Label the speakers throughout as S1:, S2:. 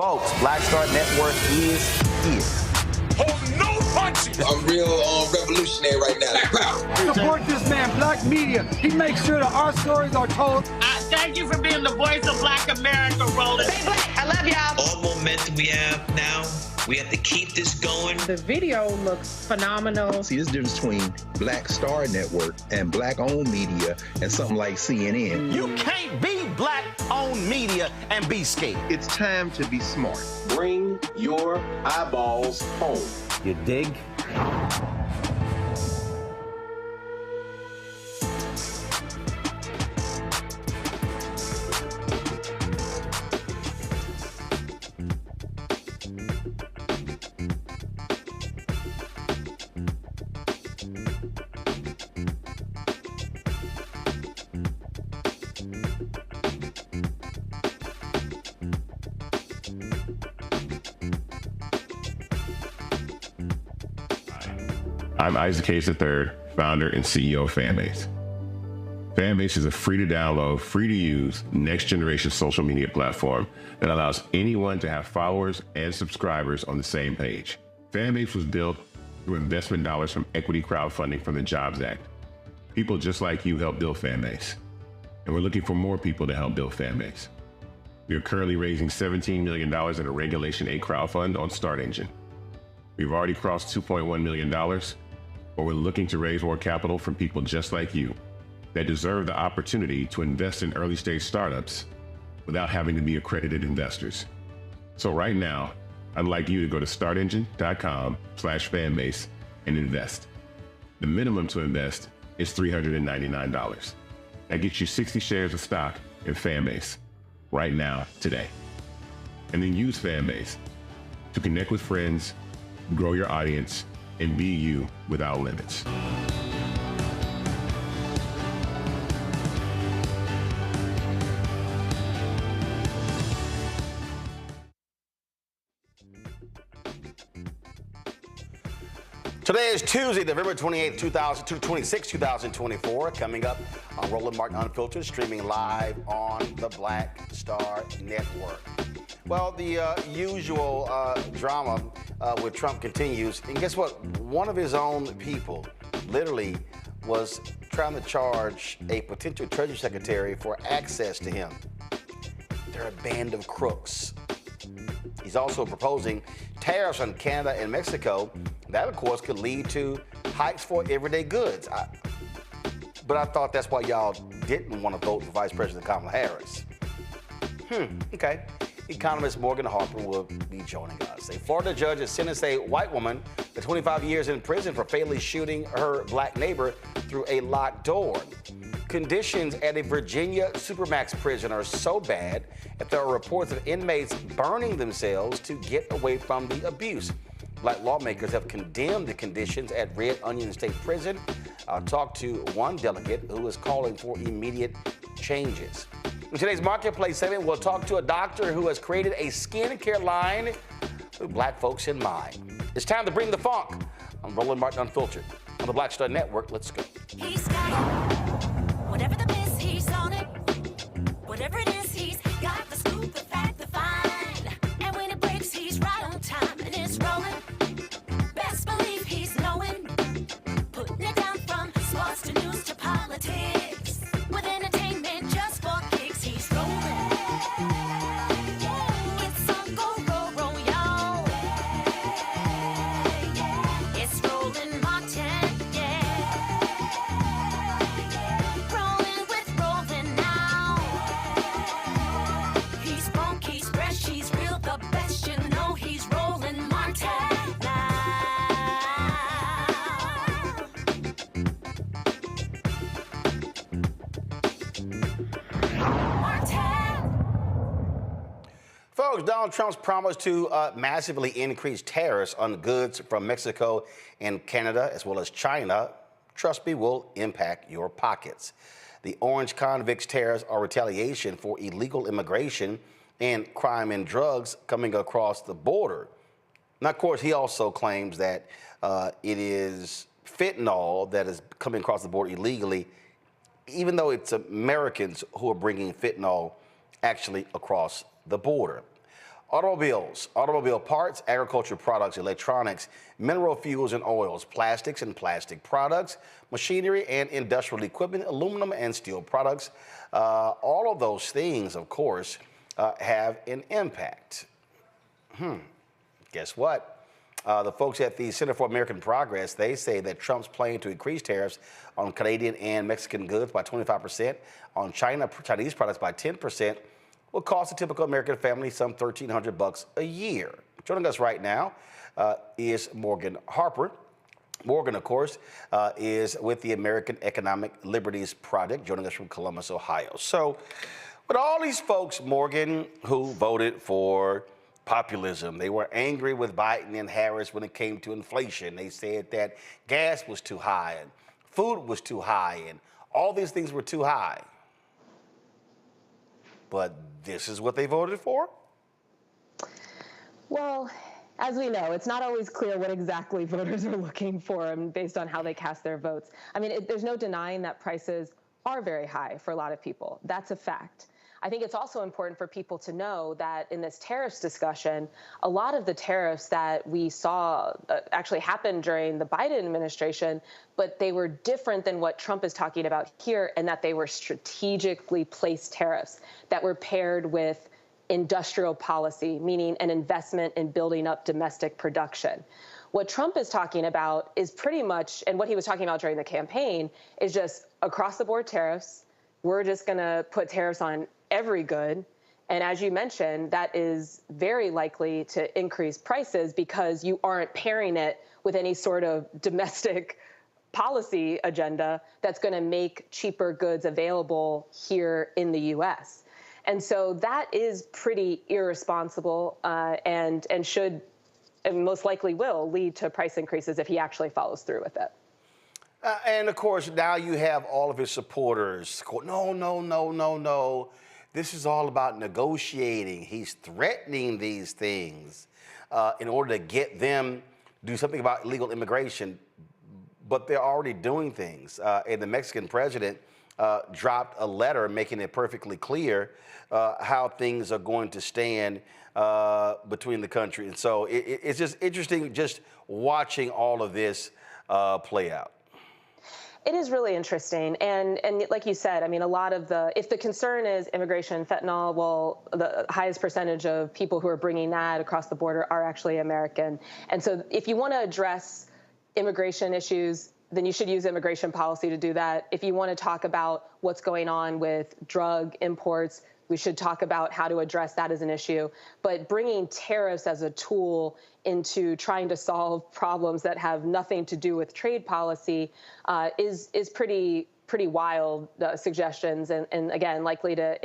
S1: Folks, Black Star Network is here.
S2: Hold no punches!
S3: I'm real revolutionary right now.
S4: Support this man, Black Media. He makes sure that our stories are told.
S5: Thank you for being the voice of Black America, Roland.
S6: Stay black. I love y'all.
S7: All momentum we have now, we have to keep this going.
S8: The video looks phenomenal.
S9: See, there's a difference between Black Star Network and Black-owned media and something like CNN.
S1: You can't be Black-owned media and be scared.
S9: It's time to be smart.
S10: Bring your eyeballs home.
S1: You dig?
S11: I'm Isaac Hayes III, founder and CEO of Fanbase. Fanbase is a free-to-download, free-to-use, next-generation social media platform that allows anyone to have followers and subscribers on the same page. Fanbase was built through investment dollars from equity crowdfunding from the Jobs Act. People just like you helped build Fanbase, and we're looking for more people to help build Fanbase. We are currently raising $17 million in a Regulation A crowdfund on Start Engine. We've already crossed $2.1 million, but we're looking to raise more capital from people just like you that deserve the opportunity to invest in early stage startups without having to be accredited investors. So right now, I'd like you to go to startengine.com/fanbase and invest. The minimum to invest is $399. That gets you 60 shares of stock in Fanbase right now, today. And then use Fanbase to connect with friends, grow your audience, and be you without limits.
S1: Today is Tuesday, November 28th, 2024. Coming up on Roland Martin Unfiltered, streaming live on the Black Star Network. Well, the usual drama with Trump continues. And guess what? One of his own people literally was trying to charge a potential Treasury Secretary for access to him. They're a band of crooks. He's also proposing tariffs on Canada and Mexico. That, of course, could lead to hikes for everyday goods. But I thought that's why y'all didn't want to vote for Vice President Kamala Harris. Okay. Economist Morgan Harper will be joining us. A Florida judge has sentenced a white woman to 25 years in prison for fatally shooting her black neighbor through a locked door. Conditions at a Virginia Supermax prison are so bad that there are reports of inmates burning themselves to get away from the abuse. Black lawmakers have condemned the conditions at Red Onion State Prison. I'll talk to one delegate who is calling for immediate changes. In today's Marketplace segment, we'll talk to a doctor who has created a skincare line with black folks in mind. It's time to bring the funk. I'm Roland Martin Unfiltered on the Black Star Network. Let's go.
S12: He's got it. Whatever the miss, he's on it. Whatever it is, he's got the scoop, the fact, the find. And when it breaks, he's right on time and it's rolling. Best believe he's knowing. Putting it down from sports to news to politics. With entertainment just for kicks, he's rolling. It's on go, roll, y'all. It's Roland Martin, rolling with Roland now. He's funky, he's fresh, he's real, the best, you know he's Roland Martin now.
S1: Folks, Donald Trump's promise to massively increase tariffs on goods from Mexico and Canada, as well as China, trust me, will impact your pockets. The orange convicts tariffs are retaliation for illegal immigration and crime and drugs coming across the border. Now, of course, he also claims that it is fentanyl that is coming across the border illegally, even though it's Americans who are bringing fentanyl actually across the border. Automobiles, automobile parts, agriculture products, electronics, mineral fuels and oils, plastics and plastic products, machinery and industrial equipment, aluminum and steel products. All of those things, of course, have an impact. Guess what? The folks at the Center for American Progress, they say that Trump's plan to increase tariffs on Canadian and Mexican goods by 25%, on Chinese products by 10%, will cost a typical American family some $1,300 a year. Joining us right now is Morgan Harper. Morgan, of course, is with the American Economic Liberties Project, joining us from Columbus, Ohio. So, with all these folks, Morgan, who voted for populism, they were angry with Biden and Harris when it came to inflation. They said that gas was too high and food was too high and all these things were too high. But this is what they voted for?
S2: Well, as we know, it's not always clear what exactly voters are looking for based on how they cast their votes. I mean, there's no denying that prices are very high for a lot of people. That's a fact. I think it's also important for people to know that in this tariffs discussion, a lot of the tariffs that we saw actually happened during the Biden administration, but they were different than what Trump is talking about here, and that they were strategically placed tariffs that were paired with industrial policy, meaning an investment in building up domestic production. What Trump is talking about is pretty much, and what he was talking about during the campaign, is just across the board tariffs. We're just going to put tariffs on every good. And as you mentioned, that is very likely to increase prices because you aren't pairing it with any sort of domestic policy agenda that's going to make cheaper goods available here in the U.S. And so that is pretty irresponsible and should, and most likely will, lead to price increases if he actually follows through with it.
S1: And of course, now you have all of his supporters go, no. This is all about negotiating. He's threatening these things in order to get them to do something about illegal immigration. But they're already doing things. And the Mexican president dropped a letter making it perfectly clear how things are going to stand between the country. And so it's just interesting just watching all of this play out.
S2: It is really interesting. And like you said, I mean, a lot of if the concern is immigration, fentanyl, well, the highest percentage of people who are bringing that across the border are actually American. And so if you want to address immigration issues, then you should use immigration policy to do that. If you want to talk about what's going on with drug imports, we should talk about how to address that as an issue. But bringing tariffs as a tool into trying to solve problems that have nothing to do with trade policy is pretty wild suggestions, and again likely to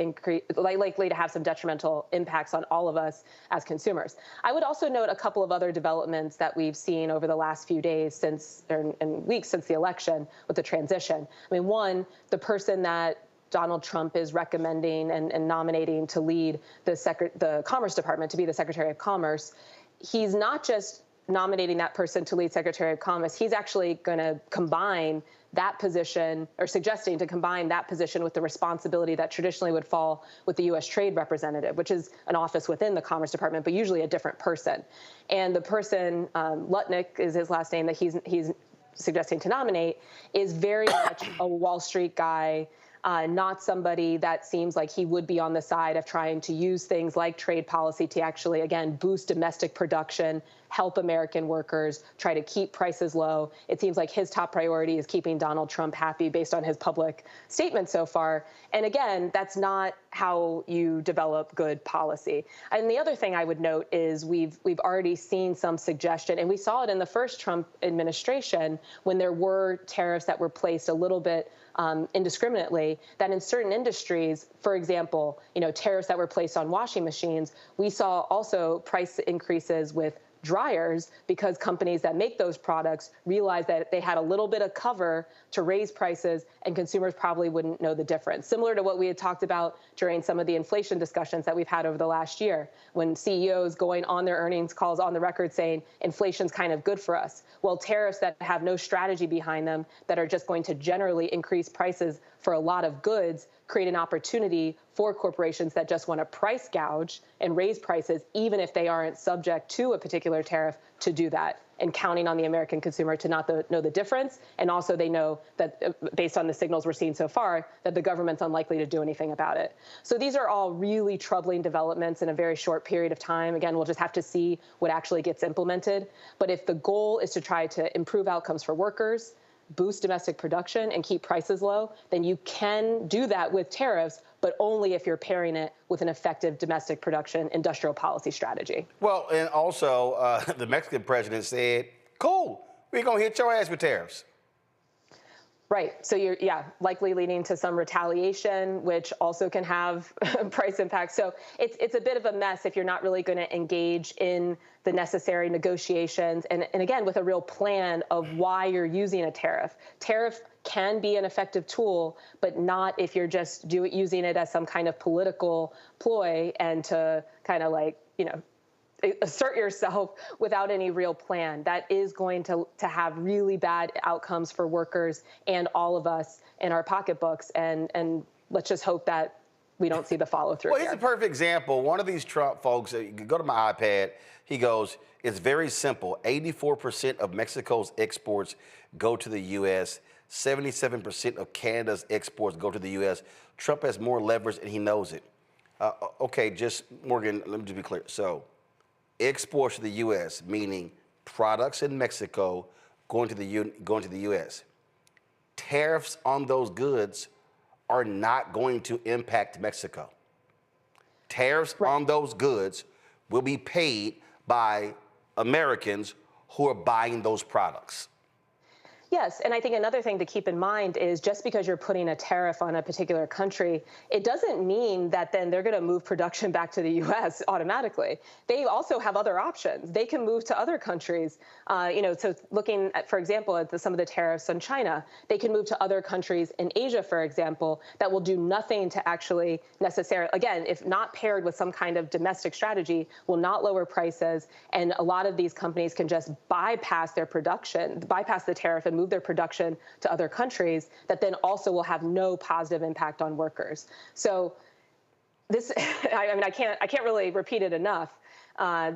S2: have some detrimental impacts on all of us as consumers. I would also note a couple of other developments that we've seen over the last few days and weeks since the election with the transition. I mean, one, the person that Donald Trump is recommending and nominating to lead the Commerce Department, to be the Secretary of Commerce, he's not just nominating that person to lead Secretary of Commerce, he's actually going to combine that position, or suggesting to combine that position with the responsibility that traditionally would fall with the U.S. Trade Representative, which is an office within the Commerce Department, but usually a different person. And the person, Lutnick is his last name, that he's suggesting to nominate, is very much a Wall Street guy, not somebody that seems like he would be on the side of trying to use things like trade policy to actually, again, boost domestic production, help American workers, try to keep prices low. It seems like his top priority is keeping Donald Trump happy based on his public statements so far. And again, that's not how you develop good policy. And the other thing I would note is we've already seen some suggestion, and we saw it in the first Trump administration when there were tariffs that were placed a little bit indiscriminately, that in certain industries, for example, tariffs that were placed on washing machines, we saw also price increases with dryers because companies that make those products realized that they had a little bit of cover to raise prices and consumers probably wouldn't know the difference. Similar to what we had talked about during some of the inflation discussions that we've had over the last year, when CEOs going on their earnings calls on the record saying inflation's kind of good for us. Well, tariffs that have no strategy behind them, that are just going to generally increase prices for a lot of goods create an opportunity for corporations that just want to price gouge and raise prices, even if they aren't subject to a particular tariff, to do that, and counting on the American consumer to not know the difference. And also they know that, based on the signals we're seeing so far, that the government's unlikely to do anything about it. So these are all really troubling developments in a very short period of time. Again, we'll just have to see what actually gets implemented. But if the goal is to try to improve outcomes for workers, boost domestic production, and keep prices low, then you can do that with tariffs, but only if you're pairing it with an effective domestic production industrial policy strategy.
S1: Well, and also the Mexican president said, cool, we're going to hit your ass with tariffs.
S2: Right. So you're, likely leading to some retaliation, which also can have price impacts. So it's a bit of a mess if you're not really going to engage in the necessary negotiations. And again, with a real plan of why you're using a tariff. Tariff can be an effective tool, but not if you're just using it as some kind of political ploy and to kind of assert yourself without any real plan. That is going to have really bad outcomes for workers and all of us in our pocketbooks. And let's just hope that we don't see the follow through.
S1: Well, here's a perfect example. One of these Trump folks, you can go to my iPad, he goes, it's very simple. 84% of Mexico's exports go to the U.S. 77% of Canada's exports go to the U.S. Trump has more leverage and he knows it. Okay, Morgan, let me just be clear. So, exports to the U.S., meaning products in Mexico going to the U.S. Tariffs on those goods are not going to impact Mexico. Tariffs on those goods will be paid by Americans who are buying those products.
S2: Yes, and I think another thing to keep in mind is just because you're putting a tariff on a particular country, it doesn't mean that then they're going to move production back to the U.S. automatically. They also have other options. They can move to other countries. So looking at, for example, at some of the tariffs on China, they can move to other countries in Asia, for example, that will do nothing to actually necessarily, again, if not paired with some kind of domestic strategy, will not lower prices. And a lot of these companies can just bypass their production, bypass the tariff and move their production to other countries that then also will have no positive impact on workers. So this, I can't really repeat it enough.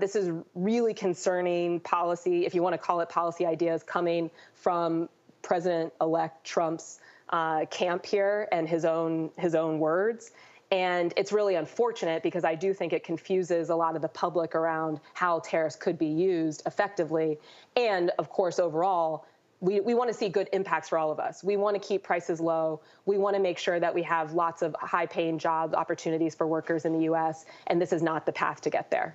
S2: This is really concerning policy, if you want to call it policy ideas, coming from President-elect Trump's camp here and his own words. And it's really unfortunate because I do think it confuses a lot of the public around how tariffs could be used effectively. And of course, overall, we want to see good impacts for all of us. We want to keep prices low. We want to make sure that we have lots of high-paying job opportunities for workers in the U.S., and this is not the path to get there.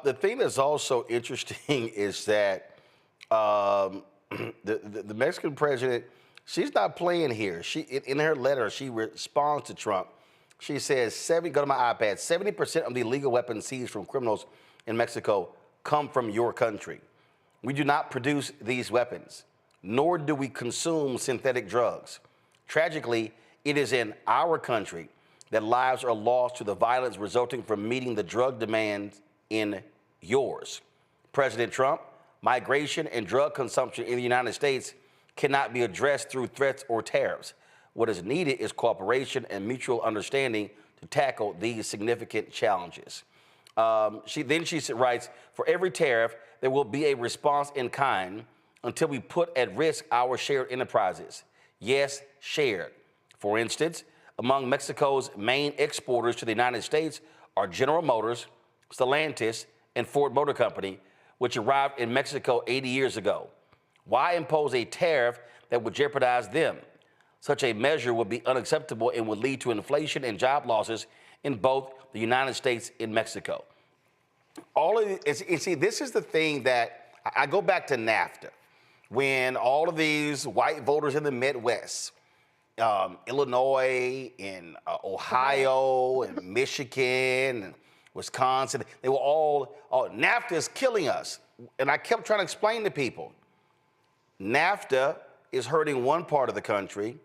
S1: The thing that's also interesting is that the Mexican president, she's not playing here. In her letter, she responds to Trump. She says, go to my iPad, 70% of the illegal weapons seized from criminals in Mexico come from your country. We do not produce these weapons, nor do we consume synthetic drugs. Tragically, it is in our country that lives are lost to the violence resulting from meeting the drug demands in yours. President Trump, migration and drug consumption in the United States cannot be addressed through threats or tariffs. What is needed is cooperation and mutual understanding to tackle these significant challenges. She writes, for every tariff, there will be a response in kind until we put at risk our shared enterprises. Yes, shared. For instance, among Mexico's main exporters to the United States are General Motors, Stellantis, and Ford Motor Company, which arrived in Mexico 80 years ago. Why impose a tariff that would jeopardize them? Such a measure would be unacceptable and would lead to inflation and job losses in both the United States and Mexico. All of it, you see, this is the thing that I go back to NAFTA, when all of these white voters in the Midwest, Illinois and Ohio and Michigan and Wisconsin, they were all, NAFTA is killing us. And I kept trying to explain to people, NAFTA is hurting one part of the country,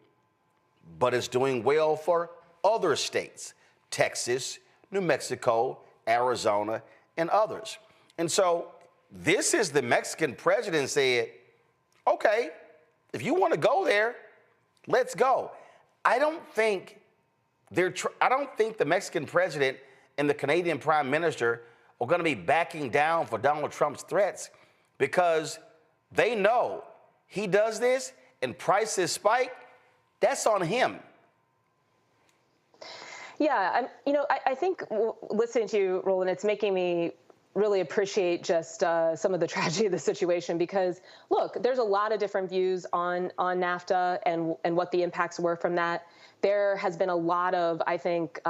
S1: but it's doing well for other states, Texas, New Mexico, Arizona, and others. And so this is the Mexican president said, okay, if you want to go there, let's go. I don't think the Mexican president and the Canadian prime minister are going to be backing down for Donald Trump's threats, because they know he does this and prices spike. That's on him.
S2: Yeah, I think listening to you, Roland, it's making me really appreciate just some of the tragedy of the situation, because, look, there's a lot of different views on NAFTA and what the impacts were from that. There has been a lot of, I think,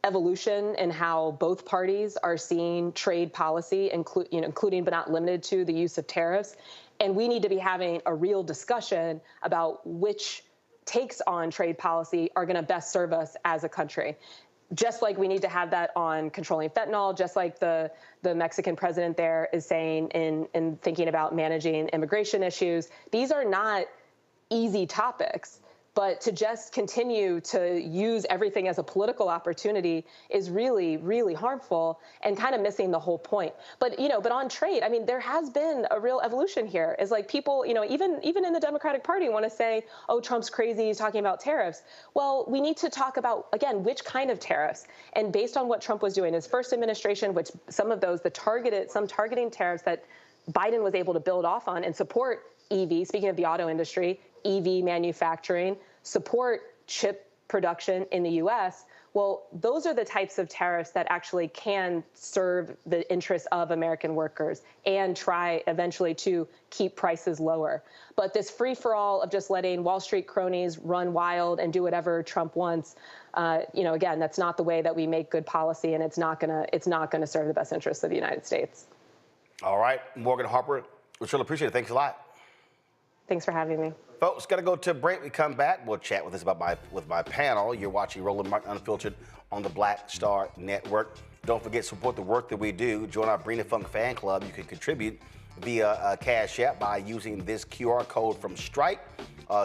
S2: evolution in how both parties are seeing trade policy, including but not limited to the use of tariffs. And we need to be having a real discussion about which takes on trade policy are going to best serve us as a country. Just like we need to have that on controlling fentanyl, just like the Mexican president there is saying in thinking about managing immigration issues. These are not easy topics. But to just continue to use everything as a political opportunity is really, really harmful and kind of missing the whole point. But, but on trade, I mean, there has been a real evolution here. It's like people, even in the Democratic Party want to say, oh, Trump's crazy, he's talking about tariffs. Well, we need to talk about, again, which kind of tariffs. And based on what Trump was doing in his first administration, which some of those, some targeting tariffs that Biden was able to build off on and support EV, speaking of the auto industry, EV manufacturing, support chip production in the U.S., well, those are the types of tariffs that actually can serve the interests of American workers and try eventually to keep prices lower. But this free-for-all of just letting Wall Street cronies run wild and do whatever Trump wants, again, that's not the way that we make good policy, and it's not gonna serve the best interests of the United States.
S1: All right, Morgan Harper, we really appreciate it. Thanks a lot.
S2: Thanks for having me.
S1: Folks, got to go to a break. We come back, we'll chat with my panel. You're watching Roland Martin Unfiltered on the Black Star Network. Don't forget to support the work that we do. Join our Brina Funk fan club. You can contribute via Cash App by using this QR code from Stripe.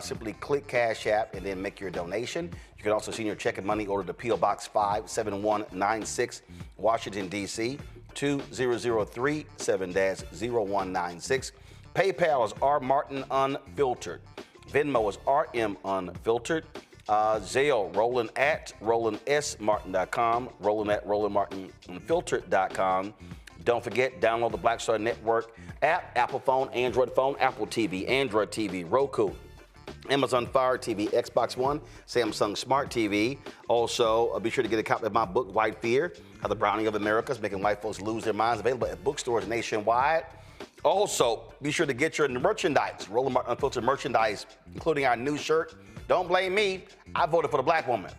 S1: Simply click Cash App and then make your donation. You can also send your check and money order to P.O. Box 57196, Washington, D.C., 20037 7-0196. PayPal is R Martin Unfiltered. Venmo is RM Unfiltered. Zelle, Roland at RolandSMartin.com. Roland at RolandMartinUnfiltered.com. Don't forget, download the Black Star Network app, Apple phone, Android phone, Apple TV, Android TV, Roku, Amazon Fire TV, Xbox One, Samsung Smart TV. Also, be sure to get a copy of my book, White Fear, How the Browning of America is Making White Folks Lose Their Minds, available at bookstores nationwide. Also, be sure to get your merchandise, Roland Martin Unfiltered merchandise, including our new shirt. Don't blame me. I voted for the black woman.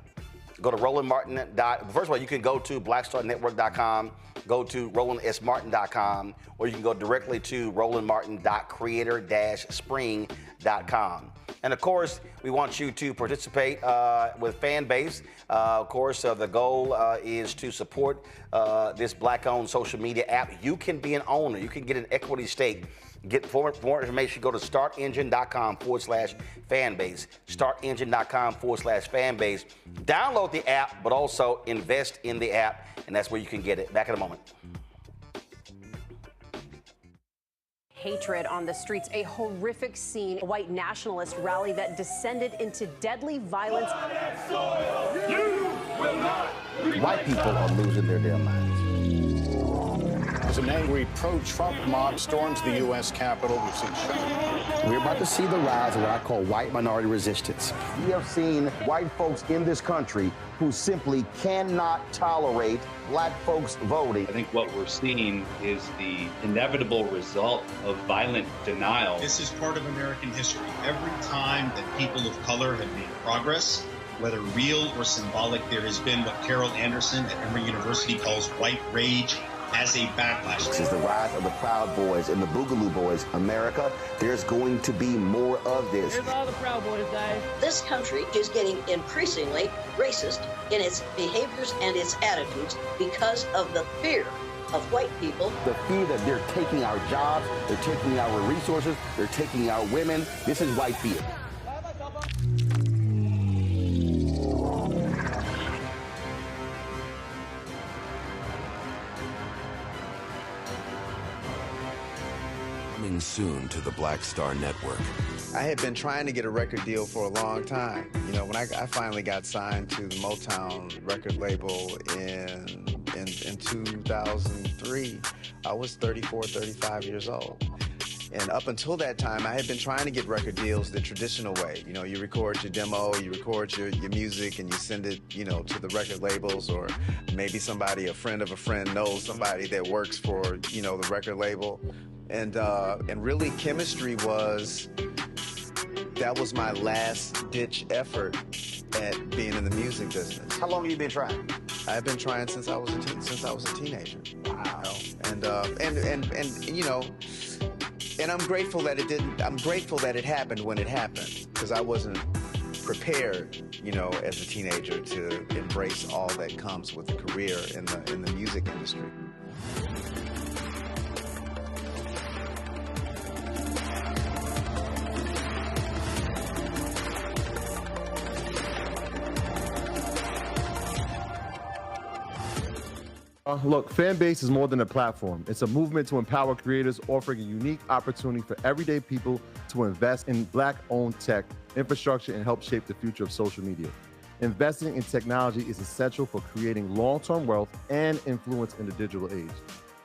S1: Go to First of all, you can go to blackstarnetwork.com, go to RolandSMartin.com, or you can go directly to RolandMartin.creator-spring.com. And of course, we want you to participate with Fanbase. Of course, the goal is to support this black-owned social media app. You can be an owner. You can get an equity stake. Get more information, go to startengine.com/fanbase. Startengine.com/fanbase. Download the app, but also invest in the app, and that's where you can get it. Back in a moment.
S6: Hatred on the streets, a horrific scene, a white nationalist rally that descended into deadly violence.
S1: White people are losing their damn minds.
S13: As an angry pro-Trump mob storms the U.S. Capitol, we've seen shooting.
S1: We're about to see the rise of what I call white minority resistance. We have seen white folks in this country who simply cannot tolerate black folks voting.
S14: I think what we're seeing is the inevitable result of violent denial.
S15: This is part of American history. Every time that people of color have made progress, whether real or symbolic, there has been what Carol Anderson at Emory University calls white rage as a backlash.
S1: This is the rise of the Proud Boys and the Boogaloo Boys. America, there's going to be more of this.
S16: Here's all the Proud Boys, guys.
S17: This country is getting increasingly racist in its behaviors and its attitudes because of the fear of white people.
S1: The fear that they're taking our jobs, they're taking our resources, they're taking our women. This is white fear.
S16: Coming soon to the Black Star Network.
S18: I had been trying to get a record deal for a long time. You know, when I finally got signed to the Motown record label in 2003, I was 34, 35 years old. And up until that time, I had been trying to get record deals the traditional way. You know, you record your demo, you record your music, and you send it, you know, to the record labels, or maybe somebody, a friend of a friend, knows somebody that works for, you know, the record label. And really, chemistry was, that was my last-ditch effort at being in the music business.
S1: How long have you been trying?
S18: I've been trying since I was a teenager. Wow. And you know. And I'm grateful that it didn't. I'm grateful that it happened when it happened, because I wasn't prepared, you know, as a teenager to embrace all that comes with a career in the music industry.
S19: Look, Fanbase is more than a platform. It's a movement to empower creators, offering a unique opportunity for everyday people to invest in Black-owned tech, infrastructure, and help shape the future of social media. Investing in technology is essential for creating long-term wealth and influence in the digital age.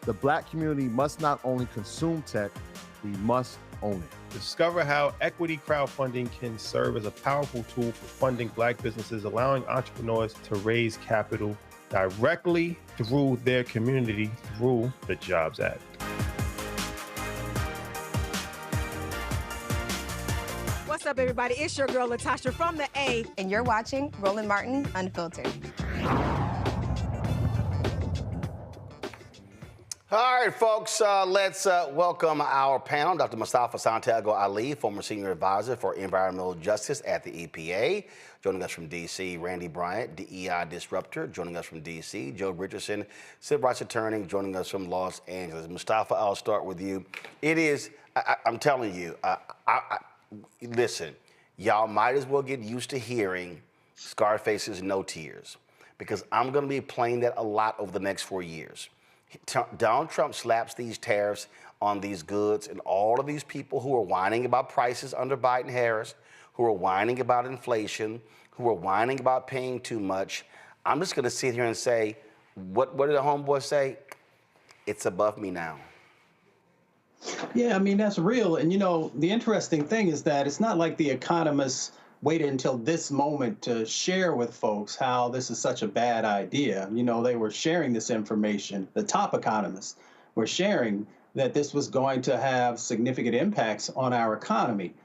S19: The Black community must not only consume tech, we must own it.
S20: Discover how equity crowdfunding can serve as a powerful tool for funding Black businesses, allowing entrepreneurs to raise capital directly through their community through the Jobs Act.
S21: What's up, everybody? It's your girl, Latasha from the A.
S22: And you're watching Roland Martin Unfiltered.
S1: All right, folks, let's welcome our panel. Dr. Mustafa Santiago Ali, former senior advisor for environmental justice at the EPA. Joining us from D.C., Randy Bryant, DEI disruptor. Joining us from D.C., Joe Richardson, civil rights attorney. Joining us from Los Angeles. Mustafa, I'll start with you. It is, I'm telling you, listen, y'all might as well get used to hearing Scarface's No Tears, because I'm going to be playing that a lot over the next 4 years. Donald Trump slaps these tariffs on these goods, and all of these people who are whining about prices under Biden-Harris, who are whining about inflation, who are whining about paying too much, I'm just going to sit here and say, what did the homeboy say? It's above me now.
S23: Yeah, I mean, that's real. And, you know, the interesting thing is that it's not like the economists waited until this moment to share with folks how this is such a bad idea. You know, they were sharing this information. The top economists were sharing that this was going to have significant impacts on our economy.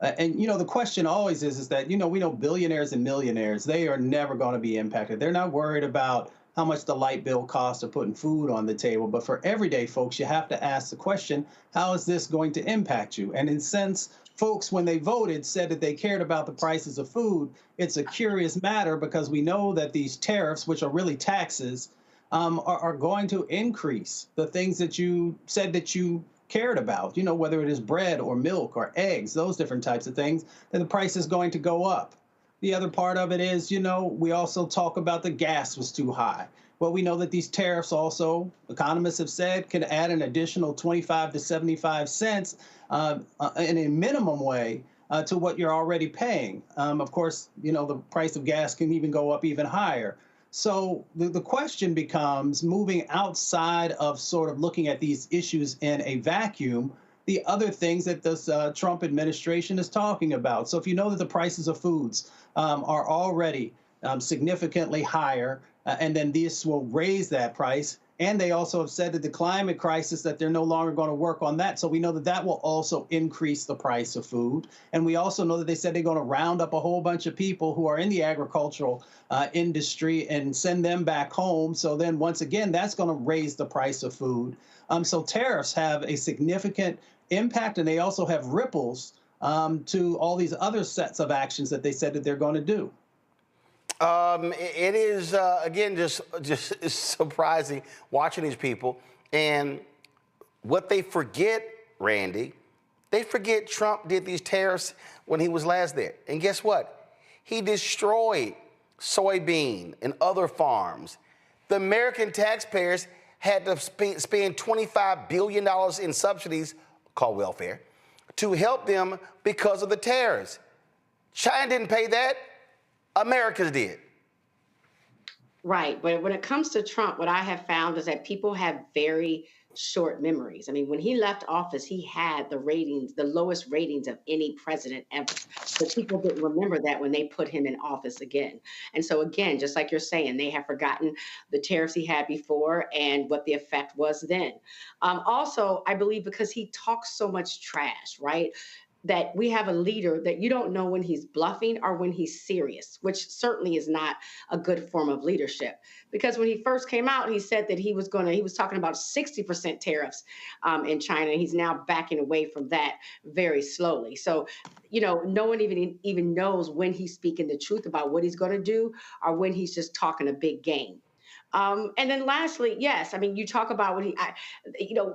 S23: And, you know, the question always is that, you know, we know billionaires and millionaires, they are never going to be impacted. They're not worried about how much the light bill costs of putting food on the table. But for everyday folks, you have to ask the question, how is this going to impact you? And in a sense, folks, when they voted, said that they cared about the prices of food. It's a curious matter because we know that these tariffs, which are really taxes, are going to increase the things that you said that you cared about, you know, whether it is bread or milk or eggs, those different types of things, then the price is going to go up. The other part of it is, you know, we also talk about the gas was too high. Well, we know that these tariffs also, economists have said, can add an additional 25 to 75 cents in a minimum way to what you're already paying. Of course, you know, the price of gas can even go up even higher. So the question becomes, moving outside of sort of looking at these issues in a vacuum, the other things that this Trump administration is talking about. So if you know that the prices of foods are already significantly higher, and then this will raise that price. And they also have said that the climate crisis, that they're no longer going to work on that. So we know that that will also increase the price of food. And we also know that they said they're going to round up a whole bunch of people who are in the agricultural industry and send them back home. So then once again, that's going to raise the price of food. So tariffs have a significant impact, and they also have ripples to all these other sets of actions that they said that they're going to do.
S1: It is, again, just surprising watching these people. And what they forget, Randy, they forget Trump did these tariffs when he was last there. And guess what? He destroyed soybean and other farms. The American taxpayers had to spend $25 billion in subsidies called welfare, to help them because of the tariffs. China didn't pay that. Americans did.
S3: Right. But when it comes to Trump, what I have found is that people have very short memories. I mean, when he left office, he had the ratings, the lowest ratings of any president ever. But people didn't remember that when they put him in office again. And so, again, just like you're saying, they have forgotten the tariffs he had before and what the effect was then. Also, I believe because he talks so much trash, right? That we have a leader that you don't know when he's bluffing or when he's serious, which certainly is not a good form of leadership. Because when he first came out, he said that he was talking about 60% tariffs in China, and he's now backing away from that very slowly. So, no one even knows when he's speaking the truth about what he's going to do or when he's just talking a big game. And then lastly, yes, I mean, you talk about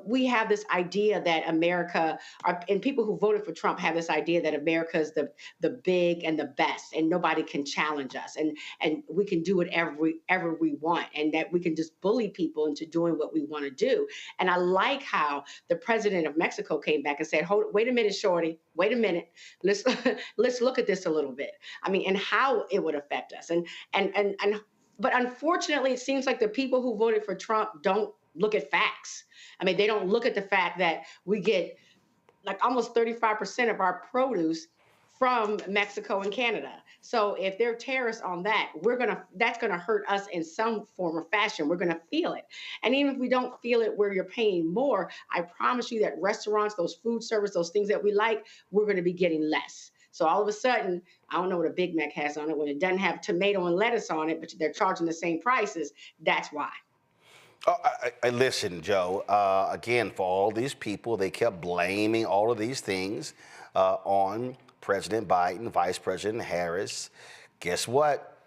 S3: we have this idea that America, and people who voted for Trump have this idea that America is the big and the best, and nobody can challenge us, and we can do whatever we want, and that we can just bully people into doing what we want to do. And I like how the president of Mexico came back and said, wait a minute, shorty, wait a minute, let's look at this a little bit. I mean, and how it would affect us, But unfortunately, it seems like the people who voted for Trump don't look at facts. I mean, they don't look at the fact that we get like almost 35% of our produce from Mexico and Canada. So if there are tariffs on that, that's gonna hurt us in some form or fashion. We're gonna feel it. And even if we don't feel it where you're paying more, I promise you that restaurants, those food service, those things that we like, we're gonna be getting less. So all of a sudden, I don't know what a Big Mac has on it. When it doesn't have tomato and lettuce on it, but they're charging the same prices, that's why.
S1: Oh, listen, Joe, again, for all these people, they kept blaming all of these things on President Biden, Vice President Harris. Guess what?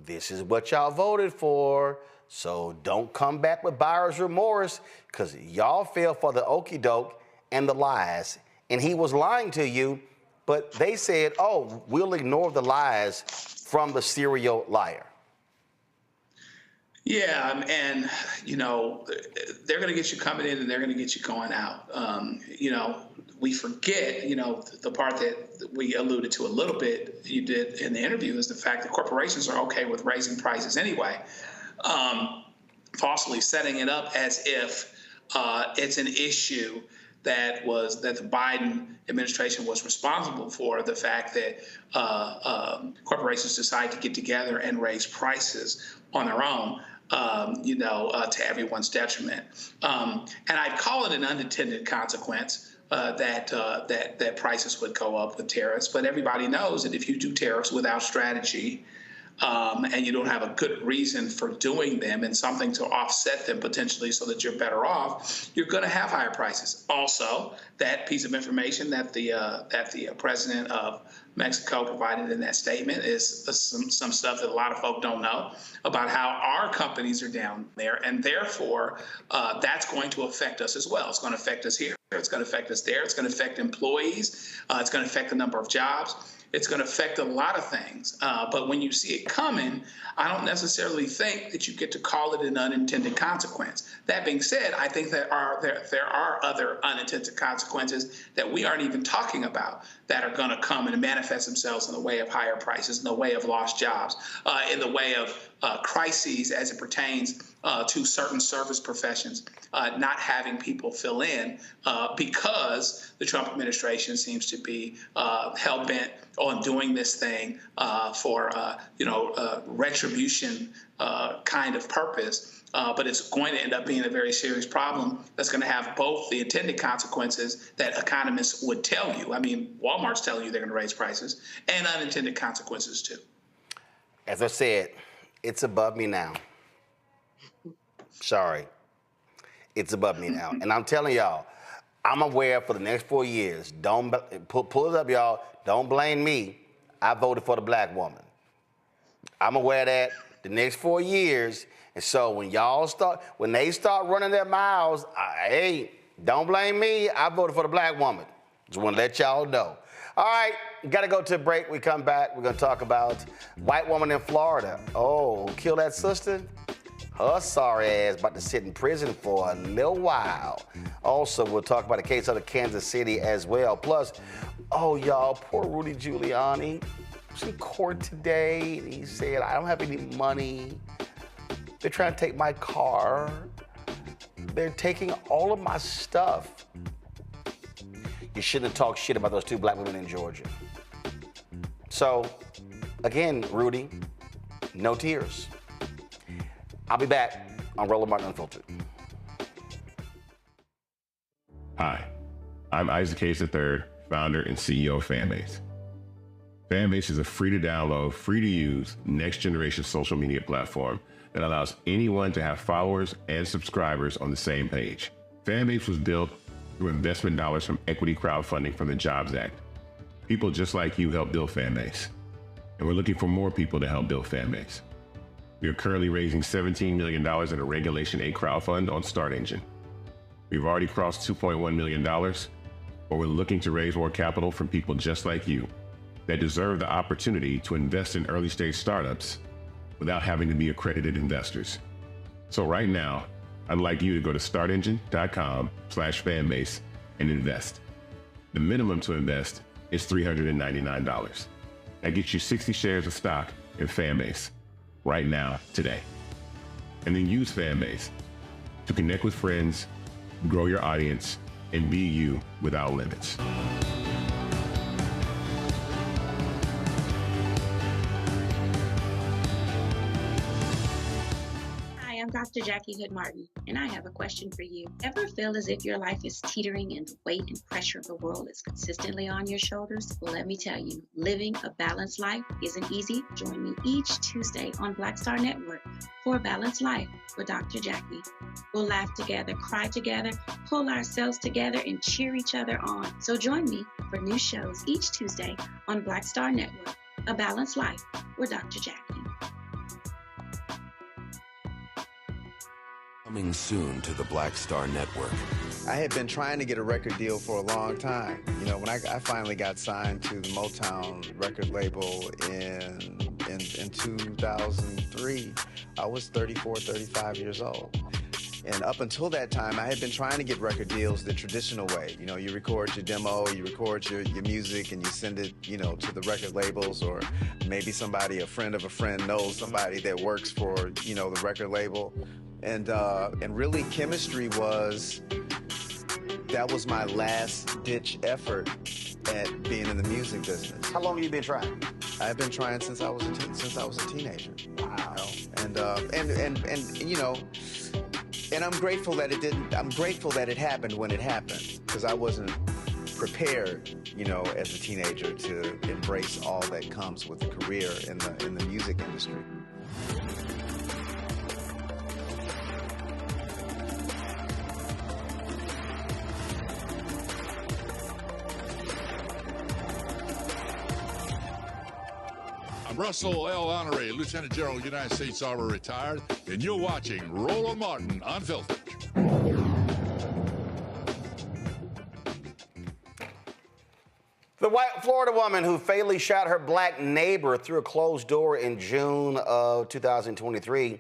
S1: This is what y'all voted for. So don't come back with buyer's remorse, because y'all fell for the okie doke and the lies. And he was lying to you. But they said, oh, we'll ignore the lies from the serial liar.
S4: Yeah, and, they're going to get you coming in and they're going to get you going out. We forget, the part that we alluded to a little bit, you did in the interview, is the fact that corporations are okay with raising prices anyway, falsely setting it up as if it's an issue that the Biden administration was responsible for, the fact that corporations decide to get together and raise prices on their own, to everyone's detriment. And I'd call it an unintended consequence that prices would go up with tariffs. But everybody knows that if you do tariffs without strategy, and you don't have a good reason for doing them and something to offset them potentially so that you're better off, you're going to have higher prices. Also, that piece of information that the president of Mexico provided in that statement is some stuff that a lot of folk don't know about how our companies are down there, and therefore that's going to affect us as well. It's going to affect us here. It's going to affect us there. It's going to affect employees. It's going to affect the number of jobs. It's going to affect a lot of things. But when you see it coming, I don't necessarily think that you get to call it an unintended consequence. That being said, I think there are other unintended consequences that we aren't even talking about that are going to come and manifest themselves in the way of higher prices, in the way of lost jobs, in the way of crises as it pertains to certain service professions, not having people fill in because the Trump administration seems to be hell-bent on doing this thing for retribution kind of purpose. But it's going to end up being a very serious problem that's going to have both the intended consequences that economists would tell you. I mean, Walmart's telling you they're going to raise prices, and unintended consequences too.
S1: As I said, it's above me now. Sorry. It's above me now. And I'm telling y'all, I'm aware for the next 4 years, don't pull it up, y'all. Don't blame me. I voted for the black woman. I'm aware of that the next 4 years. And so when they start running their mouths, hey, don't blame me. I voted for the black woman. Just want to let y'all know. All right, got to go to a break. We come back. We're going to talk about white woman in Florida. Oh, kill that sister? Her sorry ass about to sit in prison for a little while. Also, we'll talk about a case out of Kansas City as well. Plus, oh, y'all, poor Rudy Giuliani. He was in court today, and he said, I don't have any money. They're trying to take my car. They're taking all of my stuff. You shouldn't have talked shit about those two black women in Georgia. So, again, Rudy, no tears. I'll be back on Roland Martin Unfiltered.
S11: Hi, I'm Isaac Hayes III, founder and CEO of Fanbase. Fanbase is a free-to-download, free-to-use, next-generation social media platform that allows anyone to have followers and subscribers on the same page. Fanbase was built through investment dollars from equity crowdfunding from the Jobs Act. People just like you help build Fanbase, and we're looking for more people to help build Fanbase. We are currently raising $17 million in a Regulation A crowdfund on Start Engine. We've already crossed $2.1 million, but we're looking to raise more capital from people just like you that deserve the opportunity to invest in early-stage startups without having to be accredited investors. So right now, I'd like you to go to startengine.com/fanbase and invest. The minimum to invest is $399. That gets you 60 shares of stock in Fanbase right now, today. And then use Fanbase to connect with friends, grow your audience, and be you without limits.
S5: I'm Dr. Jackie Hood Martin, and I have a question for you. Ever feel as if your life is teetering and the weight and pressure of the world is consistently on your shoulders? Well, let me tell you, living a balanced life isn't easy. Join me each Tuesday on Black Star Network for A Balanced Life with Dr. Jackie. We'll laugh together, cry together, pull ourselves together, and cheer each other on. So join me for new shows each Tuesday on Black Star Network, A Balanced Life with Dr. Jackie.
S16: Coming soon to the Black Star Network.
S18: I had been trying to get a record deal for a long time. You know, when I finally got signed to the Motown record label in 2003, I was 34, 35 years old. And up until that time, I had been trying to get record deals the traditional way. You know, you record your demo, you record your music, and you send it, you know, to the record labels, or maybe somebody, a friend of a friend, knows somebody that works for, you know, the record label. And really, chemistry was my last-ditch effort at being in the music business.
S1: How long have you been trying?
S18: I've been trying since I was a teenager. Wow. You know? And you know, and I'm grateful that it didn't. I'm grateful that it happened when it happened, because I wasn't prepared, you know, as a teenager to embrace all that comes with a career in the music industry.
S7: Russell L. Honoré, Lieutenant General, United States Army, retired, and you're watching Roland Martin Unfiltered.
S1: The white Florida woman who fatally shot her black neighbor through a closed door in June of 2023,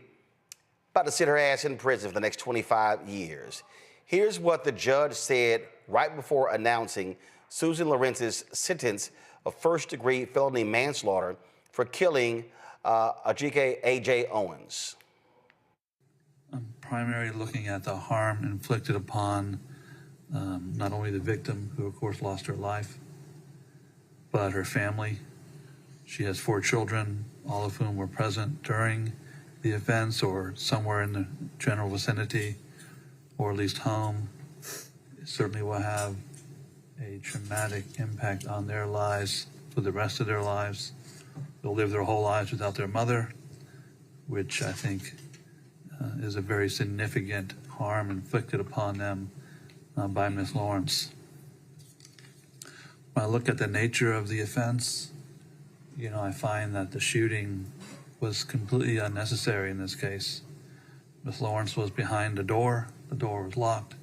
S1: about to sit her ass in prison for the next 25 years. Here's what the judge said right before announcing Susan Lawrence's sentence of first-degree felony manslaughter for killing Ajike A.J. Owens.
S8: I'm primarily looking at the harm inflicted upon not only the victim, who of course lost her life, but her family. She has 4 children, all of whom were present during the offense or somewhere in the general vicinity, or at least home. It certainly will have a traumatic impact on their lives for the rest of their lives. They'll live their whole lives without their mother, which I think is a very significant harm inflicted upon them by Ms. Lawrence. When I look at the nature of the offense, you know, I find that the shooting was completely unnecessary in this case. Ms. Lawrence was behind the door was locked.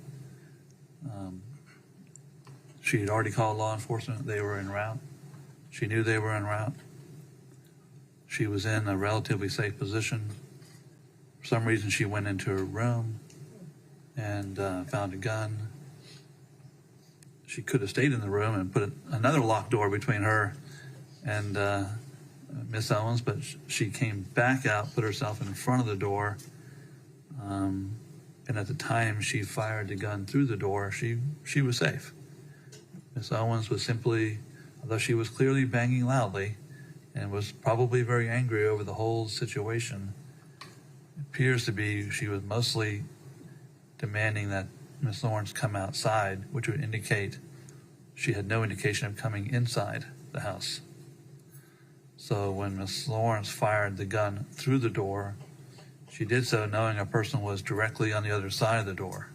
S8: She had already called law enforcement. They were en route. She knew they were en route. She was in a relatively safe position. For some reason, she went into her room and found a gun. She could have stayed in the room and put another locked door between her and Miss Owens, but she came back out, put herself in front of the door, and at the time she fired the gun through the door, she was safe. Miss Owens was simply, although she was clearly banging loudly and was probably very angry over the whole situation, it appears to be she was mostly demanding that Miss Lawrence come outside, which would indicate she had no indication of coming inside the house. So when Miss Lawrence fired the gun through the door, she did so knowing a person was directly on the other side of the door.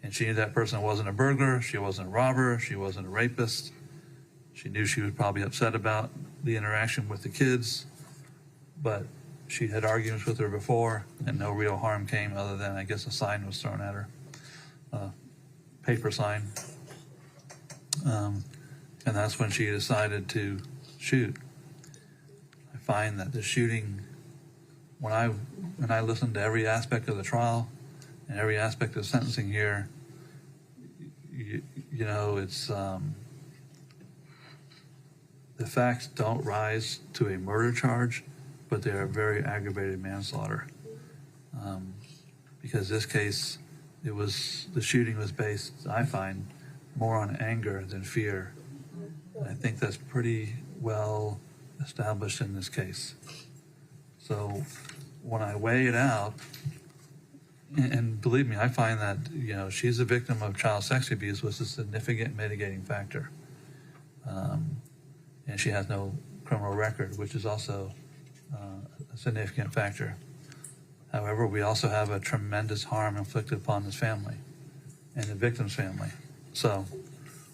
S8: And she knew that person wasn't a burglar, she wasn't a robber, she wasn't a rapist. She knew she was probably upset about the interaction with the kids, but she had arguments with her before, and no real harm came other than, I guess, a sign was thrown at her, a paper sign. And that's when she decided to shoot. I find that the shooting, when I listened to every aspect of the trial and every aspect of sentencing here, you know, it's the facts don't rise to a murder charge, but they are very aggravated manslaughter. Because this case, the shooting was based, I find, more on anger than fear. I think that's pretty well established in this case. So when I weigh it out, and believe me, I find that, you know, she's a victim of child sex abuse was a significant mitigating factor. And she has no criminal record, which is also a significant factor. However, we also have a tremendous harm inflicted upon this family and the victim's family. So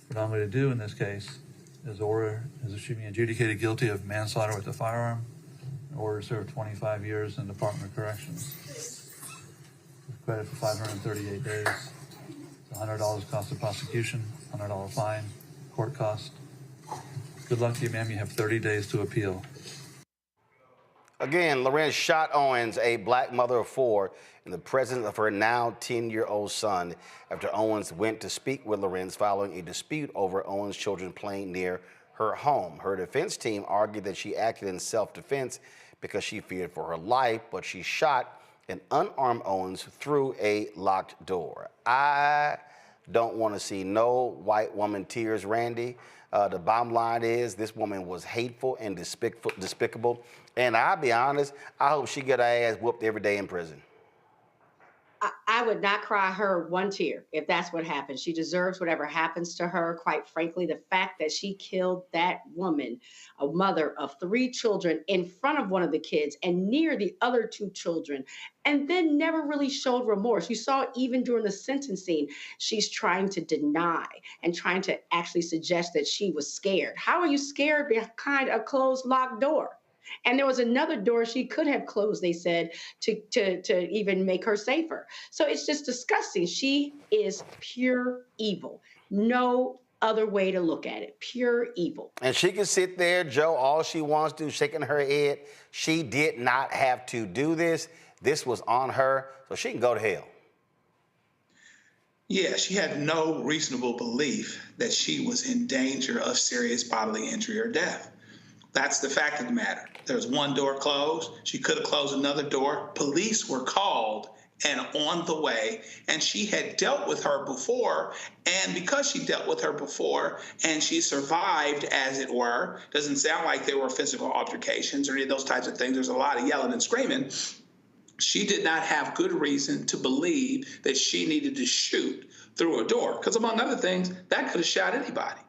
S8: what I'm going to do in this case is she be adjudicated guilty of manslaughter with a firearm, in order to serve 25 years in the Department of Corrections. With credit for 538 days, $100 cost of prosecution, $100 fine, court cost. Good luck to you, ma'am. You have 30 days to appeal.
S1: Again, Lorenz shot Owens, a black mother of 4, in the presence of her now 10-year-old son after Owens went to speak with Lorenz following a dispute over Owens' children playing near her home. Her defense team argued that she acted in self-defense because she feared for her life, but she shot an unarmed Owens through a locked door. I don't want to see no white woman tears, Randy. The bottom line is this woman was hateful and despicable. And I'll be honest, I hope she get her ass whooped every day in prison.
S3: I would not cry her one tear if that's what happened. She deserves whatever happens to her. Quite frankly, the fact that she killed that woman, a mother of 3 children, in front of one of the kids and near the other 2 children, and then never really showed remorse. You saw even during the sentencing, she's trying to deny and trying to actually suggest that she was scared. How are you scared behind a closed, locked door? And there was another door she could have closed, they said, to even make her safer. So it's just disgusting. She is pure evil. No other way to look at it. Pure evil.
S1: And she can sit there, Joe, all she wants to do, shaking her head. She did not have to do this. This was on her, so she can go to hell.
S4: Yeah, she had no reasonable belief that she was in danger of serious bodily injury or death. That's the fact of the matter. There was one door closed. She could have closed another door. Police were called and on the way, and she had dealt with her before. And because she dealt with her before and she survived, as it were, doesn't sound like there were physical altercations or any of those types of things. There's a lot of yelling and screaming. She did not have good reason to believe that she needed to shoot through a door, because among other things, that could have shot anybody.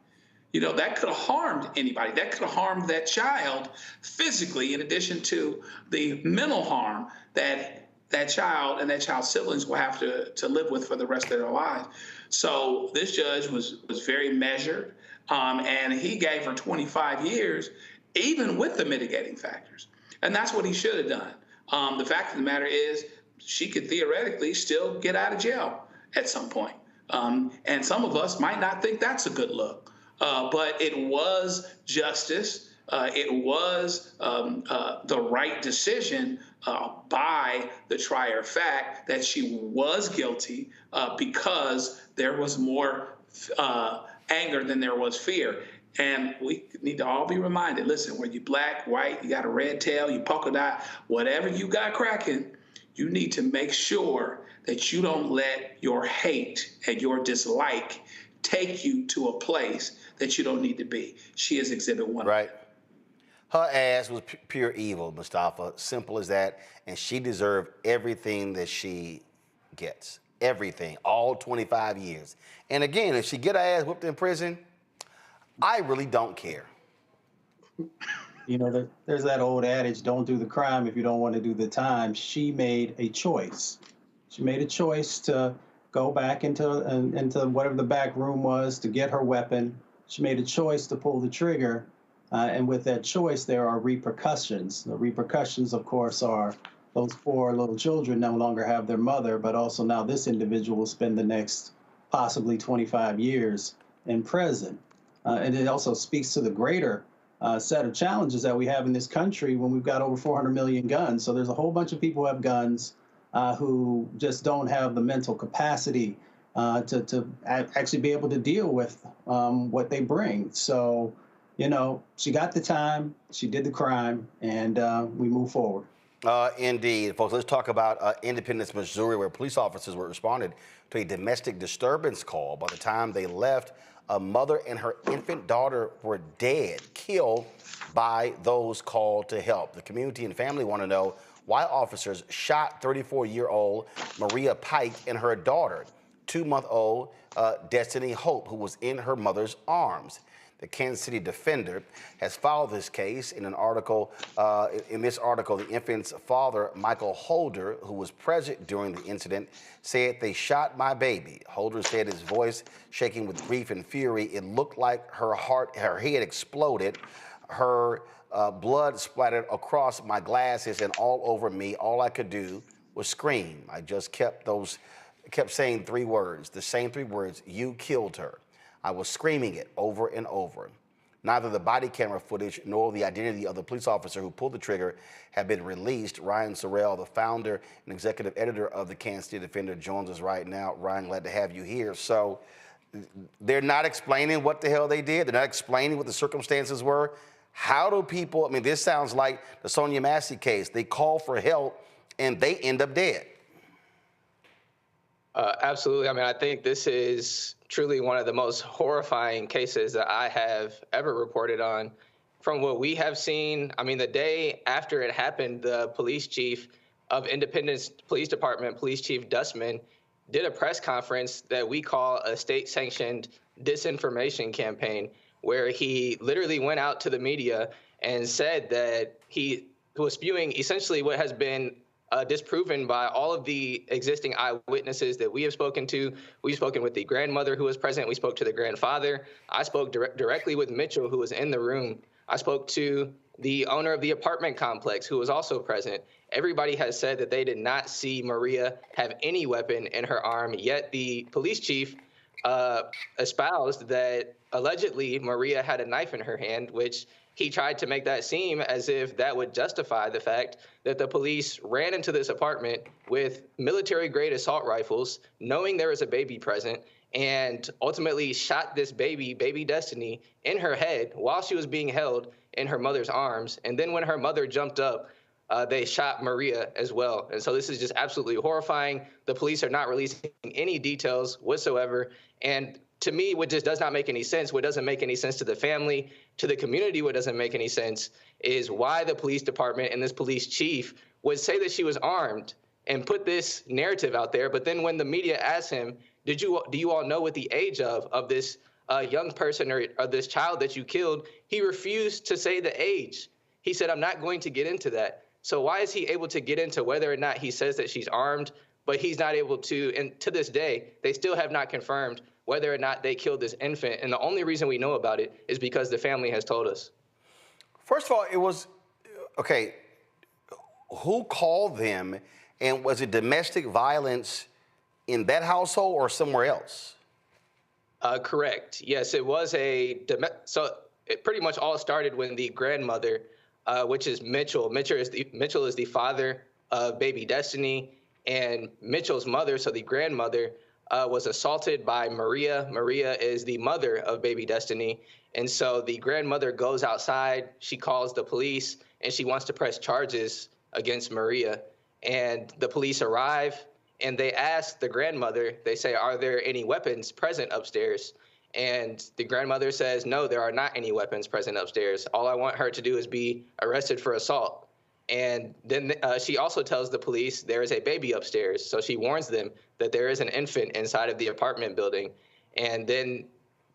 S4: You know, that could have harmed anybody. That could have harmed that child physically, in addition to the mental harm that that child and that child's siblings will have to live with for the rest of their lives. So this judge was very measured, and he gave her 25 years, even with the mitigating factors. And that's what he should have done. The fact of the matter is she could theoretically still get out of jail at some point. And some of us might not think that's a good look. But it was justice it was the right decision by the trier of fact that she was guilty because there was more anger than there was fear. And we need to all be reminded, listen, whether you black, white, you got a red tail, you polka dot, whatever you got cracking, you need to make sure that you don't let your hate and your dislike take you to a place that you don't need to be. She is Exhibit 1.
S1: Right. Her ass was pure evil, Mustafa. Simple as that. And she deserved everything that she gets. Everything. All 25 years. And again, if she get her ass whipped in prison, I really don't care.
S23: You know, there's that old adage, don't do the crime if you don't want to do the time. She made a choice. She made a choice to go back into whatever the back room was to get her weapon. She made a choice to pull the trigger. And with that choice, there are repercussions. The repercussions, of course, are those poor little children no longer have their mother, but also now this individual will spend the next possibly 25 years in prison. And it also speaks to the greater set of challenges that we have in this country when we've got over 400 million guns. So there's a whole bunch of people who have guns who just don't have the mental capacity to actually be able to deal with what they bring. So, you know, she got the time, she did the crime, and we move forward.
S1: Indeed. Folks, let's talk about Independence, Missouri, where police officers were responded to a domestic disturbance call. By the time they left, a mother and her infant daughter were dead, killed by those called to help. The community and family want to know why officers shot 34-year-old Maria Pike and her daughter, 2-month-old Destiny Hope, who was in her mother's arms. The Kansas City Defender has followed this case. In an article, in this article, the infant's father, Michael Holder, who was present during the incident, said, "They shot my baby." Holder said, his voice shaking with grief and fury, "It looked like her head exploded. Her blood splattered across my glasses and all over me. All I could do was scream. I just kept saying 3 words, the same 3 words, you killed her. I was screaming it over and over." Neither the body camera footage nor the identity of the police officer who pulled the trigger have been released. Ryan Sorrell, the founder and executive editor of the Kansas City Defender, joins us right now. Ryan, glad to have you here. So they're not explaining what the hell they did. They're not explaining what the circumstances were. How do people, I mean, this sounds like the Sonia Massey case. They call for help and they end up dead.
S9: Absolutely. I mean, I think this is truly one of the most horrifying cases that I have ever reported on. From what we have seen, I mean, the day after it happened, the police chief of Independence Police Department, Police Chief Dustman, did a press conference that we call a state-sanctioned disinformation campaign, where he literally went out to the media and said that he was spewing essentially what has been disproven by all of the existing eyewitnesses that we have spoken to. We've spoken with the grandmother who was present. We spoke to the grandfather. I spoke directly with Mitchell, who was in the room. I spoke to the owner of the apartment complex, who was also present. Everybody has said that they did not see Maria have any weapon in her arm, yet the police chief espoused that allegedly Maria had a knife in her hand, which he tried to make that seem as if that would justify the fact that the police ran into this apartment with military-grade assault rifles, knowing there was a baby present, and ultimately shot this baby Destiny, in her head while she was being held in her mother's arms. And then when her mother jumped up, they shot Maria as well. And so this is just absolutely horrifying. The police are not releasing any details whatsoever. And to me, what just does not make any sense, what doesn't make any sense to the family, to the community, what doesn't make any sense is why the police department and this police chief would say that she was armed and put this narrative out there. But then when the media asked him, do you all know what the age of this young person or this child that you killed, he refused to say the age. He said, I'm not going to get into that. So why is he able to get into whether or not he says that she's armed, but he's not able to, and to this day, they still have not confirmed whether or not they killed this infant. And the only reason we know about it is because the family has told us.
S1: First of all, it was, okay, who called them, and was it domestic violence in that household or somewhere else?
S9: Correct. Yes, it was so it pretty much all started when the grandmother, which is Mitchell. Mitchell is the father of baby Destiny, and Mitchell's mother, so the grandmother, was assaulted by Maria. Maria is the mother of baby Destiny. And so the grandmother goes outside, she calls the police, and she wants to press charges against Maria. And the police arrive, and they ask the grandmother, they say, are there any weapons present upstairs? And the grandmother says, no, there are not any weapons present upstairs. All I want her to do is be arrested for assault. And then she also tells the police there is a baby upstairs. So she warns them that there is an infant inside of the apartment building. And then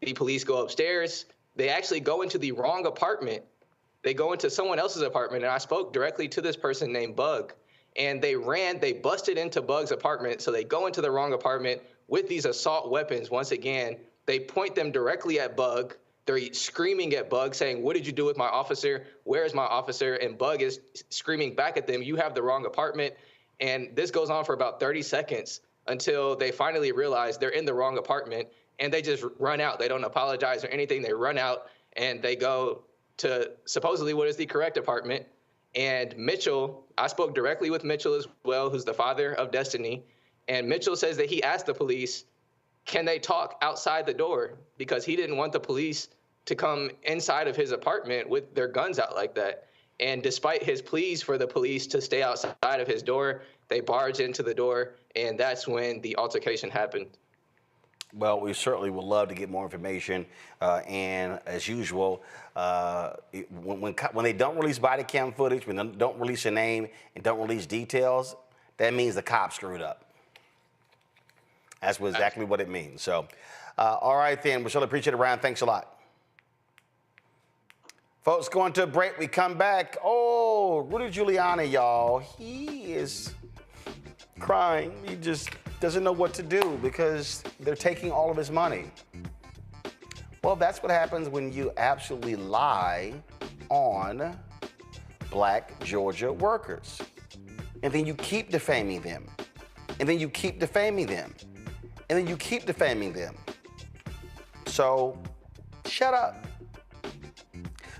S9: the police go upstairs. They actually go into the wrong apartment. They go into someone else's apartment. And I spoke directly to this person named Bug. And they busted into Bug's apartment. So they go into the wrong apartment with these assault weapons. Once again, they point them directly at Bug. They're screaming at Bug, saying, what did you do with my officer? Where is my officer? And Bug is screaming back at them, you have the wrong apartment. And this goes on for about 30 seconds until they finally realize they're in the wrong apartment, and they just run out. They don't apologize or anything. They run out, and they go to supposedly what is the correct apartment. And Mitchell, I spoke directly with Mitchell as well, who's the father of Destiny. And Mitchell says that he asked the police, can they talk outside the door? Because he didn't want the police to come inside of his apartment with their guns out like that. And despite his pleas for the police to stay outside of his door, they barge into the door, and that's when the altercation happened.
S1: Well, we certainly would love to get more information. And as usual, when they don't release body cam footage, when they don't release a name and don't release details, that means the cops screwed up. That's exactly what it means. So, all right, then. We certainly appreciate it, Ryan. Thanks a lot. Folks, going to a break. We come back. Oh, Rudy Giuliani, y'all. He is crying. He just doesn't know what to do because they're taking all of his money. Well, that's what happens when you absolutely lie on Black Georgia workers. And then you keep defaming them. And then you keep defaming them. And then you keep defaming them. So, shut up.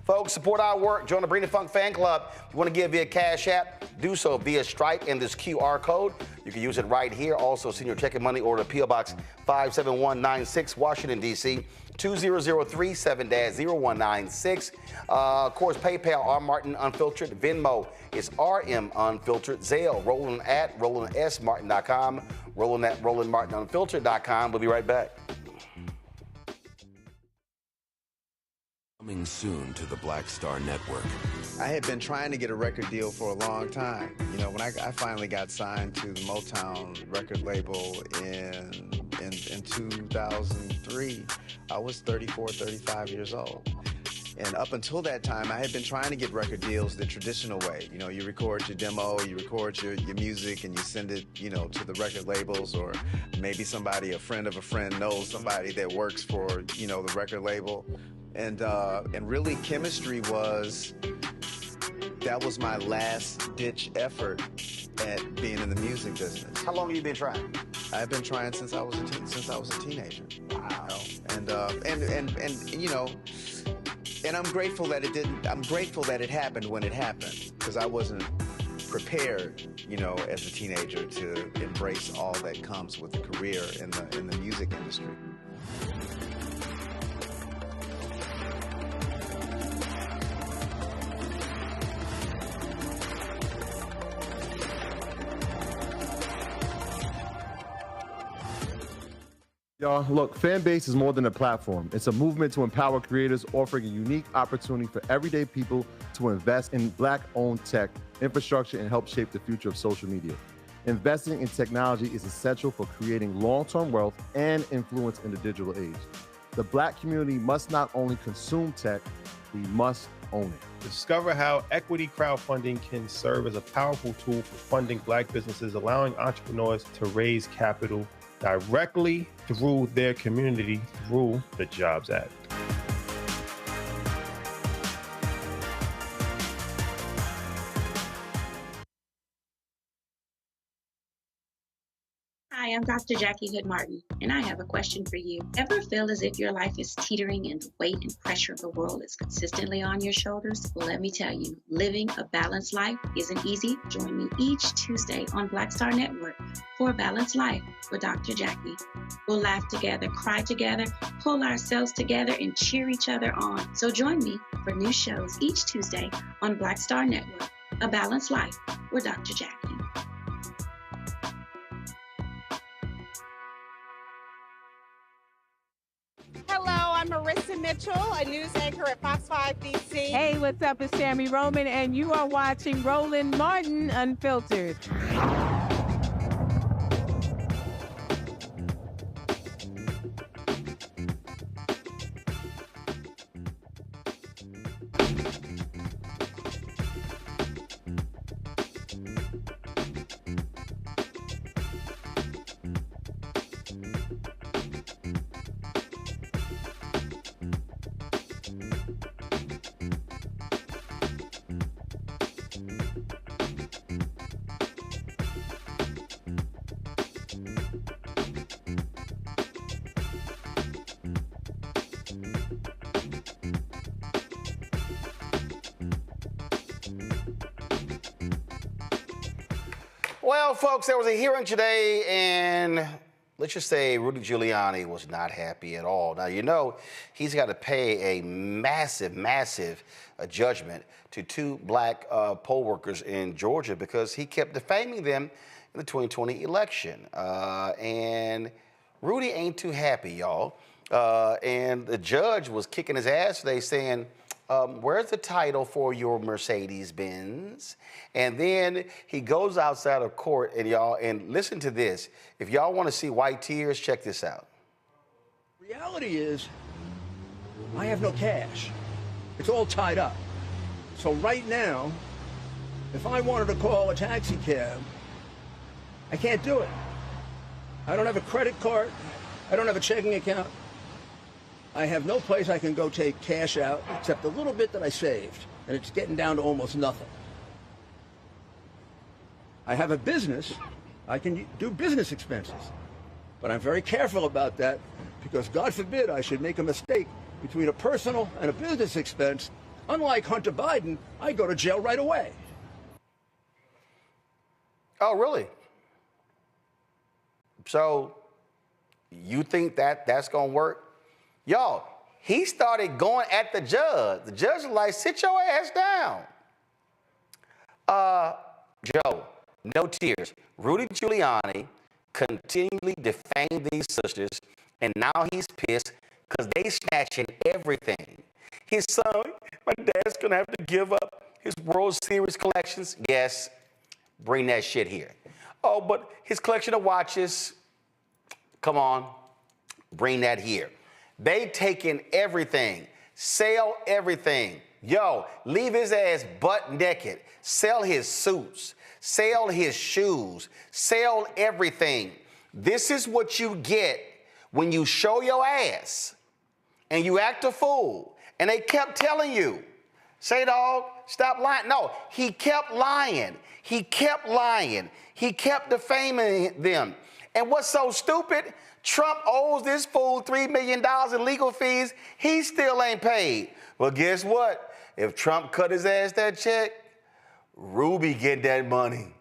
S1: Folks, support our work. Join the Bring the Funk fan club. If you want to give via Cash App, do so via Stripe and this QR code. You can use it right here. Also, send your check and money order to P.O. Box 57196, Washington, D.C. 20037-0196. Of course, PayPal, R. Martin Unfiltered. Venmo is RM Unfiltered. Zelle, Roland at RolandSMartin.com. Roland at RolandMartinUnfiltered.com. We'll be right back.
S16: Coming soon to the Black Star Network.
S18: I had been trying to get a record deal for a long time. You know, when I finally got signed to the Motown record label in 2003, I was 34, 35 years old. And up until that time, I had been trying to get record deals the traditional way. You know, you record your demo, you record your music, and you send it, you know, to the record labels, or maybe somebody, a friend of a friend, knows somebody that works for, you know, the record label. And really, chemistry was my last ditch effort at being in the music business.
S1: How long have you been trying?
S18: I've been trying since I was a teenager. Wow. And you know, and I'm grateful that it didn't. I'm grateful that it happened when it happened, because I wasn't prepared, you know, as a teenager to embrace all that comes with a career in the music industry.
S19: Y'all, look, Fanbase is more than a platform. It's a movement to empower creators, offering a unique opportunity for everyday people to invest in Black-owned tech, infrastructure, and help shape the future of social media. Investing in technology is essential for creating long-term wealth and influence in the digital age. The Black community must not only consume tech, we must own it.
S20: Discover how equity crowdfunding can serve as a powerful tool for funding Black businesses, allowing entrepreneurs to raise capital directly through their community through the Jobs Act.
S5: Hi, I'm Dr. Jackie Hood Martin, and I have a question for you. Ever feel as if your life is teetering and the weight and pressure of the world is consistently on your shoulders? Well, let me tell you, living a balanced life isn't easy. Join me each Tuesday on Black Star Network for A Balanced Life with Dr. Jackie. We'll laugh together, cry together, pull ourselves together, and cheer each other on. So join me for new shows each Tuesday on Black Star Network, A Balanced Life with Dr. Jackie.
S21: Hello, I'm Marissa Mitchell, a news anchor at Fox 5 DC.
S2: Hey, what's up? It's Sammy Roman, and you are watching Roland Martin Unfiltered.
S1: Well, folks, there was a hearing today, and let's just say Rudy Giuliani was not happy at all. Now, you know, he's got to pay a massive judgment to two black poll workers in Georgia because he kept defaming them in the 2020 election. And Rudy ain't too happy, y'all. And the judge was kicking his ass today saying, where's the title for your Mercedes-Benz? And then he goes outside of court, and y'all, and listen to this. If y'all want to see white tears, check this out.
S10: Reality is, I have no cash. It's all tied up. So right now, if I wanted to call a taxi cab, I can't do it. I don't have a credit card. I don't have a checking account. I have no place I can go take cash out except a little bit that I saved, and it's getting down to almost nothing. I have a business. I can do business expenses, but I'm very careful about that because God forbid I should make a mistake between a personal and a business expense. Unlike Hunter Biden, I go to jail right away.
S1: Oh, really? So you think that that's going to work? Y'all, he started going at the judge. The judge was like, sit your ass down. Joe, no tears. Rudy Giuliani continually defamed these sisters, and now he's pissed because they snatching everything. His son, my dad's going to have to give up his World Series collections. Yes, bring that shit here. Oh, but his collection of watches, come on, bring that here. They taking everything, sell everything. Yo, leave his ass butt naked. Sell his suits, sell his shoes, sell everything. This is what you get when you show your ass and you act a fool. And they kept telling you, say, dog, stop lying. No, he kept lying. He kept lying. He kept defaming them. And what's so stupid? Trump owes this fool $3 million in legal fees. He still ain't paid. Well, guess what? If Trump cut his ass that check, Ruby get that money.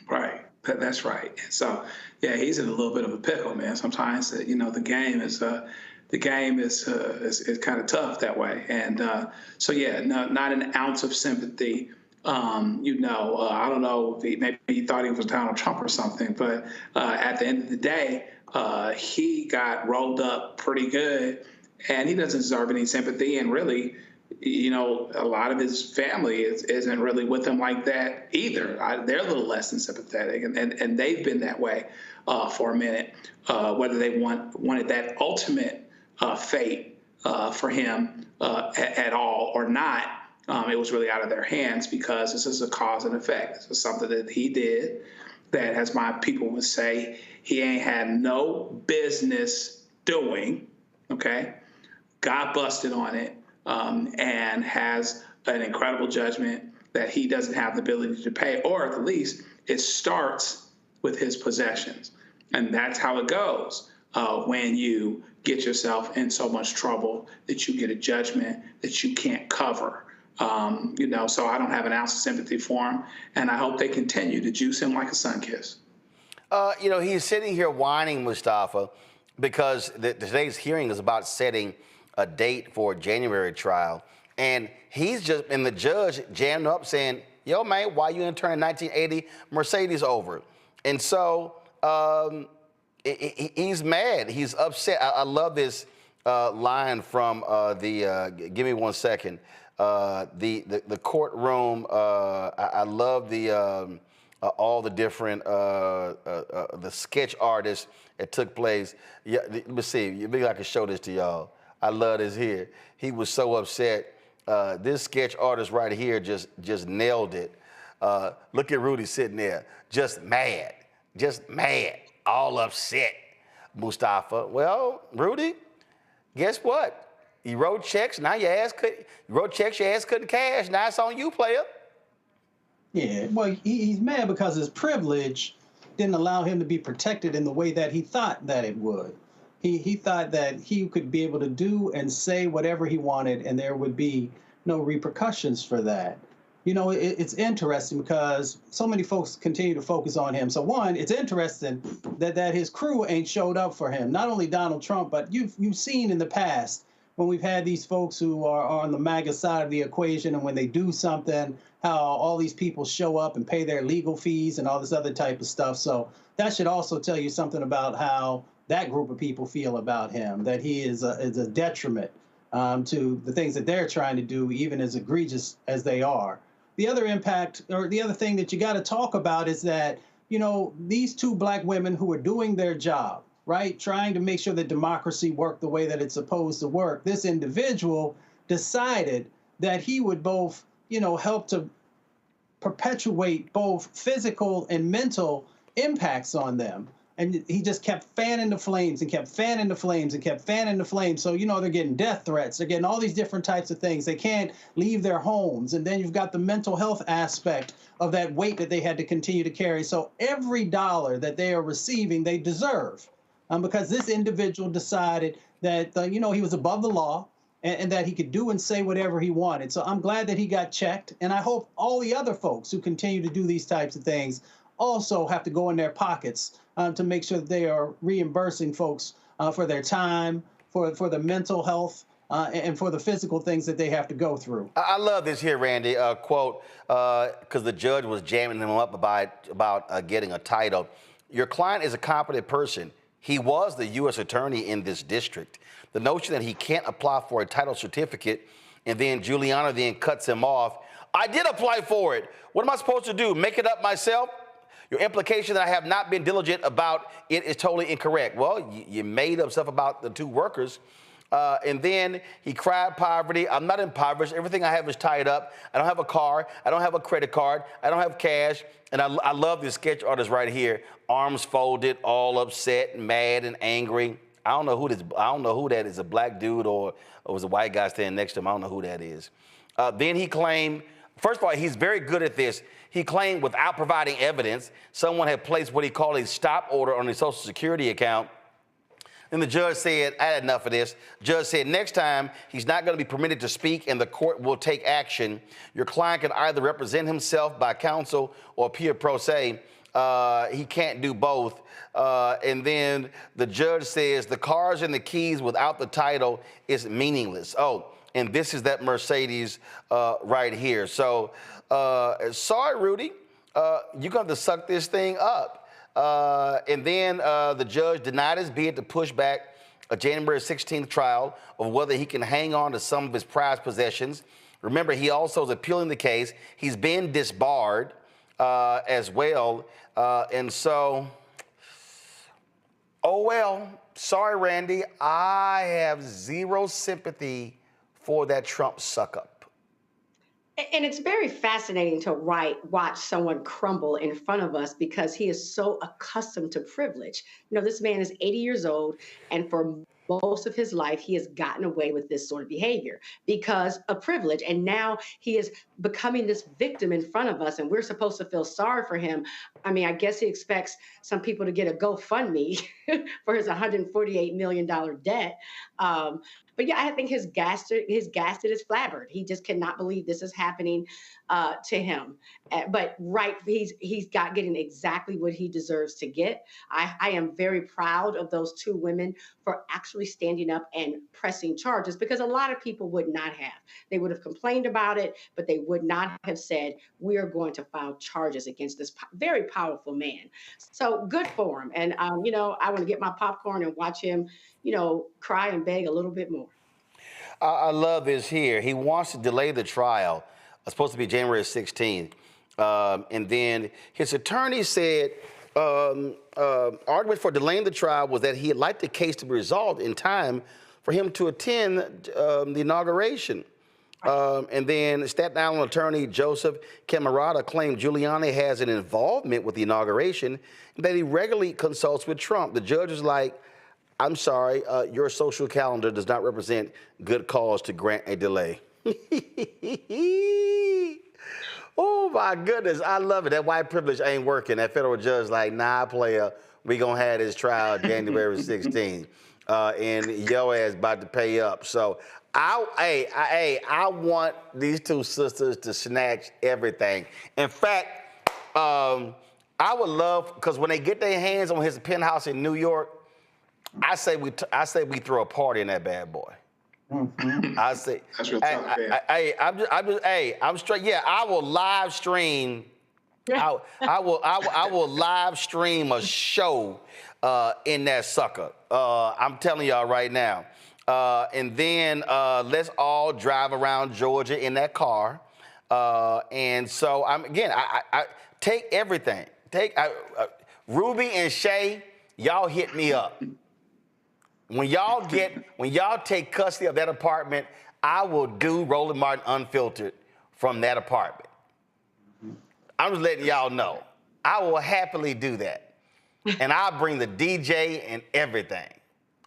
S4: Right. That's right. And so, yeah, he's in a little bit of a pickle, man. Sometimes, you know, the game is kind of tough that way. And so, yeah, no, not an ounce of sympathy. I don't know, maybe he thought he was Donald Trump or something, but at the end of the day, he got rolled up pretty good, and he doesn't deserve any sympathy. And really, you know, a lot of his family isn't really with him like that either. They're a little less than sympathetic, and they've been that way for a minute. Whether they wanted that ultimate fate for him at all or not, it was really out of their hands because this is a cause and effect. This is something that he did that, as my people would say, he ain't had no business doing, okay? Got busted on it and has an incredible judgment that he doesn't have the ability to pay, or at the least it starts with his possessions. And that's how it goes when you get yourself in so much trouble that you get a judgment that you can't cover. So I don't have an ounce of sympathy for him, and I hope they continue to juice him like a sun-kiss.
S1: He's sitting here whining, Mustafa, because today's hearing is about setting a date for a January trial. And the judge jammed up saying, yo, man, why you didn't turn a 1980 Mercedes over? And so he's mad. He's upset. I love this line from give me 1 second. The courtroom. I love all the different the sketch artists that took place. Yeah, let me see. Maybe I can show this to y'all. I love this here. He was so upset. This sketch artist right here just nailed it. Look at Rudy sitting there, just mad, all upset. Mustafa. Well, Rudy, guess what? You wrote checks. Now your ass couldn't cash. Now it's on you, player.
S23: Yeah, well, he's mad because his privilege didn't allow him to be protected in the way that he thought that it would. He thought that he could be able to do and say whatever he wanted, and there would be no repercussions for that. It's interesting because so many folks continue to focus on him. So one, it's interesting that his crew ain't showed up for him. Not only Donald Trump, but you've seen in the past when we've had these folks who are on the MAGA side of the equation, and when they do something, how all these people show up and pay their legal fees and all this other type of stuff. So that should also tell you something about how that group of people feel about him, that he is a detriment to the things that they're trying to do, even as egregious as they are. The other impact, or the other thing that you got to talk about, is that, these two black women who are doing their job, right, trying to make sure that democracy worked the way that it's supposed to work, this individual decided that he would both, help to perpetuate both physical and mental impacts on them. And he just kept fanning the flames and kept fanning the flames and kept fanning the flames. So, they're getting death threats. They're getting all these different types of things. They can't leave their homes. And then you've got the mental health aspect of that weight that they had to continue to carry. So every dollar that they are receiving, they deserve. Because this individual decided that, he was above the law and that he could do and say whatever he wanted. So I'm glad that he got checked. And I hope all the other folks who continue to do these types of things also have to go in their pockets to make sure that they are reimbursing folks for their time, for the mental health, and for the physical things that they have to go through.
S1: I love this here, Randy, quote, because the judge was jamming him up about getting a title. Your client is a competent person. He was the U.S. attorney in this district. The notion that he can't apply for a title certificate and then Giuliani then cuts him off. I did apply for it. What am I supposed to do? Make it up myself? Your implication that I have not been diligent about it is totally incorrect. Well, you made up stuff about the two workers. And then he cried poverty. I'm not impoverished. Everything I have is tied up. I don't have a car. I don't have a credit card. I don't have cash. And I love this sketch artist right here. Arms folded, all upset, mad, and angry. I don't know who that is, a black dude or was a white guy standing next to him. I don't know who that is. Then he claimed, first of all, he's very good at this. He claimed without providing evidence, someone had placed what he called a stop order on his Social Security account. And the judge said, I had enough of this. Judge said, next time, he's not going to be permitted to speak and the court will take action. Your client can either represent himself by counsel or appear pro se. He can't do both. And then the judge says the cars and the keys without the title is meaningless. Oh, and this is that Mercedes right here. So sorry, Rudy, you're going to have to suck this thing up. And then the judge denied his bid to push back a January 16th trial of whether he can hang on to some of his prized possessions. Remember, he also is appealing the case. He's been disbarred as well. And so, oh well, sorry, Randy. I have zero sympathy for that Trump suck-up.
S3: And it's very fascinating to watch someone crumble in front of us because he is so accustomed to privilege. This man is 80 years old, and for most of his life, he has gotten away with this sort of behavior because of privilege. And now he is becoming this victim in front of us, and we're supposed to feel sorry for him. I mean, I guess he expects some people to get a GoFundMe for his $148 million debt. But yeah, I think his gasket is flabbered. He just cannot believe this is happening to him. But he's getting exactly what he deserves to get. I am very proud of those two women for actually standing up and pressing charges, because a lot of people would not have. They would have complained about it, but they would not have said, we are going to file charges against this very powerful man. So good for him. And, I want to get my popcorn and watch him, cry and beg a little bit more.
S1: I love this here. He wants to delay the trial. It's supposed to be January 16th. And then his attorney said argument for delaying the trial was that he'd like the case to be resolved in time for him to attend the inauguration. And then Staten Island attorney Joseph Camarata claimed Giuliani has an involvement with the inauguration and that he regularly consults with Trump. The judge was like, I'm sorry, your social calendar does not represent good cause to grant a delay. Oh my goodness, I love it. That white privilege ain't working. That federal judge like, nah, player, we gonna have this trial January 16th. And your ass about to pay up. So I want these two sisters to snatch everything. In fact, I would love, because when they get their hands on his penthouse in New York, I say we throw a party in that bad boy. Mm-hmm. I say, that's real tough, I'm straight. Yeah, I will live stream. I will live stream a show in that sucker. I'm telling y'all right now. And then let's all drive around Georgia in that car. And so I take everything. Ruby and Shay, y'all hit me up. When y'all take custody of that apartment, I will do Roland Martin Unfiltered from that apartment. I'm just letting y'all know. I will happily do that. And I'll bring the DJ and everything.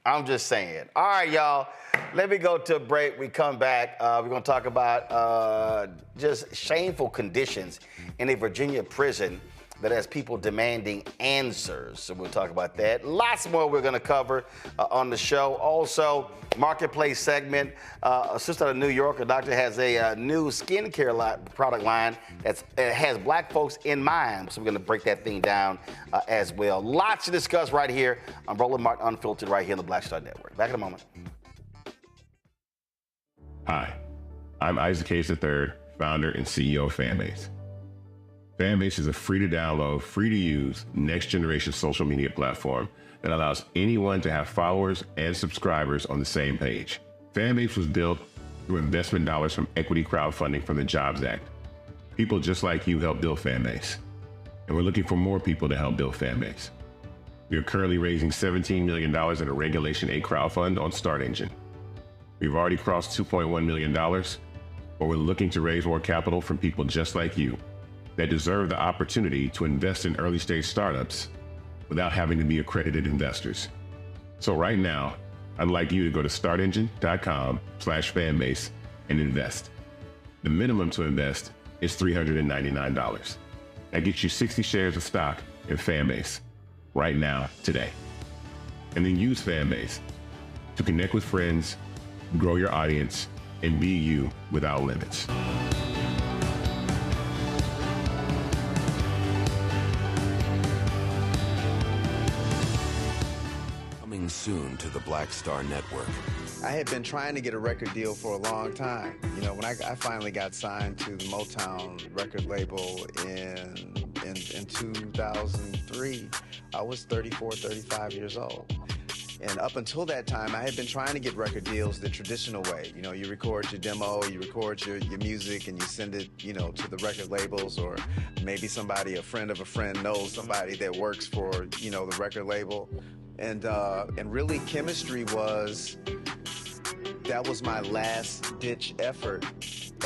S1: I'm just saying. All right, y'all. Let me go to a break. We come back. We're going to talk about just shameful conditions in a Virginia prison that has people demanding answers. So we'll talk about that. Lots more we're going to cover on the show. Also, marketplace segment. A sister out of New York, a doctor, has a new skincare product line that has black folks in mind. So we're going to break that thing down as well. Lots to discuss right here on Roland Martin Unfiltered right here on the Black Star Network. Back in a moment.
S11: Hi, I'm Isaac Hayes III, founder and CEO of Fanbase. Fanbase is a free-to-download, free-to-use, next-generation social media platform that allows anyone to have followers and subscribers on the same page. Fanbase was built through investment dollars from equity crowdfunding from the Jobs Act. People just like you helped build Fanbase, and we're looking for more people to help build Fanbase. We are currently raising $17 million in a Regulation A crowdfund on Start Engine. We've already crossed $2.1 million, but we're looking to raise more capital from people just like you that deserve the opportunity to invest in early-stage startups without having to be accredited investors. So right now, I'd like you to go to startengine.com/fanbase and invest. The minimum to invest is $399. That gets you 60 shares of stock in Fanbase right now, today. And then use Fanbase to connect with friends, grow your audience, and be you without limits.
S16: Soon to the Black Star Network.
S18: I had been trying to get a record deal for a long time. You know, when I finally got signed to the Motown record label in 2003, I was 34, 35 years old. And up until that time, I had been trying to get record deals the traditional way. You know, you record your demo, you record your music, and you send it, to the record labels, or maybe a friend of a friend knows somebody that works for, the record label. And really chemistry was my last ditch effort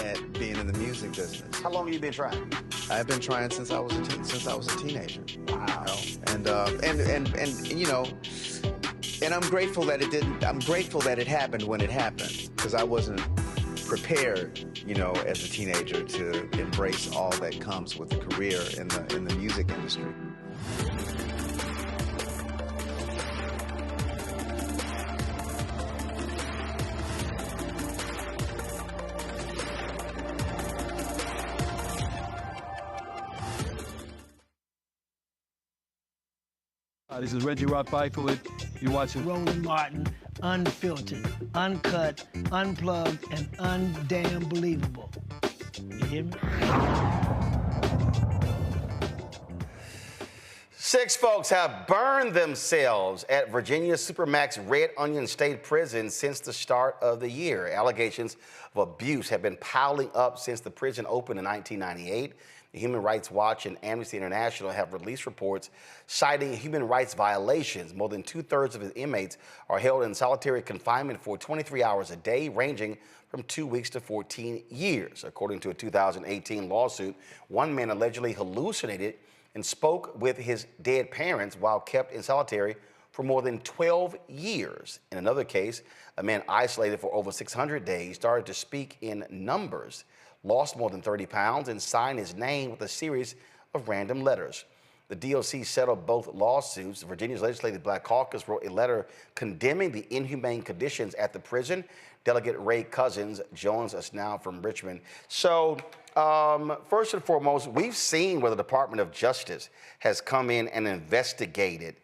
S18: at being in the music business.
S1: How long have you been trying?
S18: I've been trying since I was a teenager.
S1: Wow.
S18: And And I'm grateful that it didn't. I'm grateful that it happened when it happened, because I wasn't prepared, you know, as a teenager to embrace all that comes with a career in the music industry.
S6: This is Reggie Rock Byford. You're watching
S12: Roland Martin, unfiltered, uncut, unplugged, and undamn believable. You hear me?
S1: 6 folks have burned themselves at Virginia's Supermax Red Onion State Prison since the start of the year. Allegations of abuse have been piling up since the prison opened in 1998. The Human Rights Watch and Amnesty International have released reports citing human rights violations. More than 2/3 of the inmates are held in solitary confinement for 23 hours a day, ranging from 2 weeks to 14 years. According to a 2018 lawsuit, one man allegedly hallucinated and spoke with his dead parents while kept in solitary for more than 12 years. In another case, a man isolated for over 600 days started to speak in numbers, lost more than 30 pounds, and signed his name with a series of random letters. The DOC settled both lawsuits. Virginia's Legislative Black Caucus wrote a letter condemning the inhumane conditions at the prison. Delegate Ray Cousins joins us now from Richmond. So, first and foremost, we've seen where the Department of Justice has come in and investigated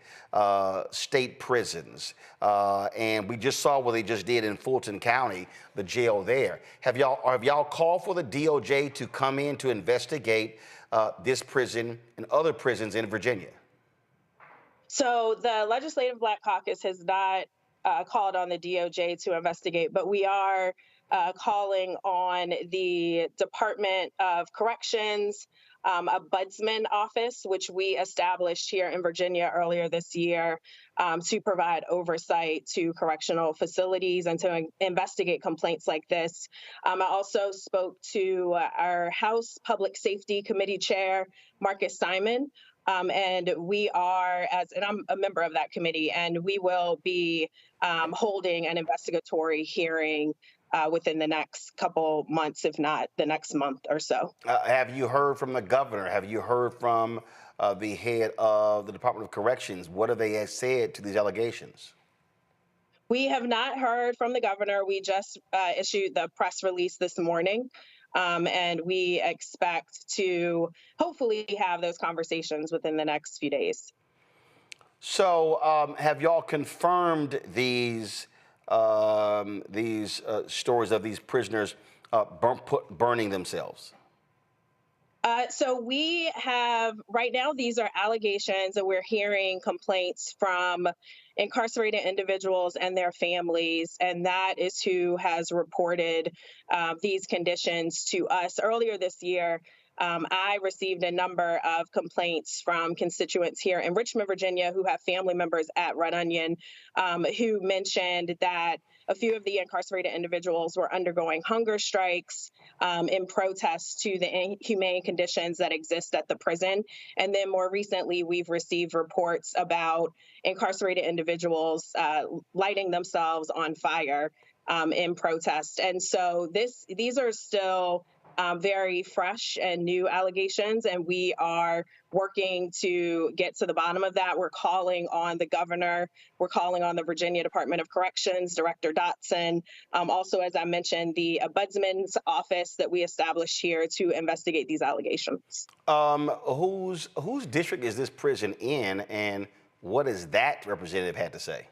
S1: state prisons. And we just saw what they just did in Fulton County, the jail there. Have y'all called for the DOJ to come in to investigate this prison and other prisons in Virginia?
S13: So the Legislative Black Caucus has not called on the DOJ to investigate, but we are calling on the Department of Corrections, a Budsman office, which we established here in Virginia earlier this year, to provide oversight to correctional facilities and to investigate complaints like this. I also spoke to our House Public Safety Committee Chair, Marcus Simon, and we are, and I'm a member of that committee, and we will be holding an investigatory hearing within the next couple months, if not the next month or so.
S1: Have you heard from the governor? Have you heard from the head of the Department of Corrections? What have they said to these allegations?
S13: We have not heard from the governor. We just issued the press release this morning, and we expect to hopefully have those conversations within the next few days.
S1: So have y'all confirmed these stories of these prisoners burning themselves?
S13: So we have, right now, these are allegations, and we're hearing complaints from incarcerated individuals and their families, and that is who has reported these conditions to us. Earlier this year, I received a number of complaints from constituents here in Richmond, Virginia, who have family members at Red Onion, who mentioned that a few of the incarcerated individuals were undergoing hunger strikes in protest to the inhumane conditions that exist at the prison. And then more recently, we've received reports about incarcerated individuals lighting themselves on fire in protest. And so these are still very fresh and new allegations, and we are working to get to the bottom of that. We're calling on the governor. We're calling on the Virginia Department of Corrections, Director Dotson. Also, as I mentioned, the Ombudsman's office that we established here to investigate these allegations.
S1: Whose district is this prison in, and what does that representative had to say?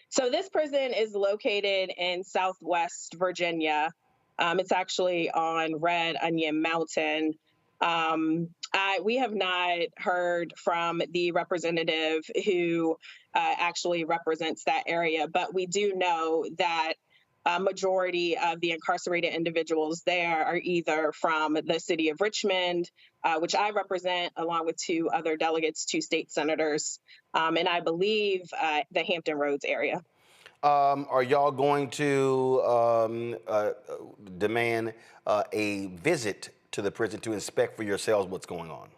S13: So this prison is located in Southwest Virginia. It's actually on Red Onion Mountain. We have not heard from the representative who actually represents that area, but we do know that a majority of the incarcerated individuals there are either from the city of Richmond, which I represent, along with 2 other delegates, 2 state senators, and I believe the Hampton Roads area.
S1: Are y'all going to demand a visit to the prison to inspect for yourselves what's going on?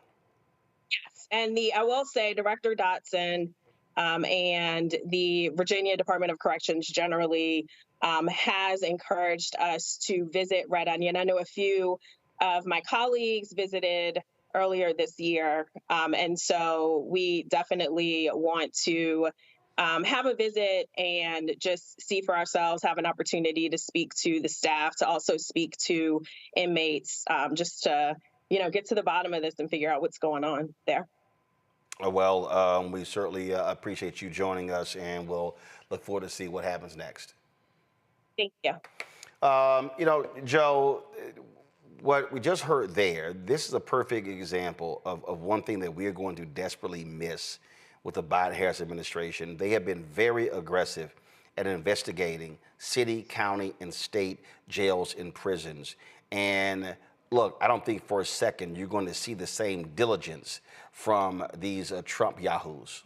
S13: Yes, and I will say Director Dotson And the Virginia Department of Corrections generally has encouraged us to visit Red Onion. I know a few of my colleagues visited earlier this year. And so we definitely want to have a visit and just see for ourselves, have an opportunity to speak to the staff, to also speak to inmates, just to, get to the bottom of this and figure out what's going on there.
S1: Well, we certainly appreciate you joining us, and we'll look forward to see what happens next.
S13: Thank you.
S1: Joe, what we just heard there, this is a perfect example of one thing that we are going to desperately miss with the Biden-Harris administration. They have been very aggressive at investigating city, county, and state jails and prisons. And look, I don't think for a second you're going to see the same diligence from these Trump yahoos.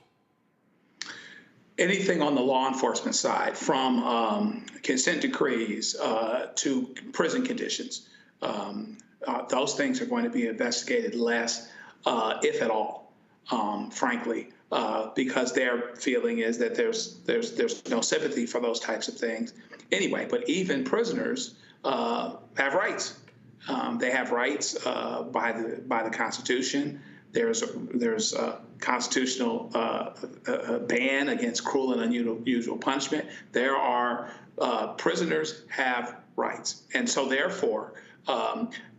S4: Anything on the law enforcement side, from consent decrees to prison conditions, those things are going to be investigated less, if at all, frankly, because their feeling is that there's no sympathy for those types of things anyway. But even prisoners have rights. They have rights by the Constitution. There's a constitutional ban against cruel and unusual punishment. There are prisoners have rights, and so therefore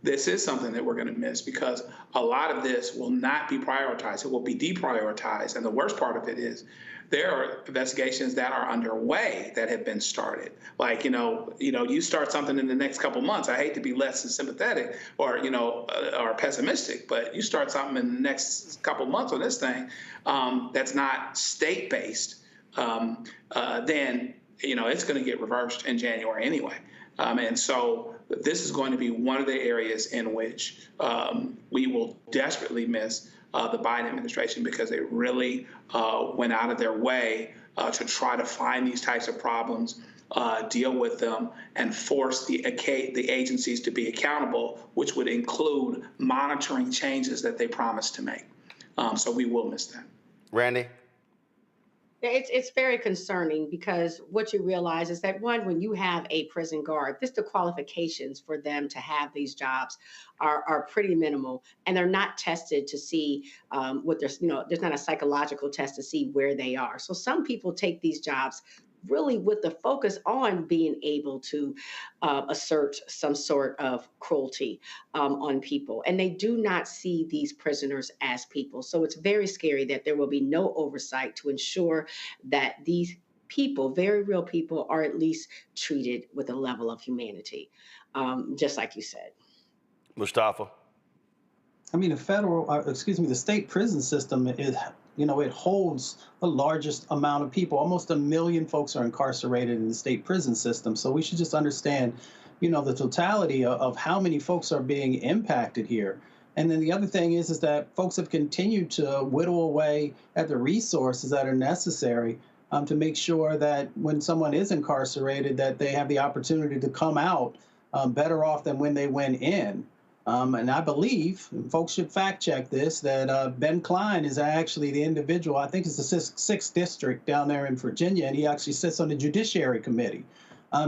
S4: this is something that we're going to miss, because a lot of this will not be prioritized. It will be deprioritized, and the worst part of it is there are investigations that are underway that have been started. Like, you start something in the next couple months. I hate to be less than sympathetic or pessimistic, but you start something in the next couple months on this thing that's not state-based, then, it's going to get reversed in January anyway. And so this is going to be one of the areas in which we will desperately miss the Biden administration, because they really went out of their way to try to find these types of problems, deal with them, and force the agencies to be accountable, which would include monitoring changes that they promised to make. So we will miss that.
S1: Randy?
S3: It's very concerning, because what you realize is that, one, when you have a prison guard, the qualifications for them to have these jobs are pretty minimal, and they're not tested to see what there's not a psychological test to see where they are. So some people take these jobs really with the focus on being able to assert some sort of cruelty on people. And they do not see these prisoners as people. So it's very scary that there will be no oversight to ensure that these people, very real people, are at least treated with a level of humanity, just like you said.
S1: Mustafa?
S23: I mean, the state prison system is, it holds the largest amount of people. Almost 1 million folks are incarcerated in the state prison system. So we should just understand, the totality of how many folks are being impacted here. And then the other thing is that folks have continued to whittle away at the resources that are necessary to make sure that when someone is incarcerated, that they have the opportunity to come out better off than when they went in. And I believe, and folks should fact check this, that Ben Klein is actually the individual, I think it's the 6th district down there in Virginia, and he actually sits on the Judiciary Committee.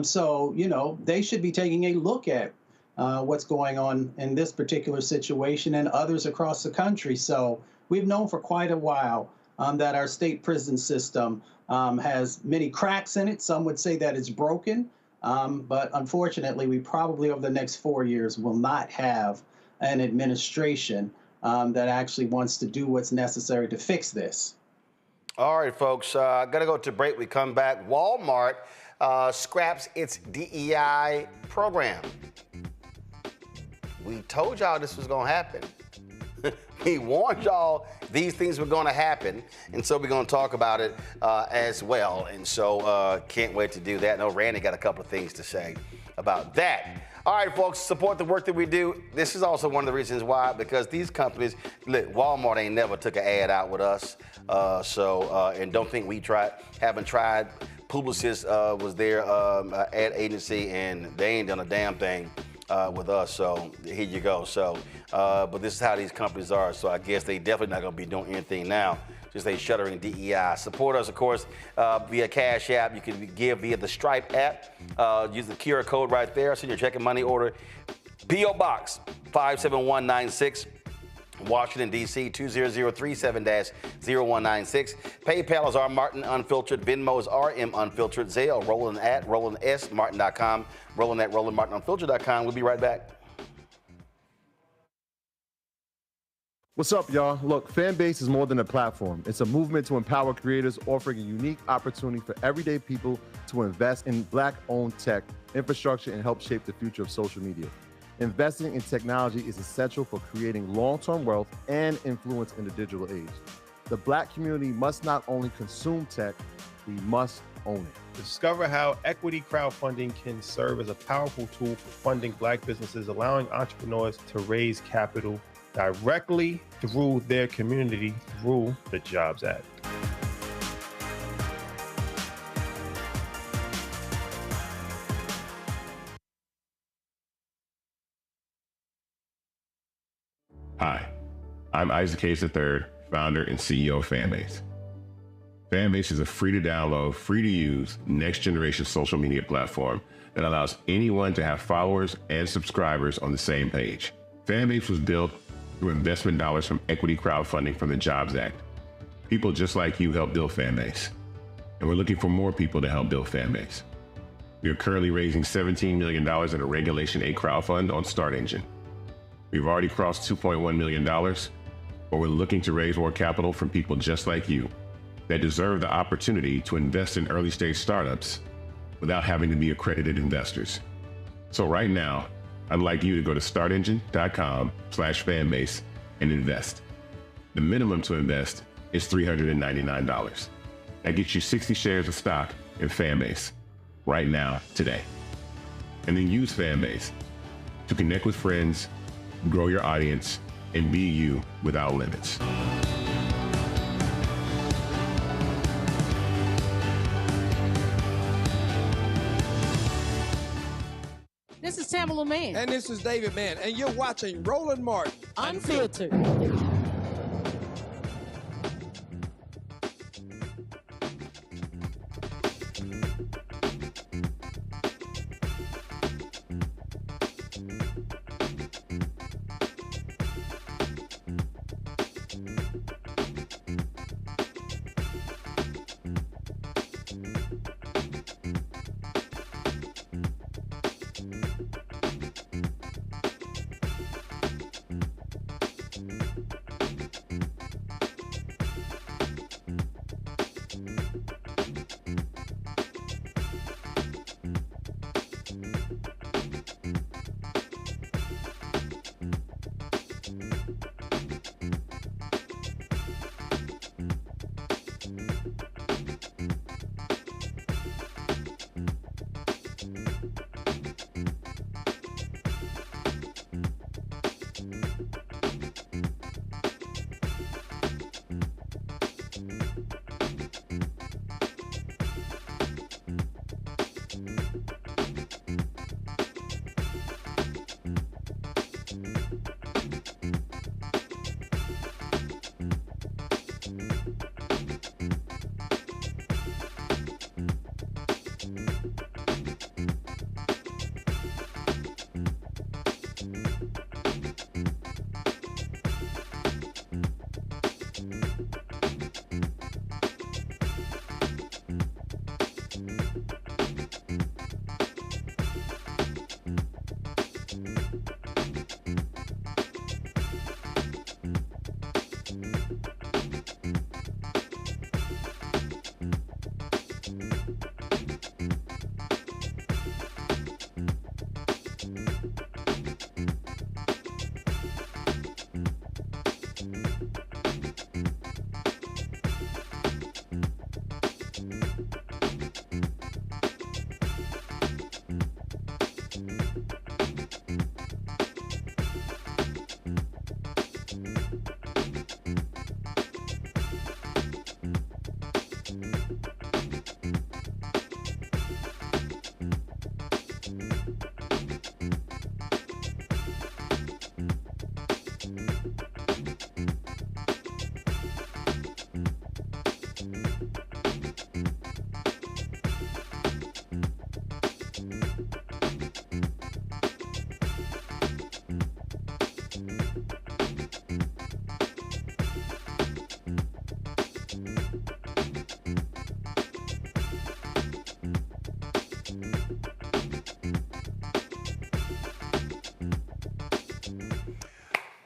S23: So, they should be taking a look at what's going on in this particular situation and others across the country. So we've known for quite a while that our state prison system has many cracks in it. Some would say that it's broken. But unfortunately, we probably over the next 4 years will not have an administration that actually wants to do what's necessary to fix this.
S1: All right, folks, got to go to break. We come back. Walmart scraps its DEI program. We told y'all this was going to happen. We warned y'all these things were going to happen, and so we're going to talk about it as well. And so can't wait to do that. I know Randy got a couple of things to say about that. All right, folks, support the work that we do. This is also one of the reasons why, because these companies, look, Walmart ain't never took an ad out with us. And don't think we haven't tried. Publicis was their ad agency, and they ain't done a damn thing with us. So here you go. So, but this is how these companies are. So I guess they definitely not going to be doing anything now. just say Shuttering DEI. Support us, of course, via Cash App. You can give via the Stripe app. Use the QR code right there. Send your check and money order. P.O. Box 57196. Washington, D.C. 20037-0196. PayPal is R Martin Unfiltered. Venmo is RM Unfiltered. Zelle, Roland at RolandSMartin.com. Roland at RolandMartinUnfiltered.com. We'll be right back.
S19: What's up, y'all? Look, Fanbase is more than a platform. It's a movement to empower creators, offering a unique opportunity for everyday people to invest in Black-owned tech, infrastructure, and help shape the future of social media. Investing in technology is essential for creating long-term wealth and influence in the digital age. The Black community must not only consume tech, we must own it.
S20: Discover how equity crowdfunding can serve as a powerful tool for funding Black businesses, allowing entrepreneurs to raise capital directly through their community through the Jobs Act.
S11: Hi, I'm Isaac Hayes III, founder and CEO of Fanbase. Fanbase is a free-to-download, free-to-use, next-generation social media platform that allows anyone to have followers and subscribers on the same page. Fanbase was built through investment dollars from equity crowdfunding from the Jobs Act. People just like you helped build Fanbase, and we're looking for more people to help build Fanbase. We are currently raising $17 million in a Regulation A crowdfund on Start Engine. We've already crossed $2.1 million, but we're looking to raise more capital from people just like you that deserve the opportunity to invest in early-stage startups without having to be accredited investors. So right now, I'd like you to go to startengine.com/fanbase and invest. The minimum to invest is $399. That gets you 60 shares of stock in Fanbase right now, today. And then use Fanbase to connect with friends, grow your audience, and be you without limits.
S14: This is Tamala Mann.
S15: And this is David Mann. And you're watching Roland Martin
S14: Unfiltered.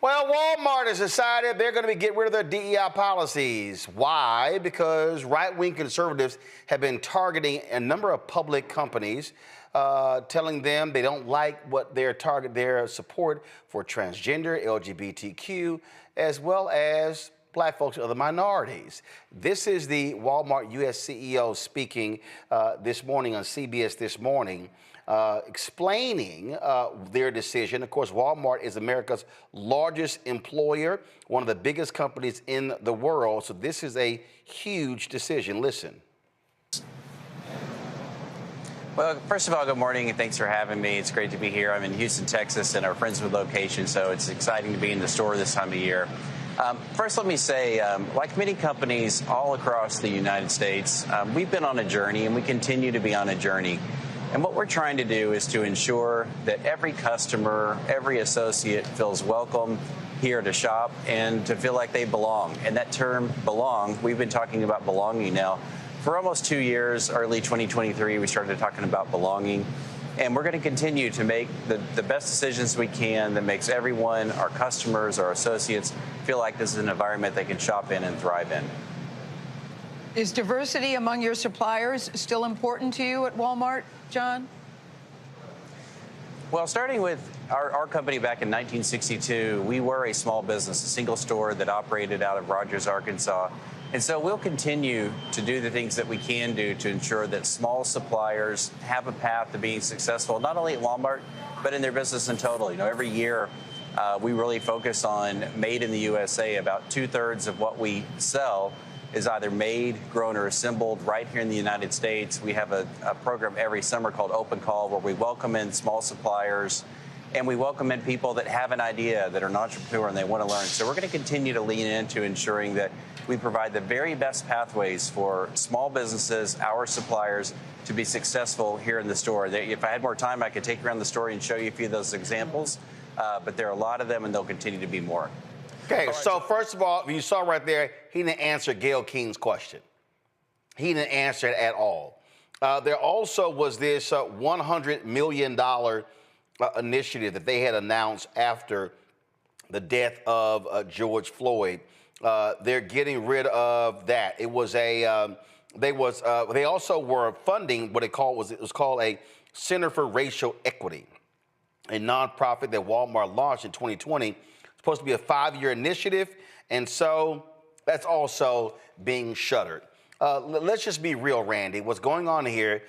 S1: Well, Walmart has decided they're going to get rid of their DEI policies. Why? Because right-wing conservatives have been targeting a number of public companies, telling them they don't like what their support for transgender, LGBTQ, as well as Black folks and other minorities. This is the Walmart U.S. CEO speaking this morning on CBS This Morning, explaining their decision. Of course, Walmart is America's largest employer, one of the biggest companies in the world. So this is a huge decision. Listen.
S7: Well, first of all, good morning and thanks for having me. It's great to be here. I'm in Houston, Texas, in our Friendswood location, so it's exciting to be in the store this time of year. First, let me say, like many companies all across the United States, we've been on a journey and we continue to be on a journey. And what we're trying to do is to ensure that every customer, every associate feels welcome here to shop and to feel like they belong. And that term belong, we've been talking about belonging now for almost 2 years. Early 2023, we started talking about belonging. And we're going to continue to make the best decisions we can that makes everyone, our customers, our associates, feel like this is an environment they can shop in and thrive in.
S17: Is diversity among your suppliers still important to you at Walmart, John?
S7: Well, starting with our company back in 1962, we were a small business, a single store that operated out of Rogers, Arkansas. And so we'll continue to do the things that we can do to ensure that small suppliers have a path to being successful, not only at Walmart, but in their business in total. You know, every year we really focus on made in the USA. About 2/3 of what we sell is either made, grown, or assembled right here in the United States. We have a program every summer called Open Call, where we welcome in small suppliers and we welcome in people that have an idea, that are an entrepreneur and they want to learn. So we're going to continue to lean into ensuring that we provide the very best pathways for small businesses, our suppliers, to be successful here in the store. If I had more time, I could take you around the store and show you a few of those examples, but there are a lot of them and there'll continue to be more.
S1: Okay, so first of all, you saw right there, he didn't answer Gayle King's question. He didn't answer it at all. There also was this $100 million initiative that they had announced after the death of George Floyd. They're getting rid of that. It was they also were funding what it was called a Center for Racial Equity, a nonprofit that Walmart launched in 2020. Supposed to be a 5-year initiative, and so that's also being shuttered. Let's just be real, Randy. What's going on here?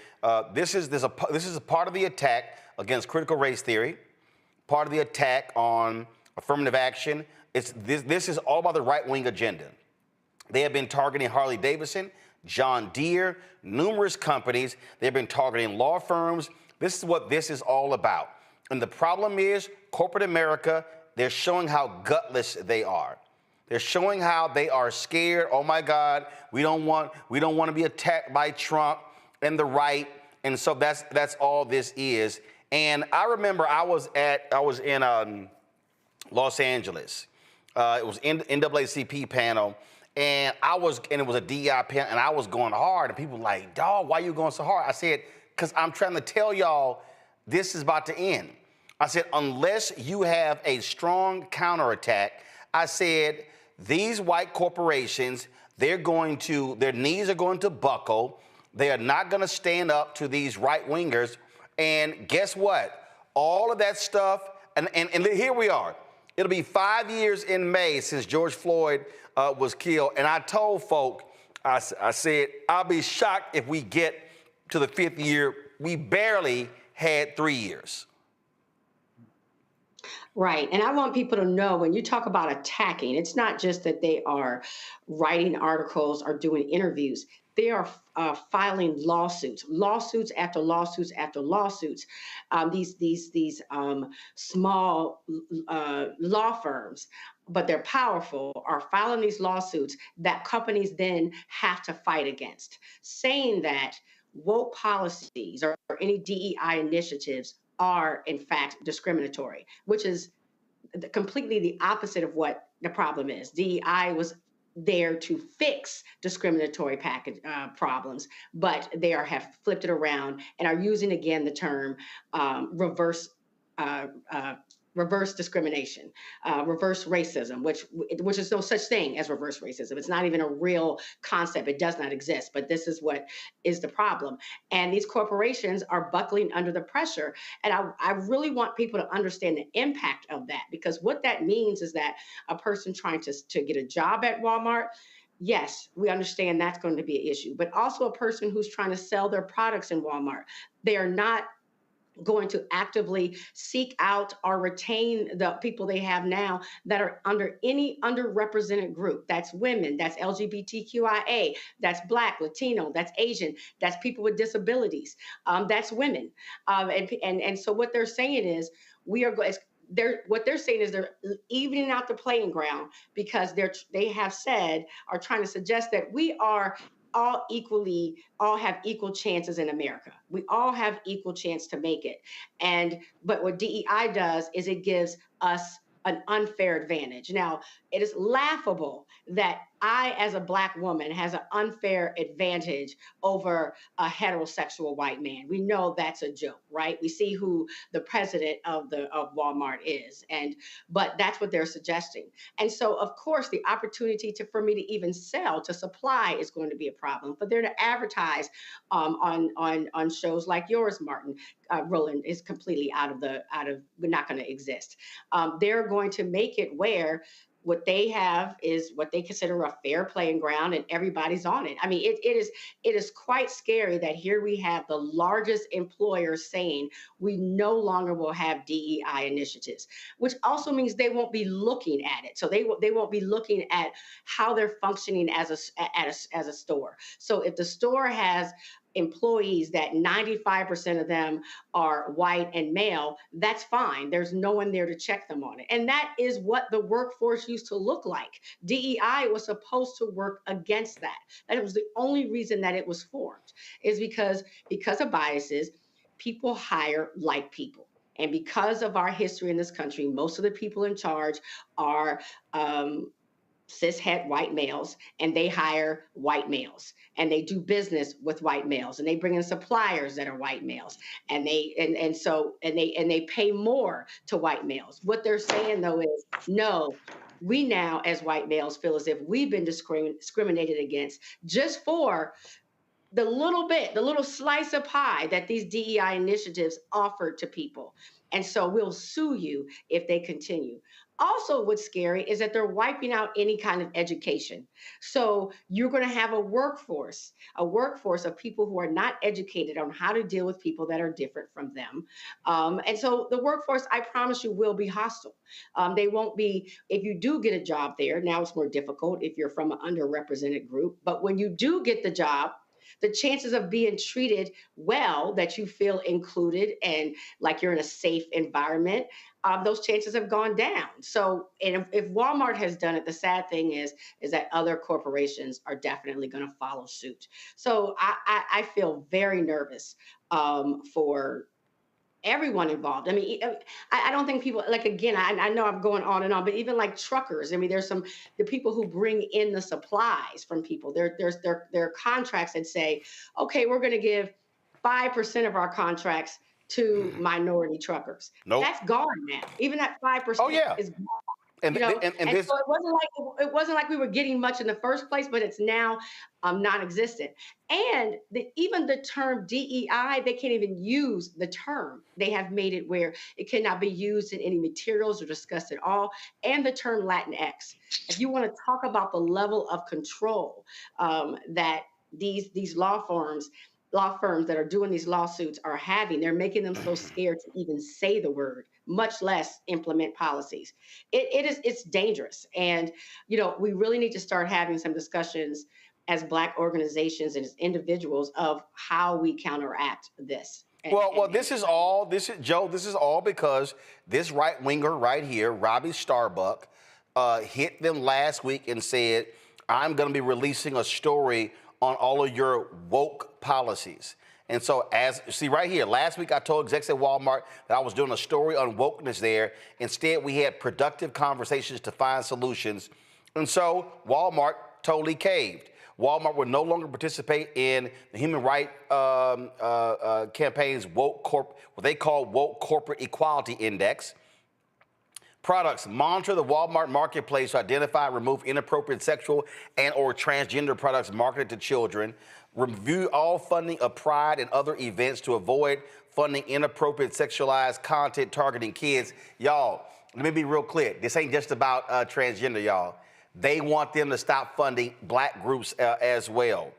S1: This is a part of the attack against critical race theory, part of the attack on affirmative action. This is all about the right-wing agenda. They have been targeting Harley Davidson, John Deere, numerous companies. They've been targeting law firms. This is what this is all about. And the problem is corporate America. They're showing how gutless they are. They're showing how they are scared. Oh my God, we don't want to be attacked by Trump and the right. And so that's all this is. And I remember I was in Los Angeles. It was NAACP panel, and it was a DEI panel, and I was going hard. And people were like, dog, why are you going so hard? I said, because I'm trying to tell y'all this is about to end. I said, unless you have a strong counterattack, I said, these white corporations, their knees are going to buckle. They are not going to stand up to these right-wingers. And guess what? All of that stuff, and here we are. It'll be 5 years in May since George Floyd was killed. And I told folk, I said, I'll be shocked if we get to the 5th year. We barely had 3 years.
S3: Right. And I want people to know, when you talk about attacking, it's not just that they are writing articles or doing interviews. They are filing lawsuits after lawsuits after lawsuits. These small law firms, but they're powerful, are filing these lawsuits that companies then have to fight against, saying that woke policies or any DEI initiatives are in fact discriminatory, which is completely the opposite of what the problem is. DEI was there to fix discriminatory problems, but they have flipped it around and are using again the term reverse reverse discrimination, reverse racism, which is no such thing as reverse racism. It's not even a real concept. It does not exist. But this is what is the problem. And these corporations are buckling under the pressure. And I really want people to understand the impact of that, because what that means is that a person trying to get a job at Walmart, yes, we understand that's going to be an issue, but also a person who's trying to sell their products in Walmart. They are not going to actively seek out or retain the people they have now that are under any underrepresented group. That's women, that's LGBTQIA, that's Black, Latino, that's Asian, that's people with disabilities, that's women. And so what they're saying is what they're saying is they're evening out the playing ground, because they have said, are trying to suggest that we are all have equal chances in America. We all have equal chance to make it. But what DEI does is it gives us an unfair advantage. Now, it is laughable that I, as a Black woman, has an unfair advantage over a heterosexual white man. We know that's a joke, right? We see who the president of Walmart is, but that's what they're suggesting. And so, of course, the opportunity for me to even sell, to supply, is going to be a problem. But they're to advertise on shows like yours, Martin, Roland, is completely not going to exist. They're going to make it where what they have is what they consider a fair playing ground, and everybody's on it. I mean, it is quite scary that here we have the largest employer saying we no longer will have DEI initiatives, which also means they won't be looking at it. So they won't be looking at how they're functioning as a store. So if the store has employees that 95% of them are white and male, that's fine. There's no one there to check them on it. And that is what the workforce used to look like. DEI was supposed to work against that. That was the only reason that it was formed, is because of biases, people hire like people. And because of our history in this country, most of the people in charge are cishet white males, and they hire white males, and they do business with white males, and they bring in suppliers that are white males, and they pay more to white males. What they're saying though is, no, we now as white males feel as if we've been discriminated against just for the little slice of pie that these DEI initiatives offered to people. And so we'll sue you if they continue. Also, what's scary is that they're wiping out any kind of education. So you're going to have a workforce of people who are not educated on how to deal with people that are different from them. And so the workforce, I promise you, will be hostile. They won't be, if you do get a job there, now it's more difficult if you're from an underrepresented group. But when you do get the job, the chances of being treated well, that you feel included and like you're in a safe environment, those chances have gone down. So, and if Walmart has done it, the sad thing is that other corporations are definitely going to follow suit. So I feel very nervous for everyone involved. I mean, I don't think people, like, again, I know I'm going on and on, but even like truckers, I mean, there's the people who bring in the supplies from people. There are contracts that say, okay, we're going to give 5% of our contracts to minority truckers. Nope. That's gone now. Even that 5% is gone. And so it wasn't like we were getting much in the first place, but it's now non-existent. And even the term DEI, they can't even use the term. They have made it where it cannot be used in any materials or discussed at all. And the term Latinx. If you want to talk about the level of control that these law firms that are doing these lawsuits are having, they're making them so scared to even say the word, much less implement policies. It's dangerous. And, we really need to start having some discussions as Black organizations and as individuals of how we counteract this.
S1: This is all because this right-winger right here, Robbie Starbuck, hit them last week and said, I'm going to be releasing a story on all of your woke policies. And so right here, last week I told execs at Walmart that I was doing a story on wokeness there. Instead, we had productive conversations to find solutions. And so Walmart totally caved. Walmart will no longer participate in the human rights campaign's what they call woke corporate equality index. Products. Monitor the Walmart marketplace to identify and remove inappropriate sexual and or transgender products marketed to children. Review all funding of Pride and other events to avoid funding inappropriate sexualized content targeting kids. Y'all, let me be real clear. This ain't just about transgender, y'all. They want them to stop funding black groups as well.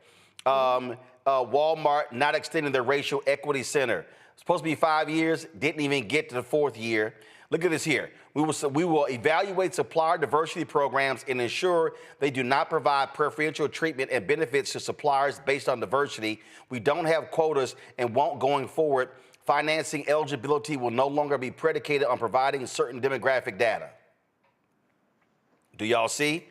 S1: Walmart not extending their racial equity center. Supposed to be 5 years, didn't even get to the 4th year. Look at this here. We will evaluate supplier diversity programs and ensure they do not provide preferential treatment and benefits to suppliers based on diversity. We don't have quotas and won't going forward. Financing eligibility will no longer be predicated on providing certain demographic data. Do y'all see?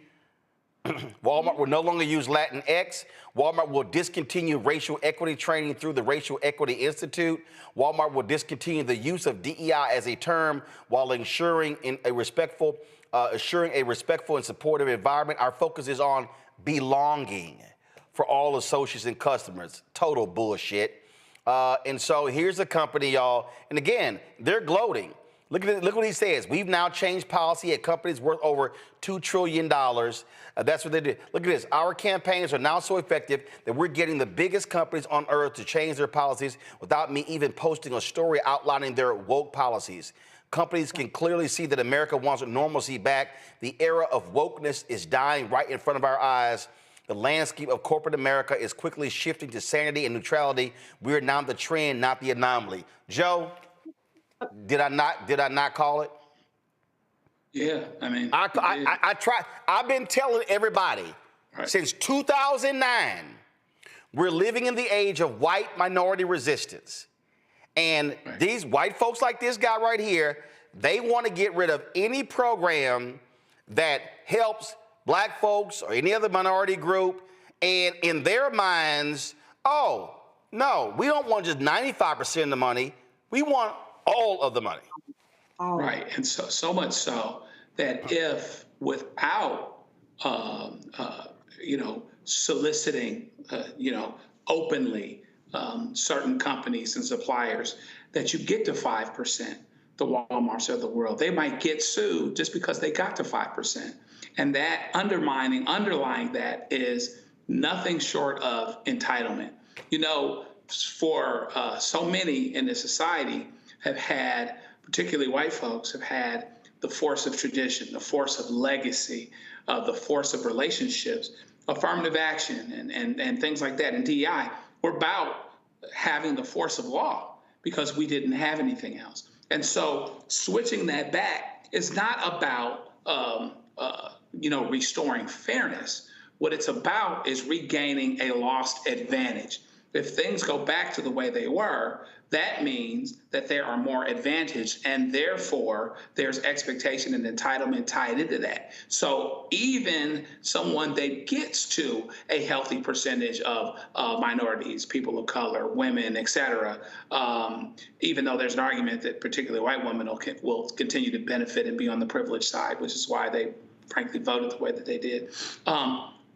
S1: Walmart will no longer use Latinx. Walmart will discontinue racial equity training through the Racial Equity Institute. Walmart will discontinue the use of DEI as a term while ensuring a respectful and supportive environment. Our focus is on belonging for all associates and customers. Total bullshit. And so here's a company, y'all. And again, they're gloating. Look what he says. We've now changed policy at companies worth over $2 trillion. That's what they did. Look at this. Our campaigns are now so effective that we're getting the biggest companies on earth to change their policies without me even posting a story outlining their woke policies. Companies can clearly see that America wants normalcy back. The era of wokeness is dying right in front of our eyes. The landscape of corporate America is quickly shifting to sanity and neutrality. We're now the trend, not the anomaly. Joe, did I not call it?
S4: Yeah, I mean,
S1: I try. I've been telling everybody since 2009, we're living in the age of white minority resistance. And these white folks like this guy right here, they want to get rid of any program that helps black folks or any other minority group. And in their minds, oh, no, we don't want just 95% of the money. We want all of the money.
S4: Right, and so much so that if without, soliciting, openly certain companies and suppliers, that you get to 5%, the Walmarts of the world, they might get sued just because they got to 5%. And that underlying that is nothing short of entitlement. For so many in this society have had, particularly white folks, have had the force of tradition, the force of legacy, the force of relationships, affirmative action, and things like that. And DEI, we're about having the force of law because we didn't have anything else. And so switching that back is not about, restoring fairness. What it's about is regaining a lost advantage. If things go back to the way they were, that means that there are more advantaged, and therefore there's expectation and entitlement tied into that. So even someone that gets to a healthy percentage of minorities, people of color, women, et cetera, even though there's an argument that particularly white women will continue to benefit and be on the privileged side, which is why they frankly voted the way that they did,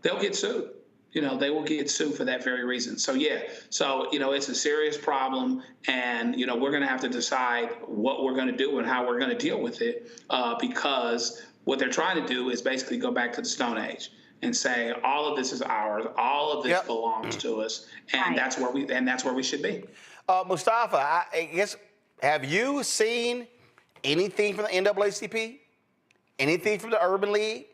S4: they'll get sued. They will get sued for that very reason. So, it's a serious problem. And, we're going to have to decide what we're going to do and how we're going to deal with it, because what they're trying to do is basically go back to the Stone Age and say, all of this is ours. All of this belongs to us. And that's where we should be.
S1: Mustafa, I guess, have you seen anything from the NAACP? Anything from the Urban League?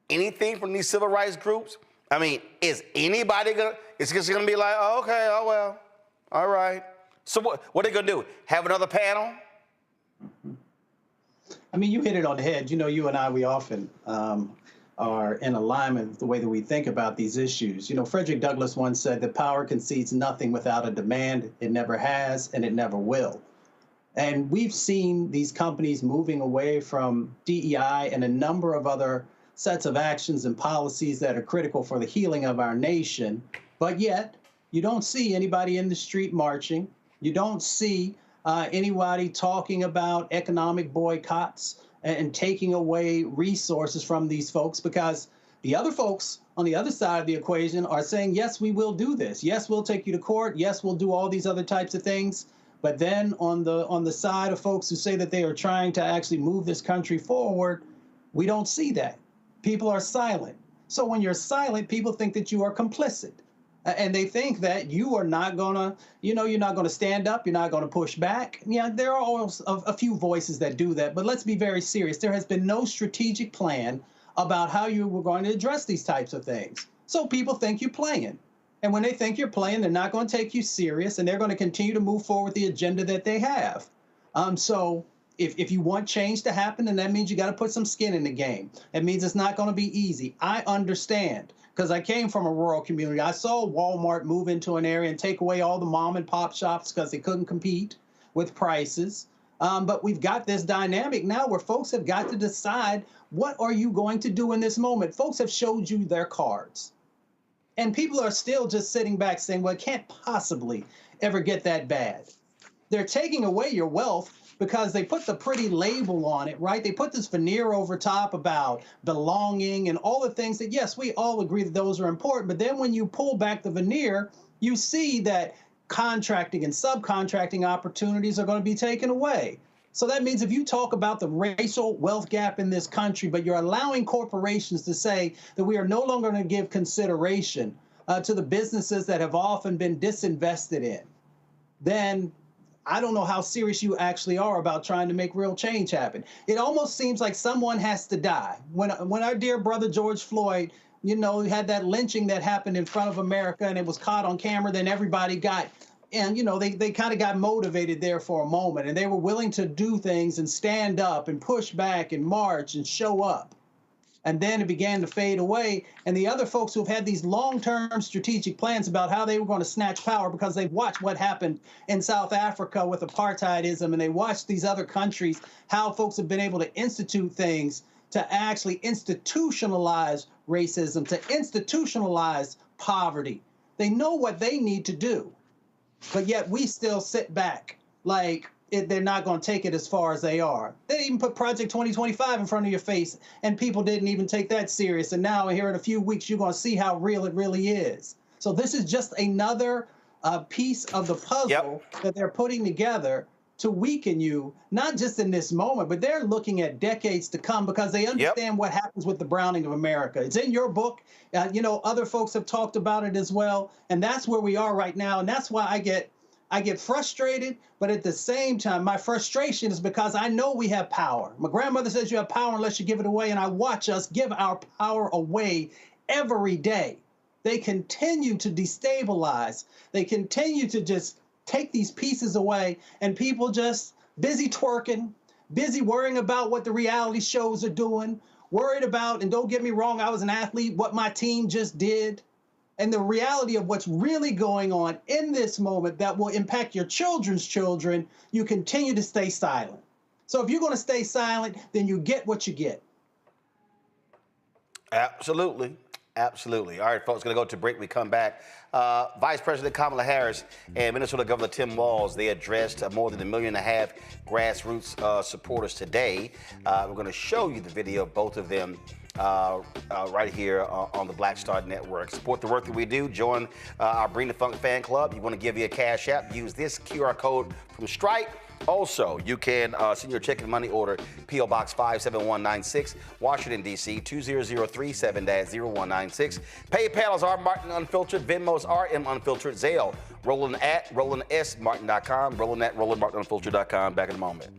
S1: Anything from these civil rights groups? I mean, is anybody it's just gonna be like, oh, okay, oh well, all right. So what are they gonna do? Have another panel?
S23: I mean, you hit it on the head. You and I, we often are in alignment with the way that we think about these issues. Frederick Douglass once said that power concedes nothing without a demand. It never has, and it never will. And we've seen these companies moving away from DEI and a number of other sets of actions and policies that are critical for the healing of our nation. But yet, you don't see anybody in the street marching. You don't see anybody talking about economic boycotts and taking away resources from these folks, because the other folks on the other side of the equation are saying, yes, we will do this. Yes, we'll take you to court. Yes, we'll do all these other types of things. But then on the side of folks who say that they are trying to actually move this country forward, we don't see that. People are silent. So when you're silent, people think that you are complicit. And they think that you are not gonna, you're not gonna stand up, you're not gonna push back. Yeah, there are always a few voices that do that, but let's be very serious. There has been no strategic plan about how you were going to address these types of things. So people think you're playing. And when they think you're playing, they're not going to take you serious, and they're going to continue to move forward the agenda that they have. So if you want change to happen, then that means you got to put some skin in the game. It means it's not going to be easy. I understand, because I came from a rural community. I saw Walmart move into an area and take away all the mom and pop shops because they couldn't compete with prices. But we've got this dynamic now where folks have got to decide, what are you going to do in this moment? Folks have showed you their cards. And people are still just sitting back saying, well, it can't possibly ever get that bad. They're taking away your wealth because they put the pretty label on it, right? They put this veneer over top about belonging and all the things that, yes, we all agree that those are important. But then when you pull back the veneer, you see that contracting and subcontracting opportunities are going to be taken away. So that means if you talk about the racial wealth gap in this country, but you're allowing corporations to say that we are no longer going to give consideration to the businesses that have often been disinvested in, then I don't know how serious you actually are about trying to make real change happen. It almost seems like someone has to die. When our dear brother George Floyd, had that lynching that happened in front of America and it was caught on camera, then everybody got, and they kind of got motivated there for a moment, and they were willing to do things and stand up and push back and march and show up. And then it began to fade away. And the other folks who've had these long-term strategic plans about how they were going to snatch power, because they've watched what happened in South Africa with apartheidism, and they watched these other countries, how folks have been able to institute things to actually institutionalize racism, to institutionalize poverty. They know what they need to do. But yet we still sit back like they're not going to take it as far as they are. They even put Project 2025 in front of your face, and people didn't even take that serious. And now here in a few weeks, you're going to see how real it really is. So this is just another piece of the puzzle that they're putting together to weaken you, not just in this moment, but they're looking at decades to come, because they understand what happens with the browning of America. It's in your book. Other folks have talked about it as well. And that's where we are right now. And that's why I get frustrated, but at the same time, my frustration is because I know we have power. My grandmother says you have power unless you give it away, and I watch us give our power away every day. They continue to destabilize. They continue to just take these pieces away, and people just busy twerking, busy worrying about what the reality shows are doing, worried about, and don't get me wrong, I was an athlete, what my team just did. And the reality of what's really going on in this moment that will impact your children's children, you continue to stay silent. So if you're going to stay silent, then you get what you get.
S1: Absolutely. Absolutely. All right, folks, going to go to break. We come back. Vice President Kamala Harris and Minnesota Governor Tim Walz, they addressed more than 1.5 million grassroots supporters today. We're going to show you the video of both of them right here on the Black Star Network. Support the work that we do. Join our Bring the Funk fan club. You want to give you a cash app, use this QR code from Stripe. Also, you can send your check and money order, P.O. Box 57196, Washington, D.C., 20037-0196. PayPal is R. Martin Unfiltered. Venmo is RM Unfiltered. Zelle, Roland at RolandSMartin.com. Roland at RolandMartinUnfiltered.com. Back in a moment.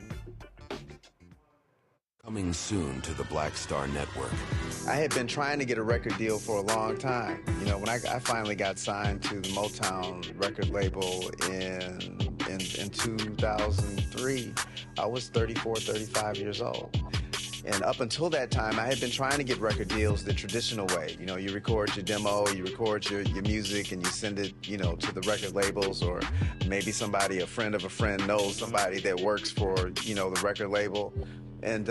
S16: Coming soon to the Black Star Network.
S18: I had been trying to get a record deal for a long time. When I finally got signed to the Motown record label in 2003, I was 34, 35 years old. And up until that time, I had been trying to get record deals the traditional way. You record your demo, you record your music, and you send it, to the record labels, or maybe a friend of a friend knows somebody that works for, the record label. And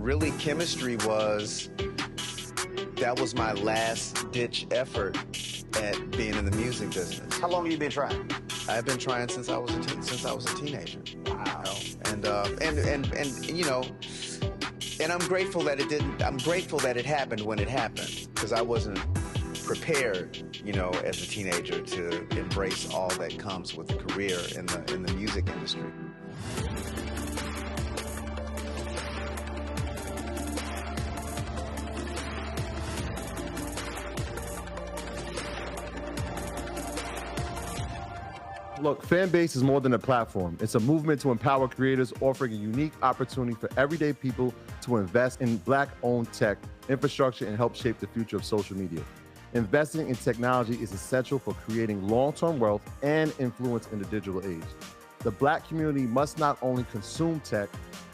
S18: really, chemistry was my last ditch effort at being in the music business.
S1: How long have you been trying?
S18: I've been trying since I was a teenager. Wow. And I'm grateful that it didn't. I'm grateful that it happened when it happened, because I wasn't prepared, as a teenager to embrace all that comes with a career in the music industry.
S19: Look, Fanbase is more than a platform. It's a movement to empower creators, offering a unique opportunity for everyday people to invest in Black-owned tech, infrastructure, and help shape the future of social media. Investing in technology is essential for creating long-term wealth and influence in the digital age. The Black community must not only consume tech,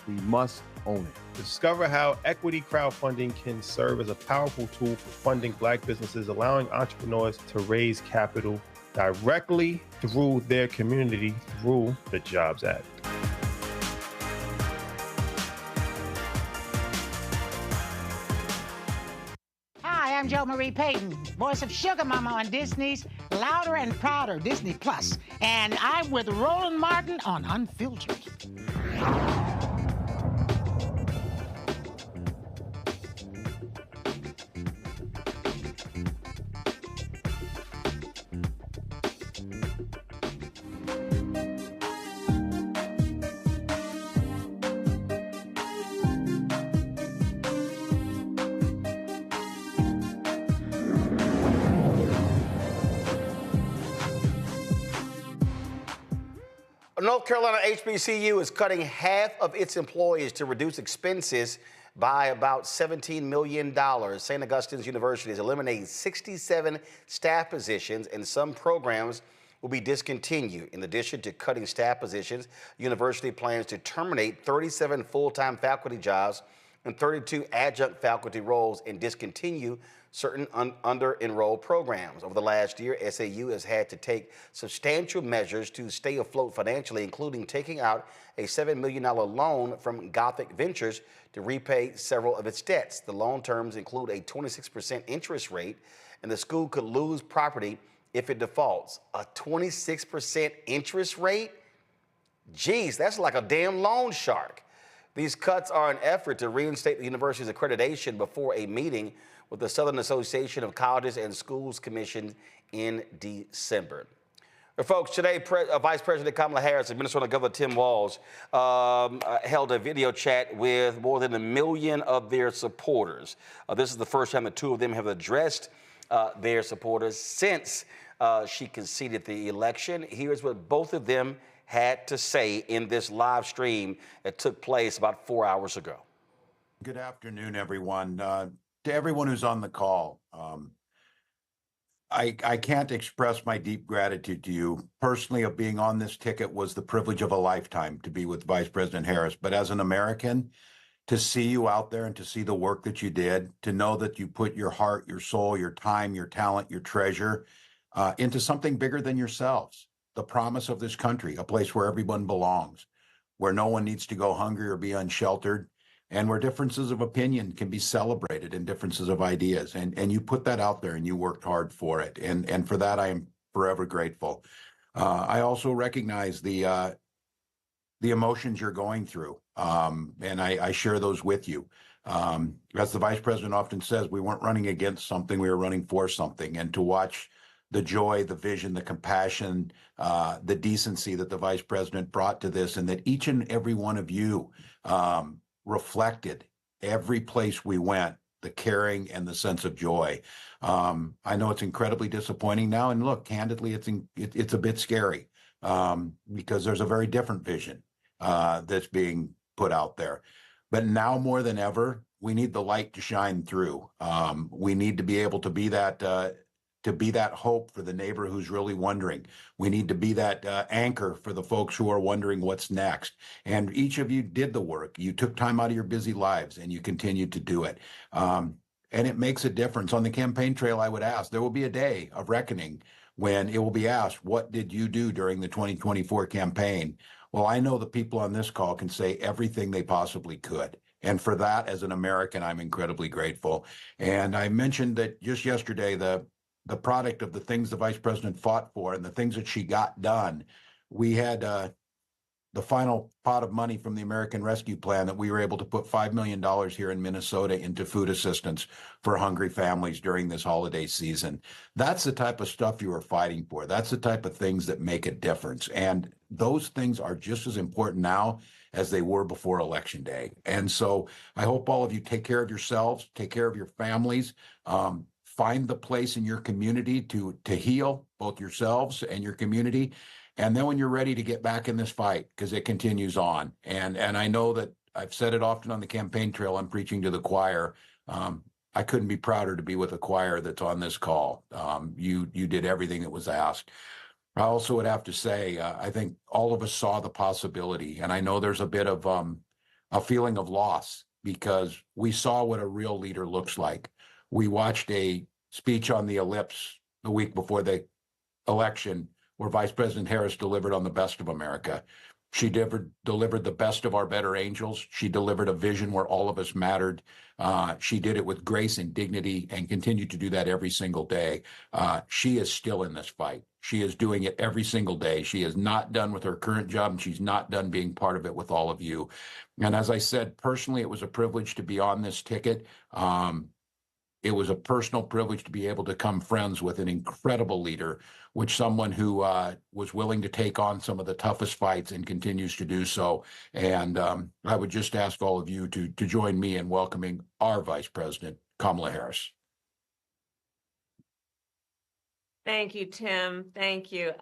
S19: we must own it.
S20: Discover how equity crowdfunding can serve as a powerful tool for funding Black businesses, allowing entrepreneurs to raise capital directly through their community through the Jobs Act.
S8: Hi, I'm Jo Marie Payton, voice of Sugar Mama on Disney's Louder and Prouder Disney Plus, and I'm with Roland Martin on Unfiltered.
S1: North Carolina HBCU is cutting half of its employees to reduce expenses by about $17 million. St. Augustine's University is eliminating 67 staff positions, and some programs will be discontinued. In addition to cutting staff positions, the university plans to terminate 37 full-time faculty jobs and 32 adjunct faculty roles and discontinue certain under-enrolled programs. Over the last year, SAU has had to take substantial measures to stay afloat financially, including taking out a $7 million loan from Gothic Ventures to repay several of its debts. The loan terms include a 26% interest rate, and the school could lose property if it defaults. A 26% interest rate? Geez, that's like a damn loan shark. These cuts are an effort to reinstate the university's accreditation before a meeting with the Southern Association of Colleges and Schools Commission in December. Folks, today, Vice President Kamala Harris and Minnesota Governor Tim Walz held a video chat with more than 1 million of their supporters. This is the first time the two of them have addressed their supporters since she conceded the election. Here's what both of them had to say in this live stream that took place about 4 hours ago.
S9: Good afternoon, everyone. To everyone who's on the call, I can't express my deep gratitude to you. Personally, of being on this ticket was the privilege of a lifetime to be with Vice President Harris. But as an American, to see you out there and to see the work that you did, to know that you put your heart, your soul, your time, your talent, your treasure into something bigger than yourselves, the promise of this country, a place where everyone belongs, where no one needs to go hungry or be unsheltered, and where differences of opinion can be celebrated and differences of ideas. And you put that out there and you worked hard for it. And for that, I am forever grateful. I also recognize the emotions you're going through. And I share those with you. As the Vice President often says, we weren't running against something, we were running for something. And to watch the joy, the vision, the compassion, the decency that the Vice President brought to this, and that each and every one of you reflected every place we went, the caring and the sense of joy. I know it's incredibly disappointing now, and look, candidly, it's a bit scary because there's a very different vision that's being put out there. But now more than ever, we need the light to shine through. We need to be able to be that hope for the neighbor who's really wondering. We need to be that anchor for the folks who are wondering what's next. And each of you did the work. You took time out of your busy lives and you continued to do it. And it makes a difference. On the campaign trail, I would ask, there will be a day of reckoning when it will be asked, what did you do during the 2024 campaign? Well, I know the people on this call can say everything they possibly could. And for that, as an American, I'm incredibly grateful. And I mentioned that just yesterday, the product of the things the Vice President fought for and the things that she got done. We had the final pot of money from the American Rescue Plan that we were able to put $5 million here in Minnesota into food assistance for hungry families during this holiday season. That's the type of stuff you are fighting for. That's the type of things that make a difference. And those things are just as important now as they were before Election Day. And so I hope all of you take care of yourselves, take care of your families, find the place in your community to heal both yourselves and your community. And then when you're ready to get back in this fight, because it continues on. And I know that I've said it often on the campaign trail, I'm preaching to the choir. I couldn't be prouder to be with a choir that's on this call. You did everything that was asked. I also would have to say, I think all of us saw the possibility. And I know there's a bit of a feeling of loss because we saw what a real leader looks like. We watched a speech on the Ellipse the week before the election where Vice President Harris delivered on the best of America. She delivered the best of our better angels. She delivered a vision where all of us mattered. She did it with grace and dignity and continued to do that every single day. She is still in this fight. She is doing it every single day. She is not done with her current job, and she's not done being part of it with all of you. And as I said, personally, it was a privilege to be on this ticket. It was a personal privilege to be able to become friends with an incredible leader, which someone who was willing to take on some of the toughest fights and continues to do so. And I would just ask all of you to join me in welcoming our Vice President, Kamala Harris.
S5: Thank you, Tim. Thank you.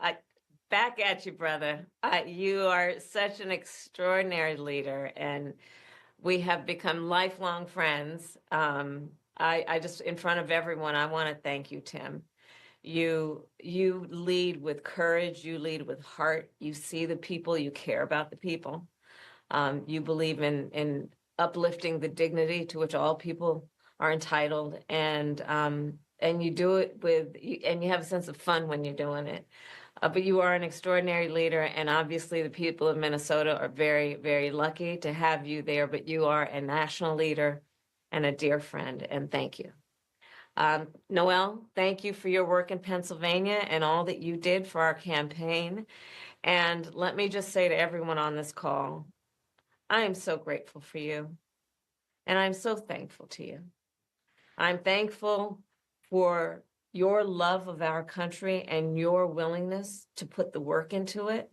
S5: Back at you, brother. You are such an extraordinary leader, and we have become lifelong friends. I just, in front of everyone, I want to thank you, Tim. You lead with courage. You lead with heart. You see the people. You care about the people. You believe in uplifting the dignity to which all people are entitled, and you do it and you have a sense of fun when you're doing it. But you are an extraordinary leader, and obviously the people of Minnesota are very, very lucky to have you there. But you are a national leader and a dear friend, and thank you. Noel, thank you for your work in Pennsylvania and all that you did for our campaign. And let me just say to everyone on this call, I am so grateful for you, and I'm so thankful to you. I'm thankful for your love of our country and your willingness to put the work into it.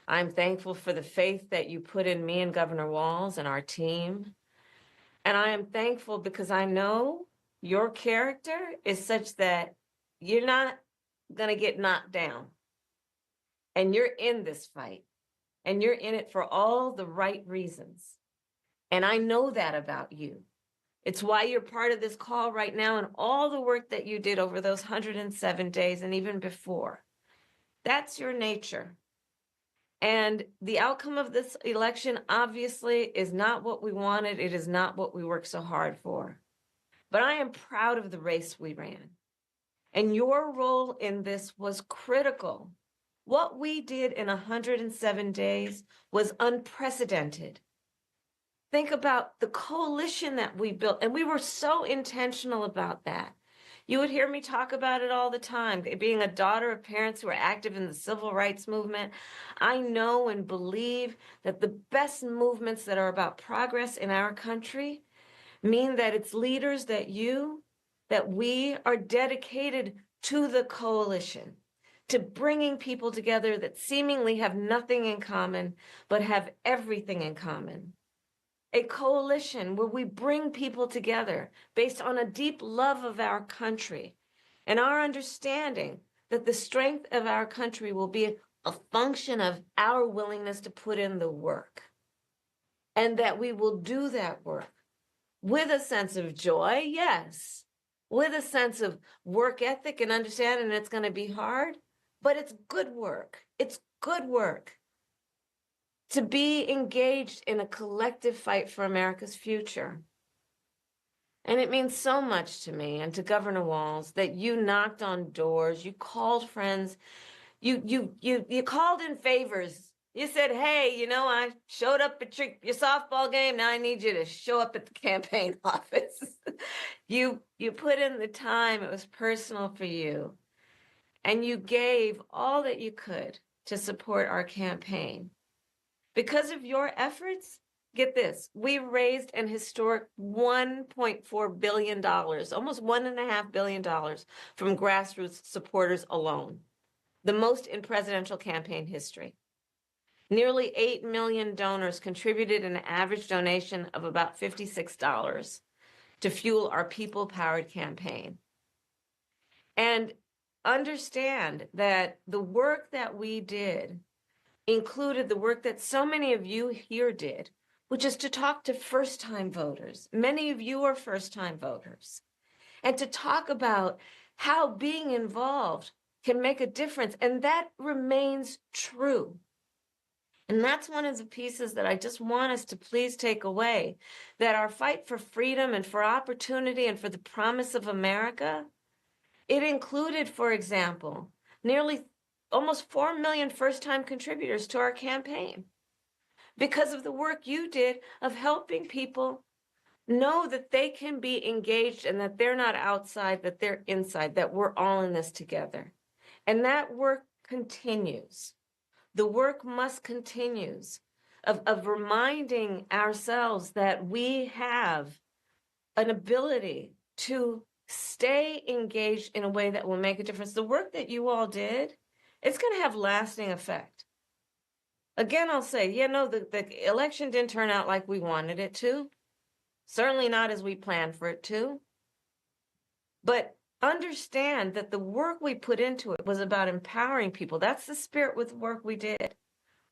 S5: I'm thankful for the faith that you put in me and Governor Walz and our team. And I am thankful because I know your character is such that you're not going to get knocked down. And you're in this fight. And you're in it for all the right reasons. And I know that about you. It's why you're part of this call right now and all the work that you did over those 107 days and even before. That's your nature. And the outcome of this election obviously is not what we wanted. It is not what we worked so hard for. But I am proud of the race we ran. And your role in this was critical. What we did in 107 days was unprecedented. Think about the coalition that we built, and we were so intentional about that. You would hear me talk about it all the time. Being a daughter of parents who are active in the civil rights movement, I know and believe that the best movements that are about progress in our country mean that it's leaders that we are dedicated to the coalition, to bringing people together that seemingly have nothing in common, but have everything in common. A coalition where we bring people together based on a deep love of our country and our understanding that the strength of our country will be a function of our willingness to put in the work, and that we will do that work with a sense of joy, yes, with a sense of work ethic and understanding it's going to be hard, but it's good work. It's good work. To be engaged in a collective fight for America's future. And it means so much to me and to Governor Walz that you knocked on doors, you called friends, you called in favors. You said, hey, I showed up at your softball game. Now I need you to show up at the campaign office. You put in the time. It was personal for you. And you gave all that you could to support our campaign. Because of your efforts, get this, we raised an historic $1.4 billion, almost $1.5 billion from grassroots supporters alone, the most in presidential campaign history. Nearly 8 million donors contributed an average donation of about $56 to fuel our people-powered campaign. And understand that the work that we did included the work that so many of you here did, which is to talk to first-time voters. Many of you are first-time voters. And to talk about how being involved can make a difference. And that remains true. And that's one of the pieces that I just want us to please take away, that our fight for freedom and for opportunity and for the promise of America, it included, for example, nearly almost 4 million first-time contributors to our campaign because of the work you did of helping people know that they can be engaged and that they're not outside, that they're inside, that we're all in this together. And that work continues. The work must continue of reminding ourselves that we have an ability to stay engaged in a way that will make a difference. The work that you all did, it's going to have lasting effect. Again, I'll say, the election didn't turn out like we wanted it to. Certainly not as we planned for it to. But understand that the work we put into it was about empowering people. That's the spirit with the work we did.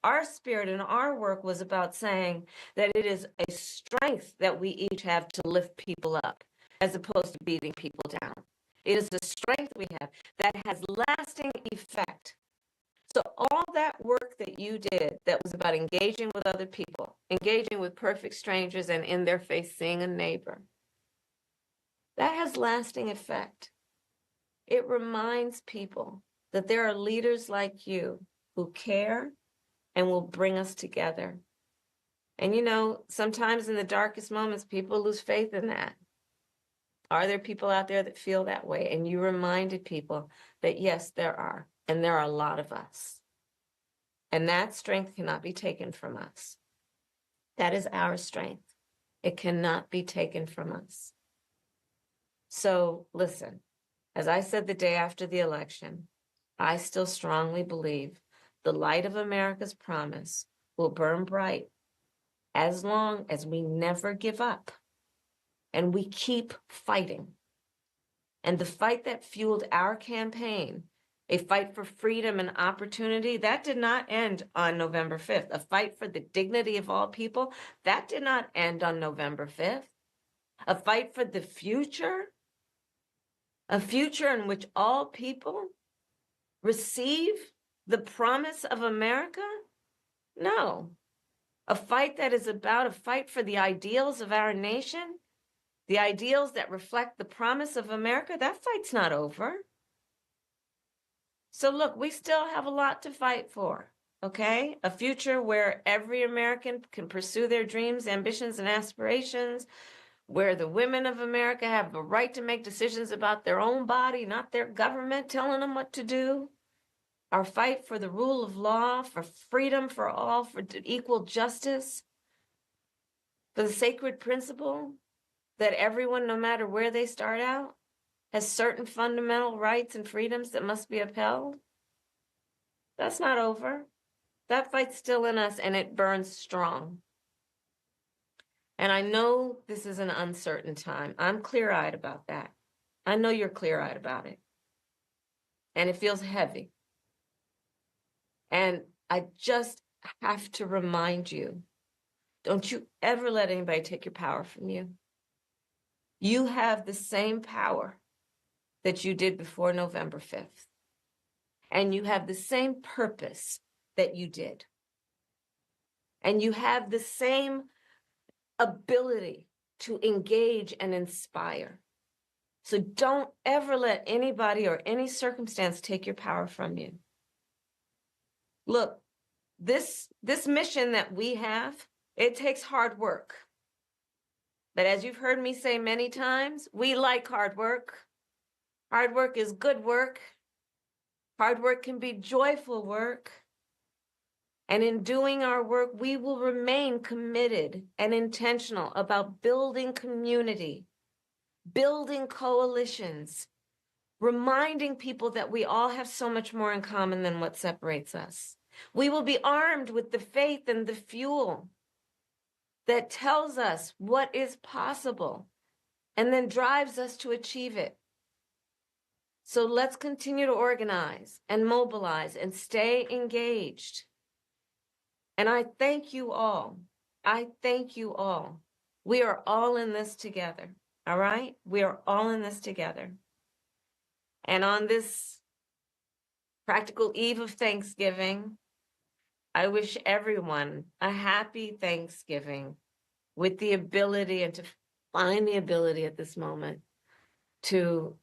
S5: Our spirit and our work was about saying that it is a strength that we each have to lift people up, as opposed to beating people down. It is the strength we have that has lasting effect. So all that work that you did that was about engaging with other people, engaging with perfect strangers and in their face seeing a neighbor, that has lasting effect. It reminds people that there are leaders like you who care and will bring us together. And sometimes in the darkest moments, people lose faith in that. Are there people out there that feel that way? And you reminded people that yes, there are. And there are a lot of us. And that strength cannot be taken from us. That is our strength. It cannot be taken from us. So listen, as I said the day after the election, I still strongly believe the light of America's promise will burn bright as long as we never give up and we keep fighting. And the fight that fueled our campaign, a fight for freedom and opportunity, that did not end on November 5th. A fight for the dignity of all people, that did not end on November 5th. A fight for the future, a future in which all people receive the promise of America? No. A fight that is about a fight for the ideals of our nation, the ideals that reflect the promise of America, that fight's not over. So look, we still have a lot to fight for, okay? A future where every American can pursue their dreams, ambitions, and aspirations, where the women of America have the right to make decisions about their own body, not their government telling them what to do. Our fight for the rule of law, for freedom for all, for equal justice, for the sacred principle that everyone, no matter where they start out, has certain fundamental rights and freedoms that must be upheld. That's not over. That fight's still in us, and it burns strong. And I know this is an uncertain time. I'm clear-eyed about that. I know you're clear-eyed about it. And it feels heavy. And I just have to remind you, don't you ever let anybody take your power from you. You have the same power that you did before November 5th. And you have the same purpose that you did. And you have the same ability to engage and inspire. So don't ever let anybody or any circumstance take your power from you. Look, this mission that we have, it takes hard work. But as you've heard me say many times, we like hard work. Hard work is good work. Hard work can be joyful work. And in doing our work, we will remain committed and intentional about building community, building coalitions, reminding people that we all have so much more in common than what separates us. We will be armed with the faith and the fuel that tells us what is possible and then drives us to achieve it. So let's continue to organize and mobilize and stay engaged. And I thank you all. I thank you all. We are all in this together, all right? We are all in this together. And on this practical eve of Thanksgiving, I wish everyone a happy Thanksgiving with the ability and to find the ability at this moment to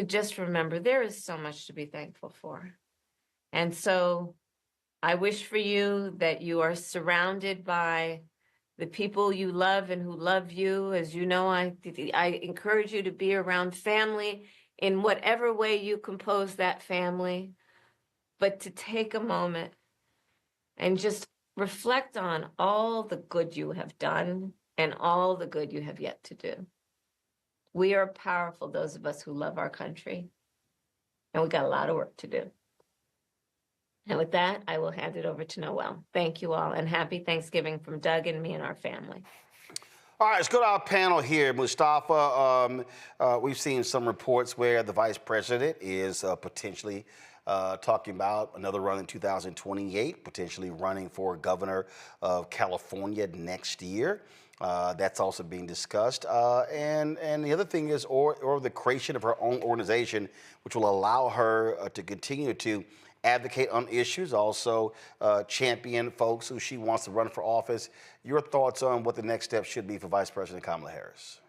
S5: just remember there is so much to be thankful for. And so I wish for you that you are surrounded by the people you love and who love you. As you know, I encourage you to be around family in whatever way you compose that family, but to take a moment and just reflect on all the good you have done and all the good you have yet to do. We are powerful, those of us who love our country, and we got a lot of work to do. And with that, I will hand it over to Noel. Thank you all, and happy Thanksgiving from Doug and me and our family.
S1: All right, let's go to our panel here. Mustafa, we've seen some reports where the vice president is potentially talking about another run in 2028, potentially running for governor of California next year. That's also being discussed. And the other thing is, or the creation of her own organization, which will allow her to continue to advocate on issues, also champion folks who she wants to run for office. Your thoughts on what the next step should be for Vice President Kamala Harris?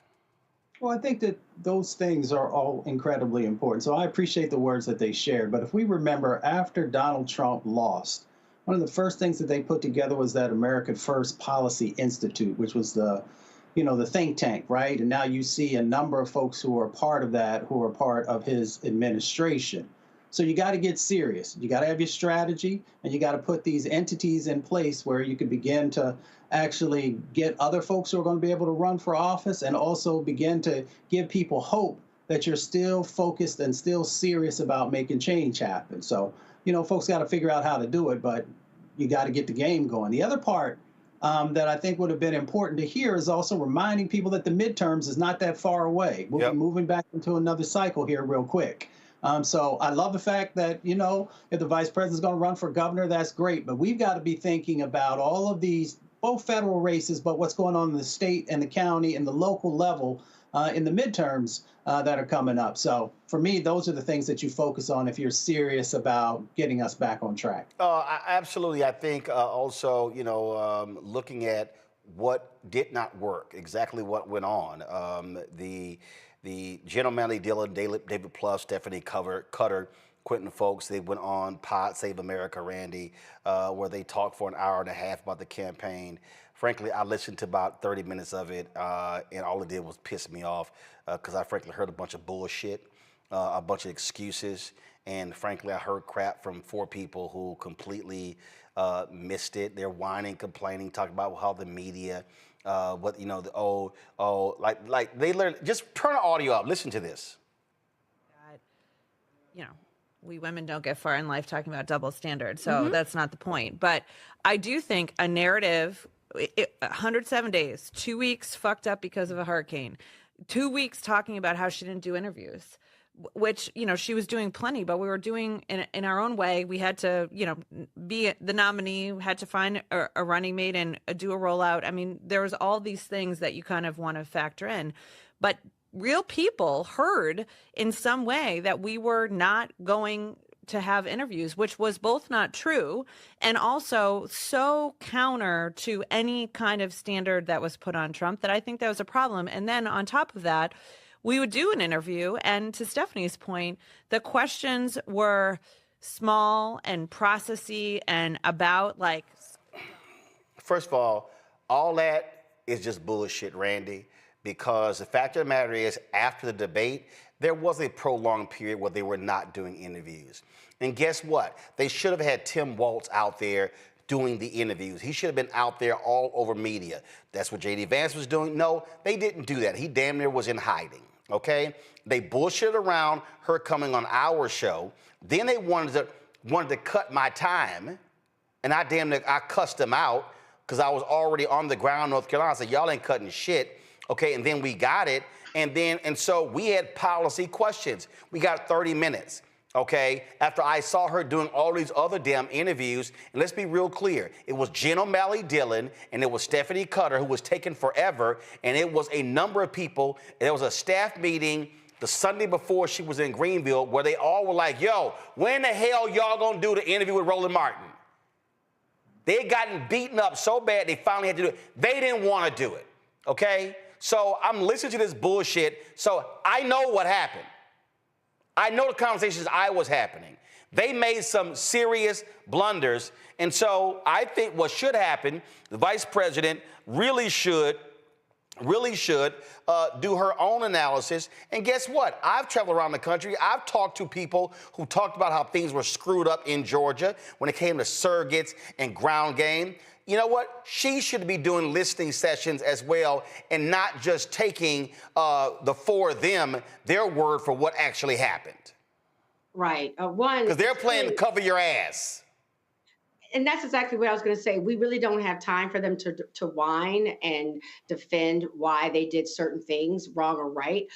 S23: Well, I think that those things are all incredibly important. So I appreciate the words that they shared. But if we remember, after Donald Trump lost, one of the first things that they put together was that America First Policy Institute, which was the think tank, right? And now you see a number of folks who are part of that, who are part of his administration. So you got to get serious. You got to have your strategy, and you got to put these entities in place where you can begin to actually get other folks who are going to be able to run for office, and also begin to give people hope that you're still focused and still serious about making change happen. So, folks got to figure out how to do it, but you got to get the game going. The other part that I think would have been important to hear is also reminding people that the midterms is not that far away. We'll be moving back into another cycle here real quick. So I love the fact that, if the vice president's going to run for governor, that's great. But we've got to be thinking about all of these, both federal races, but what's going on in the state and the county and the local level in the midterms that are coming up. So for me, those are the things that you focus on if you're serious about getting us back on track.
S1: Absolutely. I think also, looking at what did not work, exactly what went on. The General Manley Dillon, David Plouffe, Stephanie Cutter, Quentin Folks, they went on Pod Save America, Randy, where they talked for an hour and a half about the campaign. Frankly, I listened to about 30 minutes of it, and all it did was piss me off because I frankly heard a bunch of bullshit, a bunch of excuses, and frankly, I heard crap from 4 people who completely missed it. They're whining, complaining, talking about how the media, like they learn. Just turn the audio up. Listen to this.
S2: We women don't get far in life talking about double standards, so that's not the point. But I do think a narrative, 107 days, 2 weeks fucked up because of a hurricane, 2 weeks talking about how she didn't do interviews, which, she was doing plenty, but we were doing in our own way. We had to, be the nominee, had to find a running mate and do a rollout. I mean, there was all these things that you kind of want to factor in, but real people heard in some way that we were not going to have interviews, which was both not true and also so counter to any kind of standard that was put on Trump that I think that was a problem. And then on top of that, we would do an interview, and to Stephanie's point, the questions were small and processy and about like...
S1: First of all that is just bullshit, Randy, because the fact of the matter is, after the debate, there was a prolonged period where they were not doing interviews. And guess what? They should have had Tim Walz out there doing the interviews. He should have been out there all over media. That's what J.D. Vance was doing. No, they didn't do that. He damn near was in hiding, okay? They bullshit around her coming on our show. Then they wanted to cut my time, and I cussed them out because I was already on the ground in North Carolina. I said, y'all ain't cutting shit, okay? And then we got it, and so we had policy questions. We got 30 minutes. Okay, after I saw her doing all these other damn interviews, and let's be real clear, it was Jen O'Malley Dillon and it was Stephanie Cutter who was taking forever, and it was a number of people. There was a staff meeting the Sunday before she was in Greenville where they all were like, yo, when the hell y'all gonna do the interview with Roland Martin? They had gotten beaten up so bad they finally had to do it. They didn't want to do it, okay? So I'm listening to this bullshit, so I know what happened. I know the conversations I was happening. They made some serious blunders. And so I think what should happen, the vice president really should do her own analysis. And guess what? I've traveled around the country. I've talked to people who talked about how things were screwed up in Georgia when it came to surrogates and ground game. You know what? She should be doing listening sessions as well and not just taking the four of them, their word for what actually happened.
S3: Right. One,
S1: because they're playing cover your ass.
S3: And that's exactly what I was going to say. We really don't have time for them to whine and defend why they did certain things, wrong or right.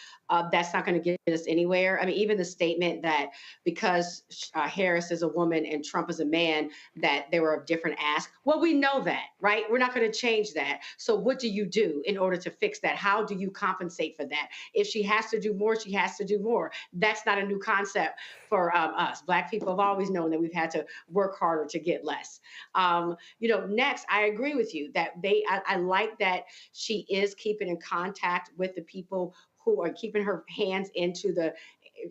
S3: That's not going to get us anywhere. I mean, even the statement that because Harris is a woman and Trump is a man, that they were of different ask. Well, we know that, right? We're not going to change that. So what do you do in order to fix that? How do you compensate for that? If she has to do more, she has to do more. That's not a new concept for us. Black people have always known that we've had to work harder to get less. Next, I agree with you that I like that she is keeping in contact with the people who are keeping her hands into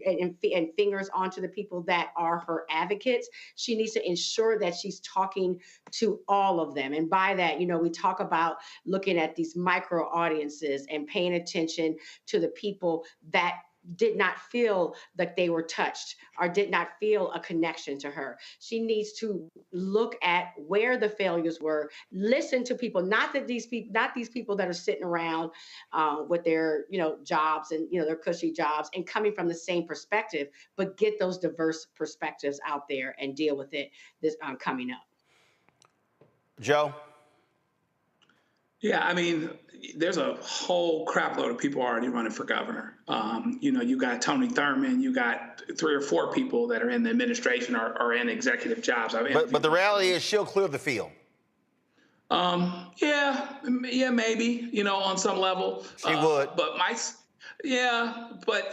S3: and fingers onto the people that are her advocates. She needs to ensure that she's talking to all of them. And by that, we talk about looking at these micro audiences and paying attention to the people that did not feel like they were touched or did not feel a connection to her. She needs to look at where the failures were, listen to people, not these people that are sitting around with their, jobs and, their cushy jobs and coming from the same perspective, but get those diverse perspectives out there and deal with it this coming up.
S1: Joe?
S4: Yeah, I mean, there's a whole crap load of people already running for governor. You got Tony Thurmond, you got 3 or 4 people that are in the administration or in executive jobs.
S1: But the reality is she'll clear the field.
S4: Yeah, maybe, on some level.
S1: She would.
S4: But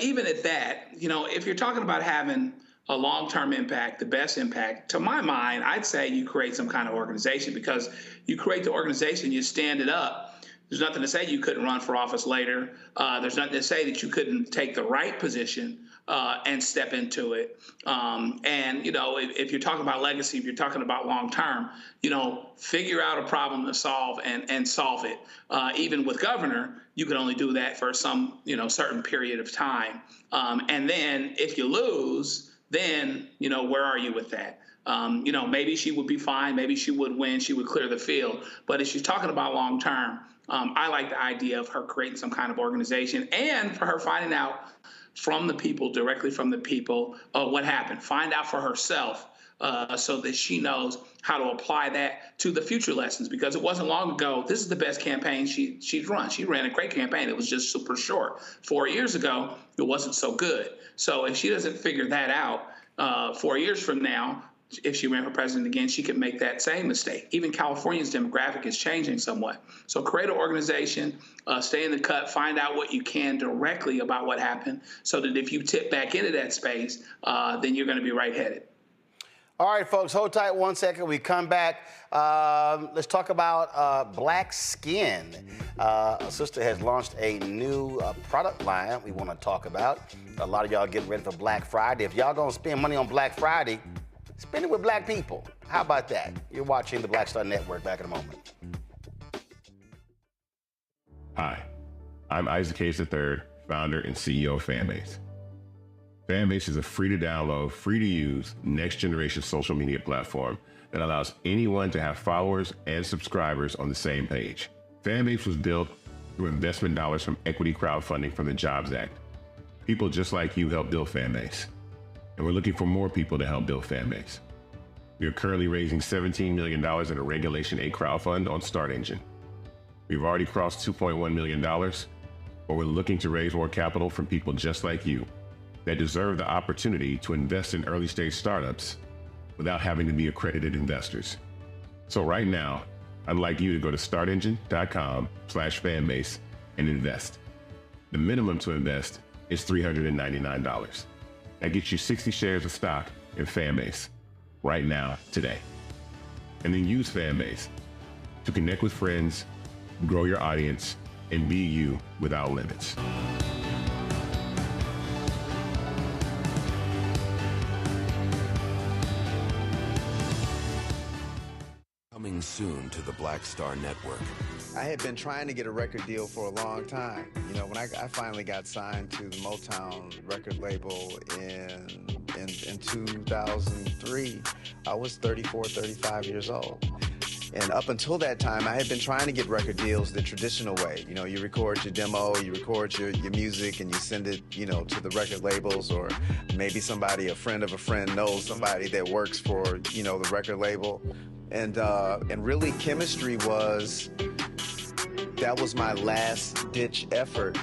S4: even at that, if you're talking about having a long-term impact, the best impact, to my mind, I'd say you create some kind of organization, because you create the organization, you stand it up. There's nothing to say you couldn't run for office later. There's nothing to say that you couldn't take the right position and step into it. If you're talking about legacy, if you're talking about long-term, figure out a problem to solve and solve it. Even with governor, you can only do that for some, certain period of time. And then if you lose, then, where are you with that? Maybe she would be fine. Maybe she would win. She would clear the field. But if she's talking about long term, I like the idea of her creating some kind of organization and for her finding out from the people, directly from the people, what happened. Find out for herself so that she knows how to apply that to the future lessons, because it wasn't long ago. This is the best campaign she's run. She ran a great campaign. It was just super short. 4 years ago, it wasn't so good. So if she doesn't figure that out 4 years from now, if she ran for president again, she could make that same mistake. Even California's demographic is changing somewhat. So create an organization, stay in the cut, find out what you can directly about what happened, so that if you tip back into that space, then you're going to be right-headed.
S1: All right, folks, hold tight 1 second. We come back. Let's talk about black skin. A sister has launched a new product line we want to talk about. A lot of y'all getting ready for Black Friday. If y'all going to spend money on Black Friday, spend it with black people. How about that? You're watching the Black Star Network. Back in a moment.
S11: Hi, I'm Isaac Hayes III, founder and CEO of Fanbase. Fanbase is a free-to-download, free-to-use, next-generation social media platform that allows anyone to have followers and subscribers on the same page. Fanbase was built through investment dollars from equity crowdfunding from the Jobs Act. People just like you helped build Fanbase, and we're looking for more people to help build Fanbase. We are currently raising $17 million in a Regulation A crowdfund on Start Engine. We've already crossed $2.1 million, but we're looking to raise more capital from people just like you that deserve the opportunity to invest in early stage startups without having to be accredited investors. So right now, I'd like you to go to startengine.com/fanbase and invest. The minimum to invest is $399. That gets you 60 shares of stock in Fanbase right now, today. And then use Fanbase to connect with friends, grow your audience, and be you without limits.
S16: Coming soon to the Black Star Network.
S18: I had been trying to get a record deal for a long time. You know, when I finally got signed to the Motown record label in 2003, I was 34, 35 years old. And up until that time, I had been trying to get record deals the traditional way. You know, you record your demo, you record your music, and you send it, you know, to the record labels, or maybe somebody, a friend of a friend, knows somebody that works for, you know, the record label. And really, chemistry that was my last ditch effort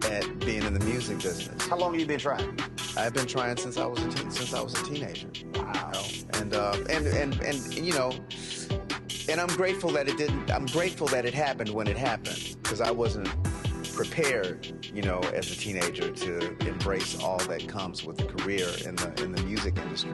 S18: at being in the music business.
S1: How long have you been trying?
S18: I've been trying since I was a teenager. Wow. You know? And you know, and I'm grateful that it didn't. I'm grateful that it happened when it happened, because I wasn't prepared, you know, as a teenager to embrace all that comes with a career in the music industry.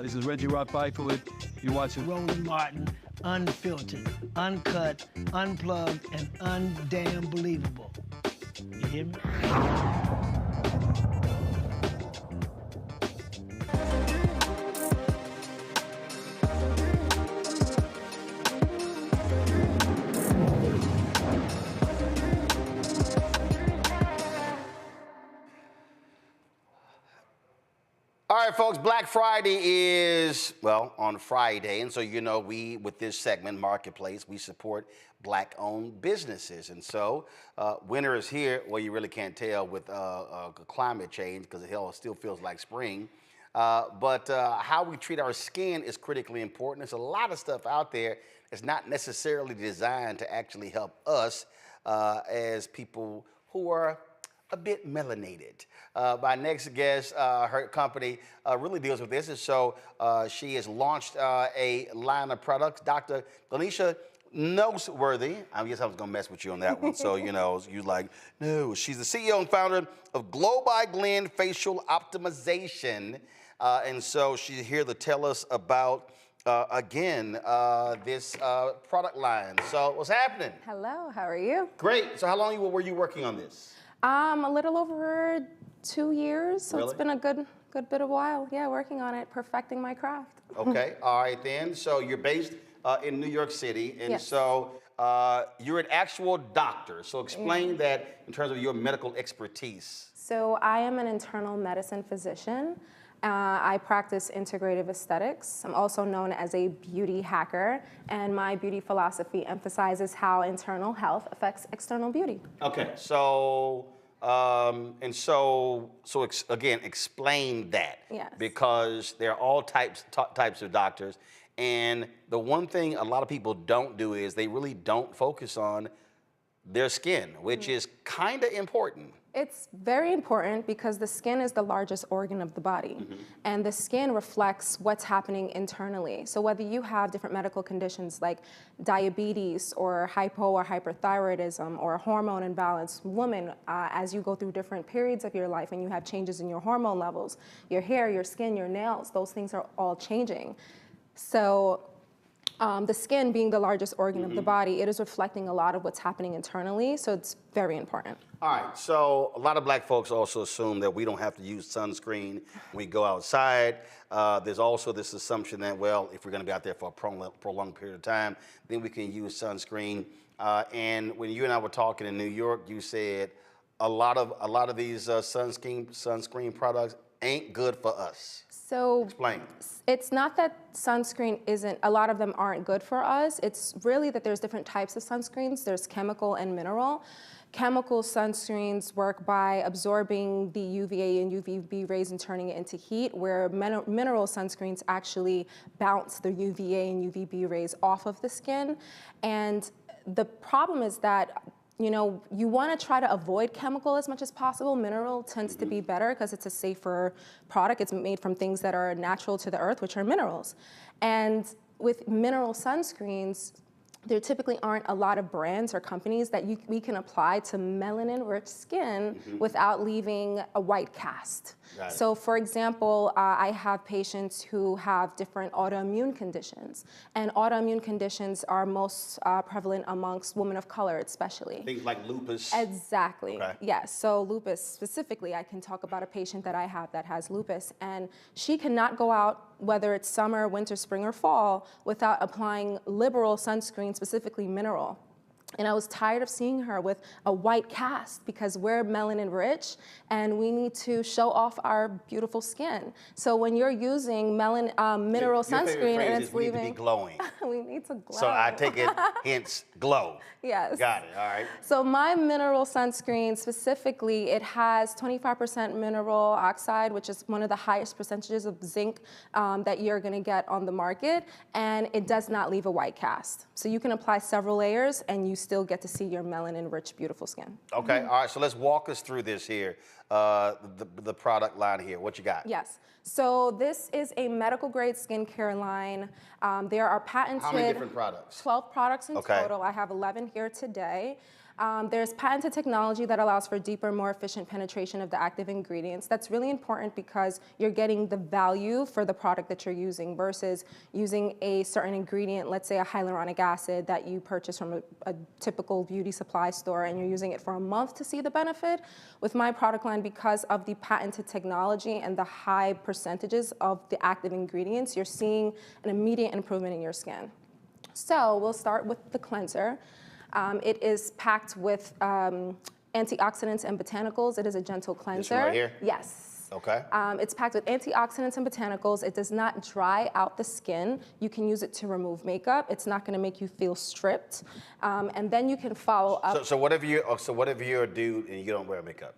S6: This is Reggie Rock Byford. You're watching
S12: Roland Martin, unfiltered, uncut, unplugged, and undamn believable. You hear me?
S1: All right, folks, Black Friday is, well, on Friday. And so, you know, we, with this segment, Marketplace, we support Black-owned businesses. And so, winter is here. Well, you really can't tell with climate change, because it still feels like spring. But how we treat our skin is critically important. There's a lot of stuff out there that's not necessarily designed to actually help us as people who are a bit melanated. My next guest, her company really deals with this, and so she has launched a line of products. Dr. Glenisha Noseworthy, I guess I was gonna mess with you on that one, so you know, you like, no. She's the CEO and founder of Glow by Glenn Facial Optimization, and so she's here to tell us about, again, this product line. So what's happening?
S10: Hello, how are you?
S1: Great. So how long were you working on this?
S10: A little over 2 years, so
S1: Really?
S10: It's been a good bit of while. Yeah, working on it, perfecting my craft.
S1: Okay, all right then. So you're based in New York City, and
S10: Yes.
S1: so you're an actual doctor. So explain that in terms of your medical expertise.
S10: So I am an internal medicine physician. I practice integrative aesthetics. I'm also known as a beauty hacker, and my beauty philosophy emphasizes how internal health affects external beauty.
S1: Okay, so again, explain that.
S10: Yes.
S1: Because there are all types of doctors, and the one thing a lot of people don't do is they really don't focus on their skin, which is kind of important.
S10: It's very important because the skin is the largest organ of the body, and the skin reflects what's happening internally. So whether you have different medical conditions like diabetes or hypo or hyperthyroidism or hormone imbalance, woman, as you go through different periods of your life and you have changes in your hormone levels, your hair, your skin, your nails, those things are all changing. So The skin being the largest organ of the body, it is reflecting a lot of what's happening internally, so it's very important.
S1: All right, so a lot of black folks also assume that we don't have to use sunscreen when we go outside. There's also this assumption that, well, if we're going to be out there for a prolonged period of time, then we can use sunscreen. And when you and I were talking in New York, you said a lot of these sunscreen products ain't good for us.
S10: So
S1: explain.
S10: It's not that sunscreen isn't, a lot of them aren't good for us. It's really that there's different types of sunscreens. There's chemical and mineral. Chemical sunscreens work by absorbing the UVA and UVB rays and turning it into heat, where mineral sunscreens actually bounce the UVA and UVB rays off of the skin. And the problem is that you want to try to avoid chemical as much as possible. Mineral tends to be better because it's a safer product. It's made from things that are natural to the earth, which are minerals. And with mineral sunscreens, there typically aren't a lot of brands or companies that we can apply to melanin-rich skin without leaving a white cast. So for example, I have patients who have different autoimmune conditions, and autoimmune conditions are most prevalent amongst women of color especially.
S1: Things like lupus.
S10: Exactly, yes. So lupus specifically, I can talk about a patient that I have that has lupus, and she cannot go out, whether it's summer, winter, spring, or fall, without applying liberal sunscreen, specifically mineral. And I was tired of seeing her with a white cast because we're melanin rich and we need to show off our beautiful skin. So when you're using mineral sunscreen and it's leaving,
S1: we need to be glowing.
S10: We need to glow.
S1: So I take it, hence glow.
S10: Yes.
S1: Got it, all right.
S10: So my mineral sunscreen specifically, it has 25% mineral oxide, which is one of the highest percentages of zinc that you're gonna get on the market, and it does not leave a white cast. So you can apply several layers and you still get to see your melanin-rich, beautiful skin.
S1: Okay, all right, so let's walk us through this here, the product line here. What you got?
S10: Yes, so this is a medical grade skincare line. There are patented—
S1: How many different products?
S10: 12 products in total. I have 11 here today. There's patented technology that allows for deeper, more efficient penetration of the active ingredients. That's really important because you're getting the value for the product that you're using versus using a certain ingredient, let's say a hyaluronic acid that you purchase from a typical beauty supply store and you're using it for a month to see the benefit. With my product line, because of the patented technology and the high percentages of the active ingredients, you're seeing an immediate improvement in your skin. So we'll start with the cleanser. It is packed with antioxidants and botanicals. It is a gentle cleanser.
S1: This one right here?
S10: Yes.
S1: Okay.
S10: It's packed with antioxidants and botanicals. It does not dry out the skin. You can use it to remove makeup. It's not going to make you feel stripped. And then you can follow up.
S1: So whatever you're a dude and you don't wear makeup.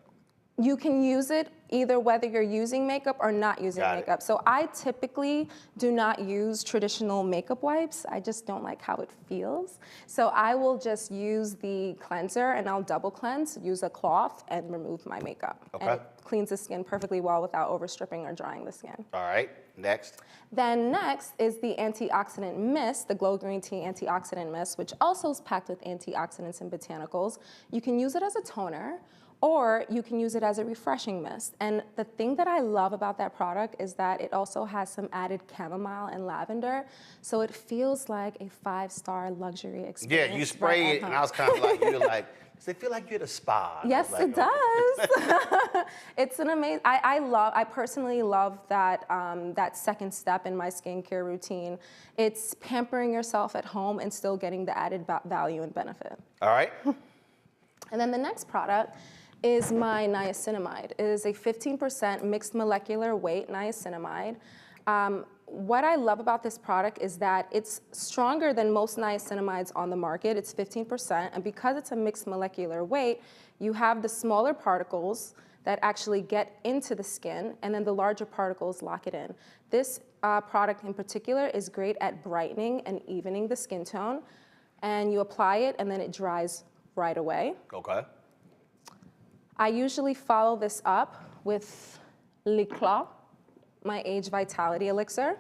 S10: You can use it either whether you're using makeup or not using makeup. So I typically do not use traditional makeup wipes. I just don't like how it feels. So I will just use the cleanser and I'll double cleanse, use a cloth and remove my makeup.
S1: Okay.
S10: And it cleans the skin perfectly well without overstripping or drying the skin.
S1: All right, next.
S10: Then next is the antioxidant mist, the Glow Green Tea Antioxidant Mist, which also is packed with antioxidants and botanicals. You can use it as a toner, or you can use it as a refreshing mist. And the thing that I love about that product is that it also has some added chamomile and lavender, so it feels like a 5-star luxury experience.
S1: Yeah, you spray it, and I was kind of like, you're like, does it feel like you're at a spa?
S10: Yes,
S1: like,
S10: it does. It's an amazing, I personally love that, that second step in my skincare routine. It's pampering yourself at home and still getting the added value and benefit.
S1: All right.
S10: And then the next product is my niacinamide. It is a 15% mixed molecular weight niacinamide. What I love about this product is that it's stronger than most niacinamides on the market. It's 15%, and because it's a mixed molecular weight, you have the smaller particles that actually get into the skin, and then the larger particles lock it in. This product in particular is great at brightening and evening the skin tone, and you apply it, and then it dries right away.
S1: Okay.
S10: I usually follow this up with L'Eclat, my Age Vitality Elixir.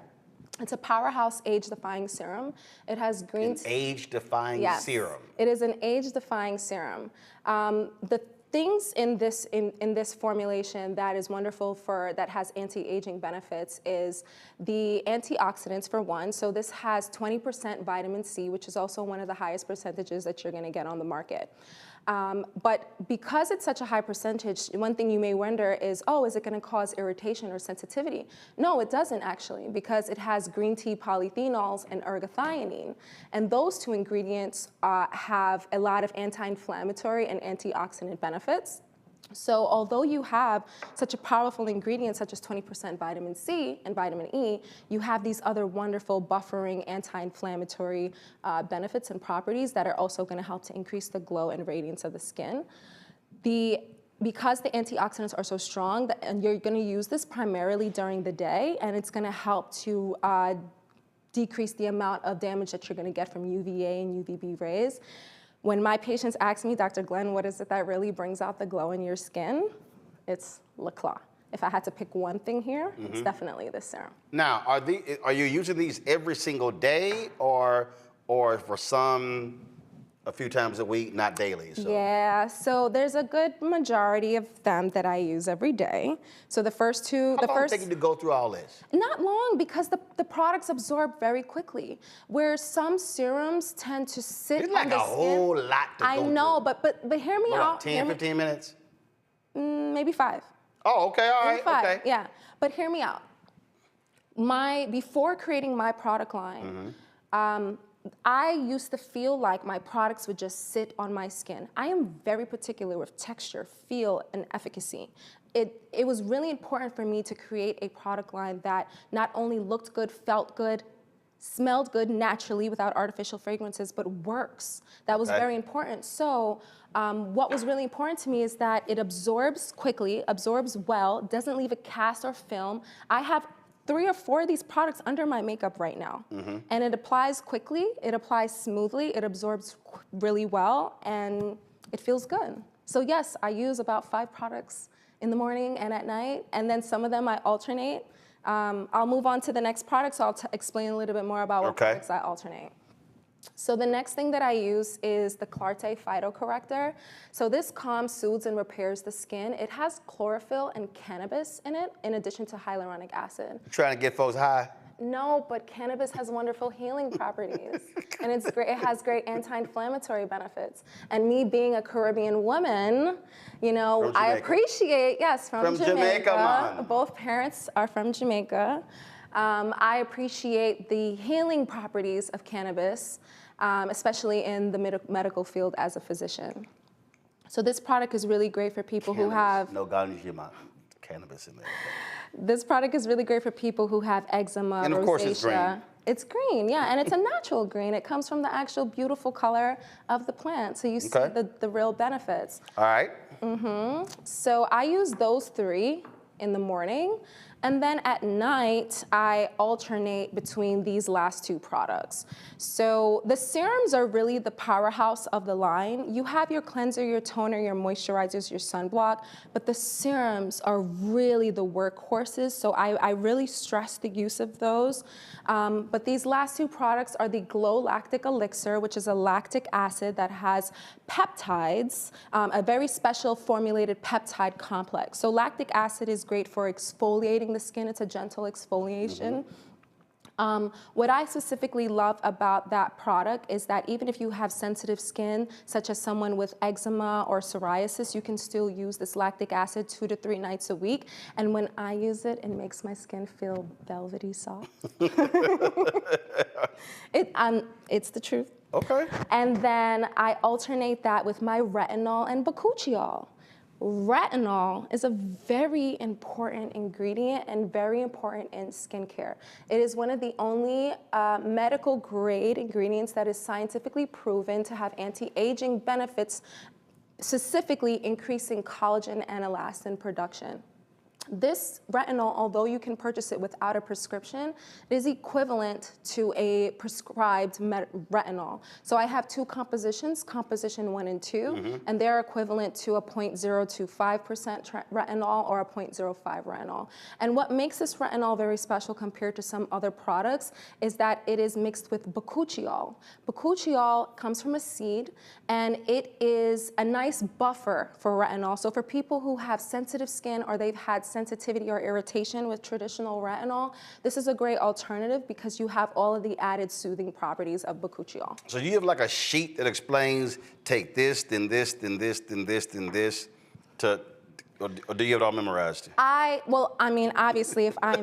S10: It's a powerhouse age-defying serum. It has green tea.
S1: Age-defying serum.
S10: It is an age-defying serum. The things in this formulation that is wonderful that has anti-aging benefits is the antioxidants for one. So this has 20% vitamin C, which is also one of the highest percentages that you're going to get on the market. But because it's such a high percentage, one thing you may wonder is, oh, is it going to cause irritation or sensitivity? No, it doesn't actually, because it has green tea polyphenols and ergothioneine. And those two ingredients have a lot of anti-inflammatory and antioxidant benefits. So although you have such a powerful ingredient such as 20% vitamin C and vitamin E, you have these other wonderful buffering anti-inflammatory benefits and properties that are also going to help to increase the glow and radiance of the skin. Because the antioxidants are so strong, and you're going to use this primarily during the day, and it's going to help to decrease the amount of damage that you're going to get from UVA and UVB rays. When my patients ask me, Dr. Glenn, what is it that really brings out the glow in your skin? It's Le Clos. If I had to pick one thing here, it's definitely this serum.
S1: Now, are you using these every single day, or for some a few times a week, not daily? So.
S10: Yeah, so there's a good majority of them that I use every day. So the first two,
S1: How long take you to go through all this?
S10: Not long, because the products absorb very quickly. Where some serums tend to sit
S1: It's like
S10: on the
S1: a
S10: skin.
S1: whole lot to
S10: I
S1: go
S10: know,
S1: through.
S10: but hear me out.
S1: 10, 15 minutes?
S10: Maybe 5.
S1: Oh, okay, all
S10: Maybe
S1: right,
S10: 5,
S1: okay.
S10: yeah. But hear me out. Before creating my product line, I used to feel like my products would just sit on my skin. I am very particular with texture, feel, and efficacy. It was really important for me to create a product line that not only looked good, felt good, smelled good naturally without artificial fragrances, but works. That was very important. So what was really important to me is that it absorbs quickly, absorbs well, doesn't leave a cast or film. I have 3 or 4 of these products under my makeup right now. And it applies quickly, it applies smoothly, it absorbs really well, and it feels good. So yes, I use about 5 products in the morning and at night, and then some of them I alternate. I'll move on to the next product, so I'll explain a little bit more about what products I alternate. So the next thing that I use is the Clarté Phytocorrector. So this calms, soothes, and repairs the skin. It has chlorophyll and cannabis in it, in addition to hyaluronic acid.
S1: You trying to get folks high?
S10: No, but cannabis has wonderful healing properties, and it's great. It has great anti-inflammatory benefits. And me being a Caribbean woman, you know, I appreciate from Jamaica.
S1: Man.
S10: Both parents are from Jamaica. I appreciate the healing properties of cannabis, especially in the medical field as a physician. So this product is really great for people who have
S1: no cannabis in there.
S10: This product is really great for people who have eczema,
S1: and of
S10: rosacea.
S1: Course it's green.
S10: It's green, yeah, and it's a natural green. It comes from the actual beautiful color of the plant, so you see the real benefits.
S1: All right.
S10: So I use those 3 in the morning, and then at night, I alternate between these last 2 products. So the serums are really the powerhouse of the line. You have your cleanser, your toner, your moisturizers, your sunblock, but the serums are really the workhorses, so I really stress the use of those. But these last 2 products are the Glow Lactic Elixir, which is a lactic acid that has peptides, a very special formulated peptide complex. So lactic acid is great for exfoliating the skin. It's a gentle exfoliation. What I specifically love about that product is that even if you have sensitive skin, such as someone with eczema or psoriasis, you can still use this lactic acid 2 to 3 nights a week. And when I use it, it makes my skin feel velvety soft. It's the truth.
S1: Okay.
S10: And then I alternate that with my retinol and bakuchiol. Retinol is a very important ingredient and very important in skincare. It is one of the only medical grade ingredients that is scientifically proven to have anti-aging benefits, specifically increasing collagen and elastin production. This retinol, although you can purchase it without a prescription, it is equivalent to a prescribed retinol. So I have two compositions, composition 1 and 2, and they're equivalent to a 0.025% retinol or a 0.05 retinol. And what makes this retinol very special compared to some other products is that it is mixed with bakuchiol. Bakuchiol comes from a seed, and it is a nice buffer for retinol. So for people who have sensitive skin or they've had sensitivity or irritation with traditional retinol, this is a great alternative because you have all of the added soothing properties of bakuchiol.
S1: So you have like a sheet that explains, take this, then this, then this, then this, then this, or do you have it all memorized?
S10: Well, I mean, obviously, if I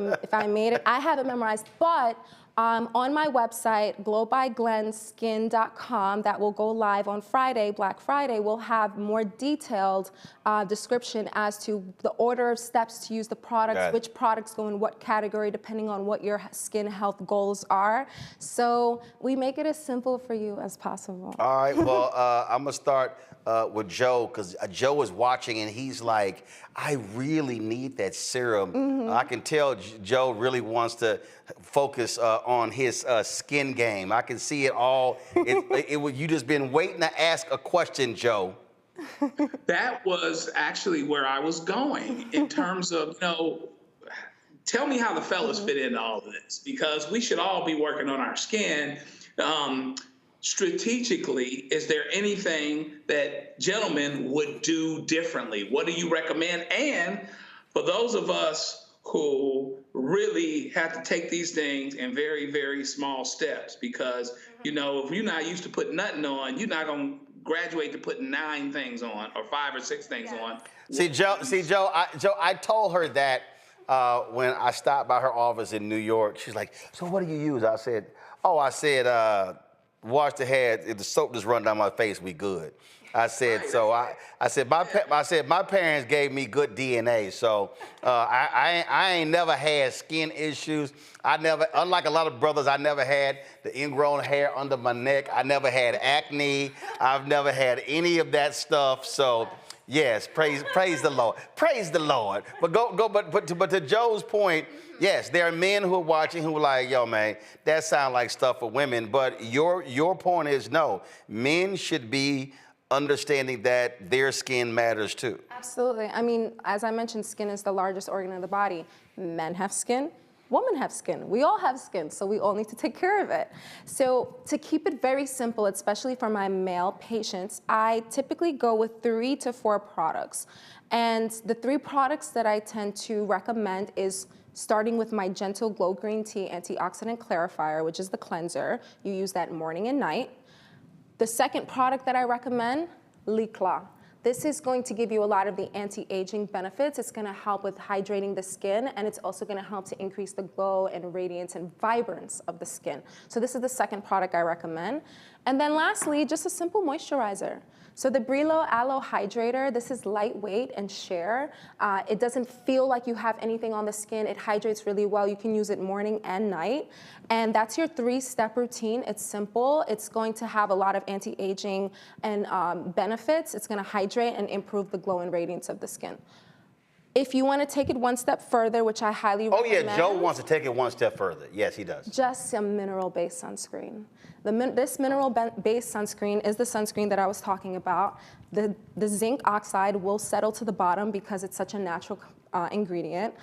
S10: made it, I have it memorized, but on my website, glowbyglenskin.com, that will go live on Friday, Black Friday, we'll have more detailed description as to the order of steps to use the products, which products go in what category, depending on what your skin health goals are. So we make it as simple for you as possible.
S1: All right, well, I'm gonna start with Joe, because Joe is watching and he's like, I really need that serum. I can tell Joe really wants to focus on his skin game. I can see it all. You just been waiting to ask a question, Joe.
S4: That was actually where I was going in terms of, tell me how the fellas fit into all of this, because we should all be working on our skin. Strategically, is there anything that gentlemen would do differently? What do you recommend? And for those of us who really have to take these things in very, very small steps, because, if you're not used to putting nothing on, you're not going to graduate to putting 9 things on or 5 or 6 things on.
S1: Joe, I told her that when I stopped by her office in New York. She's like, so what do you use? I said, wash the hair. If the soap just run down my face, we good. I said, my parents gave me good DNA, so I ain't never had skin issues. Unlike a lot of brothers, I never had the ingrown hair under my neck. I never had acne. I've never had any of that stuff. So yes, praise the Lord. Praise the Lord. But to Joe's point, yes, there are men who are watching who are like, yo, man, that sounds like stuff for women. But your point is no, men should be understanding that their skin matters too.
S10: Absolutely. I mean, as I mentioned, skin is the largest organ of the body. Men have skin. Women have skin. We all have skin, so we all need to take care of it. So to keep it very simple, especially for my male patients, I typically go with 3 to 4 products. And the 3 products that I tend to recommend is starting with my Gentle Glow Green Tea Antioxidant Clarifier, which is the cleanser. You use that morning and night. The second product that I recommend, Likla. This is going to give you a lot of the anti-aging benefits. It's going to help with hydrating the skin, and it's also going to help to increase the glow and radiance and vibrance of the skin. So this is the second product I recommend. And then lastly, just a simple moisturizer. So the Brillo Aloe Hydrator, this is lightweight and sheer. It doesn't feel like you have anything on the skin. It hydrates really well. You can use it morning and night. And that's your 3-step routine. It's simple. It's going to have a lot of anti-aging and benefits. It's going to hydrate and improve the glow and radiance of the skin. If you want to take it one step further, which I highly recommend.
S1: Oh yeah, Joe wants to take it one step further. Yes, he does.
S10: Just a mineral-based sunscreen. This mineral-based sunscreen is the sunscreen that I was talking about. The zinc oxide will settle to the bottom because it's such a natural ingredient,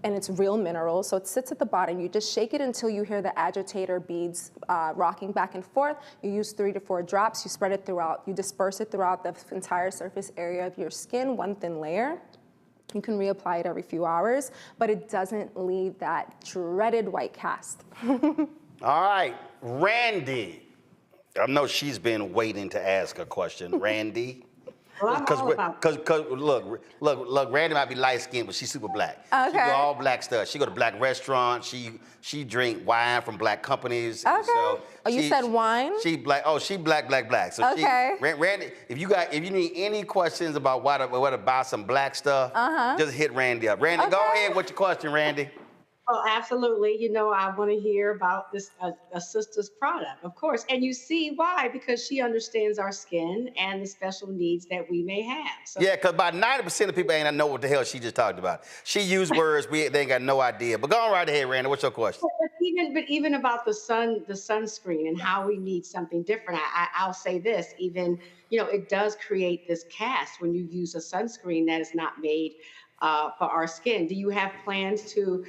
S10: and it's real minerals. So it sits at the bottom. You just shake it until you hear the agitator beads rocking back and forth. You use 3 to 4 drops. You spread it throughout. You disperse it throughout the entire surface area of your skin, one thin layer. You can reapply it every few hours, but it doesn't leave that dreaded white cast.
S1: All right, Randy. I know she's been waiting to ask a question. Randy? Because look, Randy might be light-skinned, but she's super black.
S10: Okay.
S1: She do all black stuff. She go to black restaurants. She drink wine from black companies.
S10: Okay.
S1: So
S10: you said wine?
S1: She black. Oh, she black. So
S10: okay.
S1: Randy, if you need any questions about where to buy some black stuff, just hit Randy up. Randy, go ahead with your question, Randy.
S3: Oh, absolutely. You know, I want to hear about this a sister's product, of course. And you see why? Because she understands our skin and the special needs that we may have. So
S1: Yeah, because about 90% of people ain't know what the hell she just talked about. She used words they ain't got no idea. But go on right ahead, Randy. What's your question?
S3: but even about the sunscreen and how we need something different. I'll say this, even, you know, it does create this cast when you use a sunscreen that is not made for our skin. Do you have plans to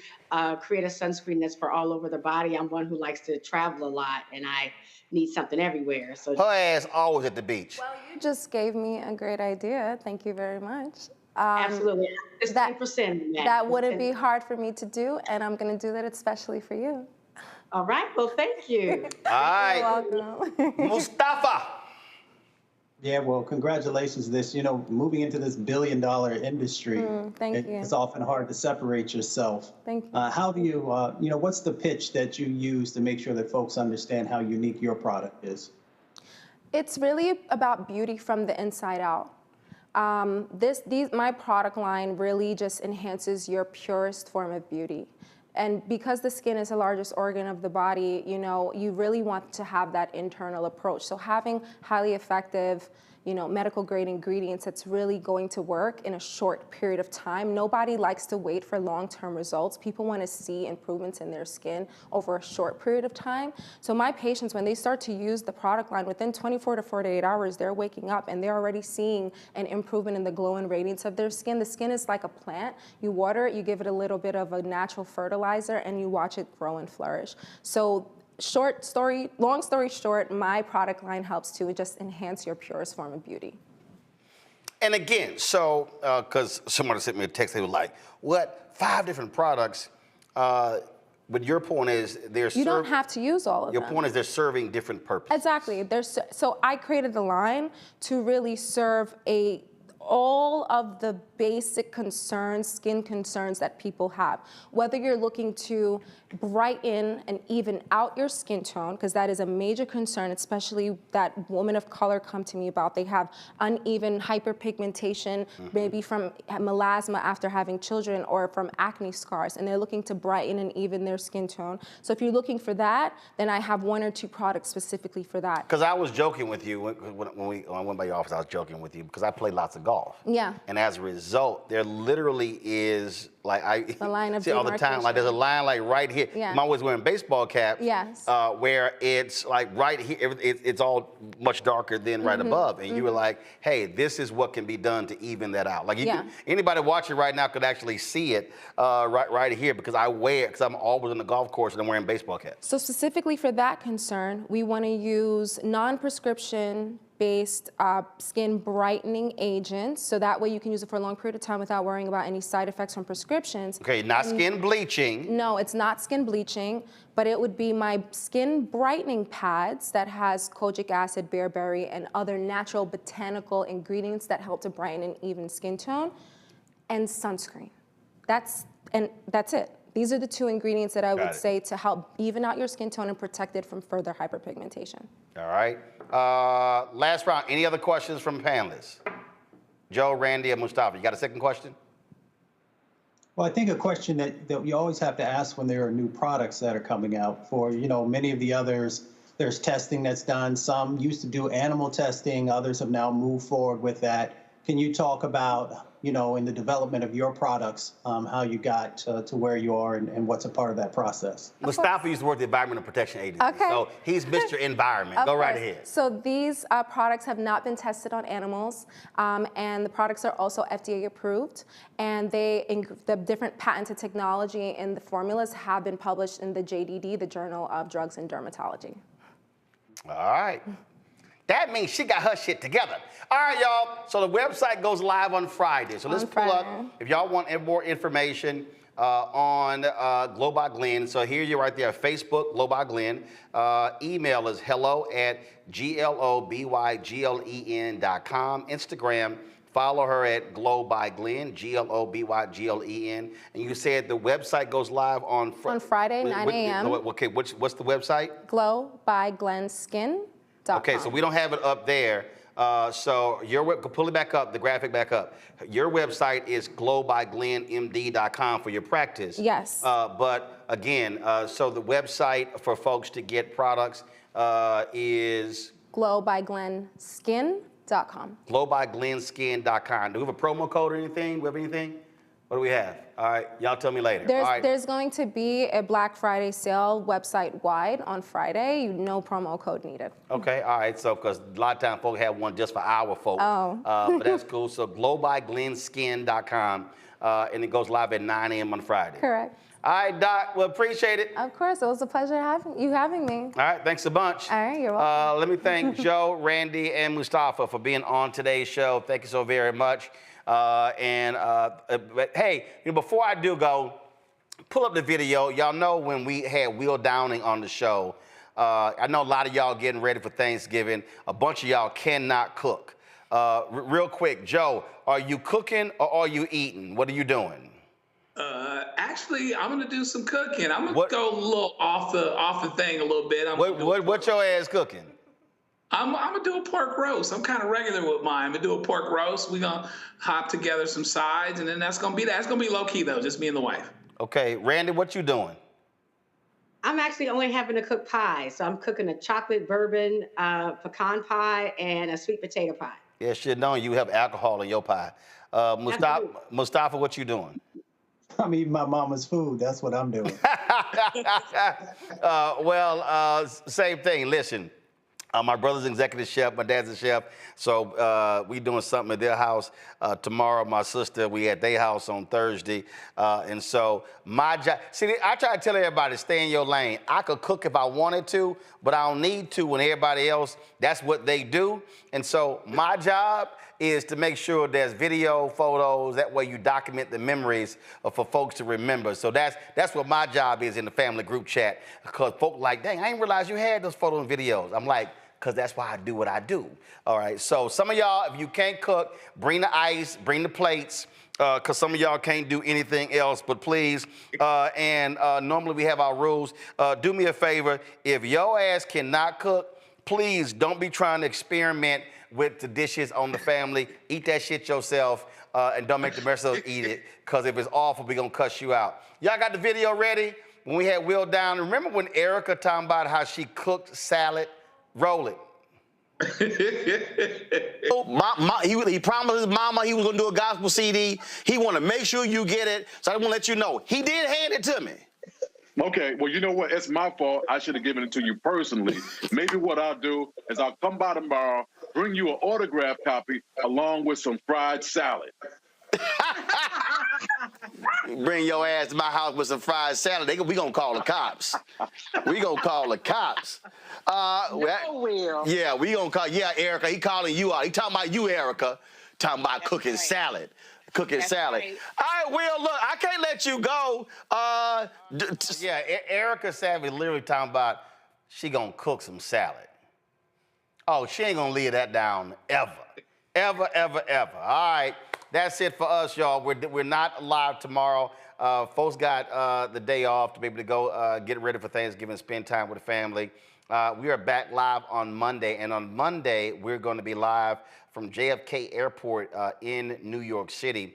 S3: create a sunscreen that's for all over the body? I'm one who likes to travel a lot and I need something everywhere. So
S1: her ass always at the beach.
S10: Well, you just gave me a great idea. Thank you very much.
S3: Absolutely. It's 10%.
S10: That wouldn't be hard for me to do, and I'm going to do that especially for you.
S3: All right. Well, thank you.
S1: All right.
S10: You're welcome.
S1: Mustafa.
S23: Yeah, well, congratulations. This, you know, moving into this billion-dollar industry,
S10: thank you.
S23: It's often hard to separate yourself.
S10: Thank you.
S23: How do you, you know, what's the pitch that you use to make sure that folks understand how unique your product is?
S10: It's really about beauty from the inside out. My product line really just enhances your purest form of beauty. And because the skin is the largest organ of the body, you know, you really want to have that internal approach. So having highly effective, you know, medical grade ingredients that's really going to work in a short period of time. Nobody likes to wait for long-term results. People want to see improvements in their skin over a short period of time. So my patients, when they start to use the product line, within 24 to 48 hours, they're waking up and they're already seeing an improvement in the glow and radiance of their skin. The skin is like a plant. You water it, you give it a little bit of a natural fertilizer, and you watch it grow and flourish. So long story short, my product line helps to just enhance your purest form of beauty.
S1: And again, so, because someone sent me a text, they were like, what, 5 different products? But your point is
S10: you don't have to use all of them.
S1: Your point is they're serving different purposes.
S10: Exactly. So I created the line to really serve all of the basic concerns, skin concerns that people have. Whether you're looking to brighten and even out your skin tone, because that is a major concern, especially that women of color come to me about. They have uneven hyperpigmentation, maybe from melasma after having children or from acne scars, and they're looking to brighten and even their skin tone. So if you're looking for that, then I have 1 or 2 products specifically for that.
S1: Because I was joking with you when I went by your office, I was joking with you because I play lots of golf.
S10: Yeah.
S1: And as a result, there literally is, like, I
S10: a line of
S1: see all the time, like there's a line like right here.
S10: Yeah.
S1: I'm always wearing baseball caps.
S10: Yes.
S1: Where it's like right here, it's all much darker than right above. And you were like, hey, this is what can be done to even that out. Like anybody watching right now could actually see it right here because I wear it because I'm always on the golf course and I'm wearing baseball caps.
S10: So specifically for that concern, we want to use non-prescription based skin brightening agents, so that way you can use it for a long period of time without worrying about any side effects from prescriptions.
S1: Okay, not skin bleaching.
S10: No, it's not skin bleaching, but it would be my skin brightening pads that has kojic acid, bearberry, and other natural botanical ingredients that help to brighten and even skin tone, and sunscreen. That's it. These are the 2 ingredients that I would say to help even out your skin tone and protect it from further hyperpigmentation.
S1: All right. Last round. Any other questions from panelists? Joe, Randy, and Mustafa. You got a second question?
S23: Well, I think a question that you always have to ask when there are new products that are coming out. For, you know, many of the others, there's testing that's done. Some used to do animal testing. Others have now moved forward with that. Can you talk about, you know, in the development of your products, how you got to where you are and what's a part of that process?
S1: Mustafa used to work at the Environmental Protection Agency,
S10: Okay.
S1: so he's Mr. Environment. Go right ahead.
S10: So these products have not been tested on animals, and the products are also FDA approved, and the different patented technology and the formulas have been published in the JDD, the Journal of Drugs and Dermatology.
S1: All right. That means she got her shit together. All right, y'all. So the website goes live on Friday. So let's pull up, if y'all want more information on Glow by Glenn. So here you're right there, Facebook, Glow by Glenn. Email is hello@globyglen.com. Instagram, follow her at Glow by Glenn, GLOBYGLEN. And you said the website goes live on
S10: Friday, 9 a.m.
S1: Okay, what's the website?
S10: Glow by Glenn Skin.
S1: Okay, so we don't have it up there, So pull it back up, the graphic back up. Your website is glowbyglenmd.com for your practice.
S10: Yes.
S1: But again, so the website for folks to get products is
S10: glowbyglenskin.com.
S1: glowbyglenskin.com. Do we have a promo code or anything? Do we have anything? What do we have? All right, y'all tell me later.
S10: There's going to be a Black Friday sale website-wide on Friday. No promo code needed.
S1: Okay, all right, so because a lot of times folks have one just for our folks.
S10: Oh.
S1: But that's cool. So glowbyglenskin.com, and it goes live at 9 a.m. on Friday.
S10: Correct.
S1: All right, Doc, well, appreciate it.
S10: Of course, it was a pleasure having me.
S1: All right, thanks a bunch.
S10: All right, you're welcome.
S1: Let me thank Joe, Randy, and Mustafa for being on today's show. Thank you so very much. But hey, before I do go, pull up the video. Y'all know when we had Will Downing on the show, I know a lot of y'all getting ready for Thanksgiving. A bunch of y'all cannot cook. Real quick, Joe, are you cooking or are you eating? What are you doing?
S4: Actually, I'm gonna do some cooking. I'm gonna go a little off the thing a little bit.
S1: What your ass cooking?
S4: I'm gonna do a pork roast. I'm kind of regular with mine. I'm gonna do a pork roast. We're gonna hop together some sides, and then that's gonna be low key though, just me and the wife.
S1: Okay, Randy, what you doing?
S3: I'm actually only having to cook pie, so I'm cooking a chocolate bourbon pecan pie and a sweet potato pie.
S1: Yeah, shit, no, you have alcohol in your pie. Mustafa, what you doing?
S23: I'm eating my mama's food. That's what I'm doing.
S1: Same thing. Listen. My brother's executive chef, my dad's a chef, so we doing something at their house tomorrow. My sister, we at their house on Thursday, and so my job. See, I try to tell everybody, stay in your lane. I could cook if I wanted to, but I don't need to when everybody else, that's what they do. And so my job is to make sure there's video, photos, that way you document the memories for folks to remember. So that's what my job is in the family group chat, because folks like, dang, I didn't realize you had those photos and videos. I'm like, because that's why I do what I do. All right, so some of y'all, if you can't cook, bring the ice, bring the plates, because some of y'all can't do anything else, but please, normally we have our rules. Do me a favor, if your ass cannot cook, please don't be trying to experiment with the dishes on the family. Eat that shit yourself, and don't make the rest of us eat it, because if it's awful, we're gonna cuss you out. Y'all got the video ready? When we had Will down, remember when Erica talking about how she cooked salad? Roll it. He promised his mama he was gonna do a gospel CD. He want to make sure you get it, so I want to let you know he did hand it to me.
S13: Okay, well, you know what? It's my fault. I should have given it to you personally. Maybe what I'll do is I'll come by tomorrow, bring you an autograph copy along with some fried salad.
S1: Bring your ass to my house with some fried salad. We gonna call the cops. We gonna call the cops.
S21: Will.
S1: Yeah, we gonna call. Yeah, Erica, he calling you out. He talking about you, Erica. Talking about
S21: That's
S1: cooking
S21: right.
S1: salad. Cooking
S21: That's
S1: salad.
S21: right.
S1: All right, Will, look, I can't let you go. Erica Savage literally talking about she gonna cook some salad. Oh, she ain't gonna leave that down ever. Ever, ever, ever. All right. That's it for us, y'all. We're not live tomorrow. Folks got the day off to be able to go get ready for Thanksgiving, spend time with the family. We are back live on Monday, and on Monday, we're going to be live from JFK Airport in New York City,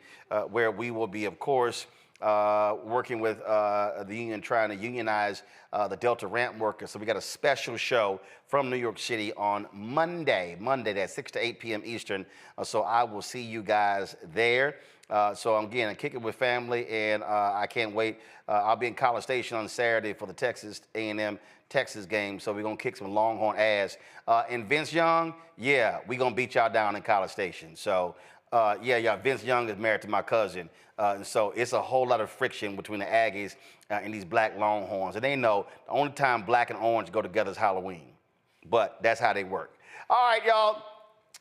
S1: where we will be, of course, working with the union, trying to unionize the Delta ramp workers. So we got a special show from New York City on Monday, that's 6 to 8 p.m. Eastern. So I will see you guys there. So again, I'm kicking with family, and I can't wait. I'll be in College Station on Saturday for the Texas A&M Texas game. So we're gonna kick some Longhorn ass. And Vince Young, yeah, we're gonna beat y'all down in College Station. So Vince Young is married to my cousin. And so it's a whole lot of friction between the Aggies and these black Longhorns. And they know the only time black and orange go together is Halloween. But that's how they work. All right, y'all.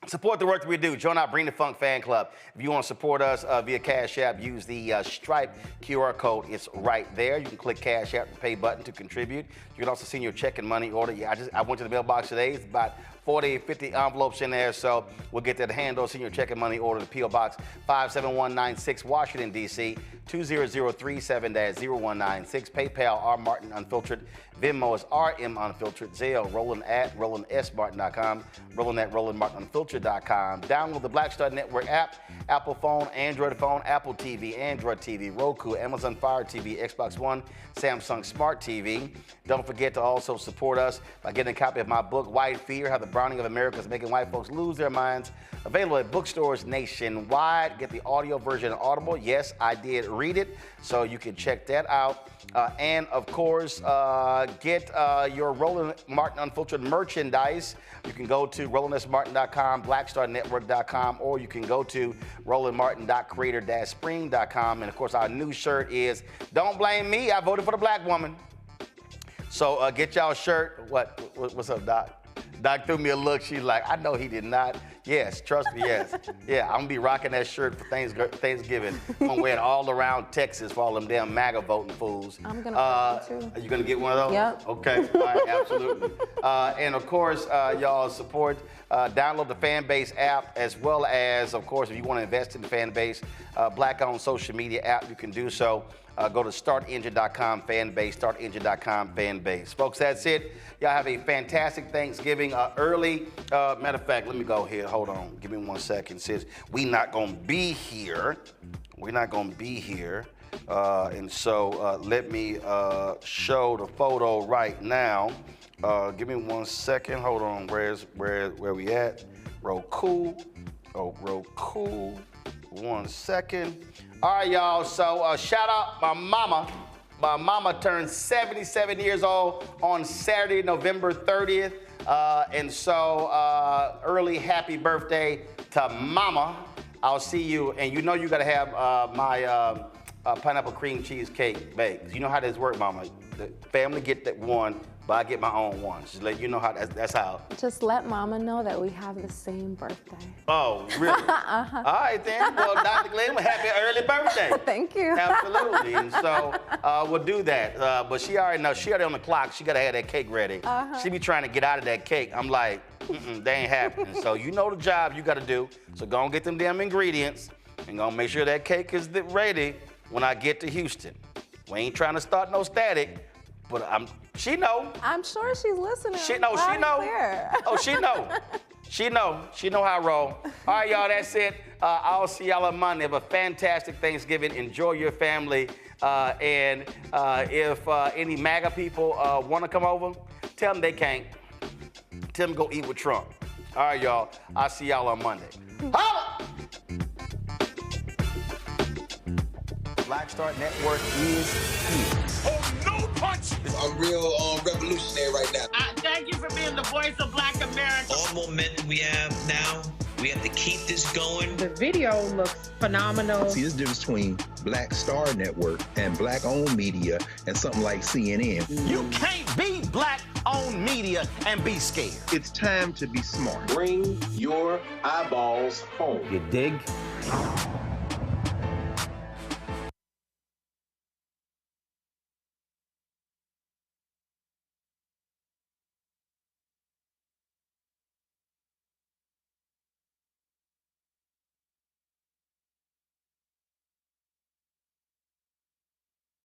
S1: Support the work that we do. Join our Bring the Funk fan club. If you want to support us via Cash App, use the Stripe QR code. It's right there. You can click Cash App, the pay button to contribute. You can also send your check and money order. I went to the mailbox today. It's about 40, 50 envelopes in there. So we'll get that handle, senior check and money order to P.O. Box 57196, Washington, D.C. 20037-0196. PayPal, R. Martin Unfiltered. Venmo is RM Unfiltered. Zelle, Roland at RolandSMartin.com. Roland at RolandMartinUnfiltered.com. Download the Black Star Network app. Apple phone, Android phone, Apple TV, Android TV, Roku, Amazon Fire TV, Xbox One, Samsung Smart TV. Don't forget to also support us by getting a copy of my book, White Fear, How the Browning of America is Making White Folks Lose Their Minds. Available at bookstores nationwide. Get the audio version on Audible. Yes, I did read it, so you can check that out. And of course, get your Roland Martin Unfiltered merchandise. You can go to RolandSMartin.com, BlackStarNetwork.com, or you can go to RolandMartin.creator-spring.com. And of course, our new shirt is "Don't Blame Me, I Voted for the Black Woman." So get y'all a shirt. What's up, Doc? Doc threw me a look. She's like, I know he did not. Yes, trust me, yes. Yeah, I'm going to be rocking that shirt for Thanksgiving. I'm going to wear it all around Texas for all them damn MAGA voting fools.
S10: I'm going to wear it too.
S1: Are you going to get one of those?
S10: Yep.
S1: Okay, all right, absolutely. And of course, y'all support, download the Fanbase app, as well as, of course, if you want to invest in the Fanbase, Black-owned social media app, you can do so. Go to startengine.com, Fanbase, startengine.com, Fanbase. Folks, that's it. Y'all have a fantastic Thanksgiving early. Matter of fact, let me go here. Hold on. Give me 1 second. Since we're not going to be here. And so let me show the photo right now. Give me 1 second. Hold on. Where we at? Roku. Oh, Roku. 1 second. All right, y'all. So shout out my mama. My mama turned 77 years old on Saturday, November 30th. And so early happy birthday to mama. I'll see you. And you know you got to have my pineapple cream cheesecake baked. You know how this works, mama. The family get that one, but I get my own one. Just let you know how that's how.
S10: Just let mama know that we have the same birthday.
S1: Oh, really? All right, then. Well, Dr. Glenn, happy early birthday.
S10: Thank you.
S1: Absolutely. And so we'll do that. But she already knows. She already on the clock. She got to have that cake ready. She be trying to get out of that cake. I'm like, they ain't happening. So you know the job you got to do. So go and get them damn ingredients and go make sure that cake is ready when I get to Houston. We ain't trying to start no static. But she know.
S10: I'm sure she's listening.
S1: She know. Oh, she know. She know how I roll. All right, y'all, that's it. I'll see y'all on Monday. Have a fantastic Thanksgiving. Enjoy your family. And if any MAGA people want to come over, tell them they can't. Tell them go eat with Trump. All right, y'all. I'll see y'all on Monday. Holla! Black Star Network is here.
S14: Oh, no punch! I'm real revolutionary right now.
S15: Thank you for being the voice of Black America.
S14: All momentum we have now, we have to keep this going.
S15: The video looks phenomenal.
S22: See, there's a difference between Black Star Network and Black-owned media and something like CNN.
S1: You can't be Black-owned media and be scared.
S22: It's time to be smart.
S14: Bring your eyeballs home.
S1: You dig?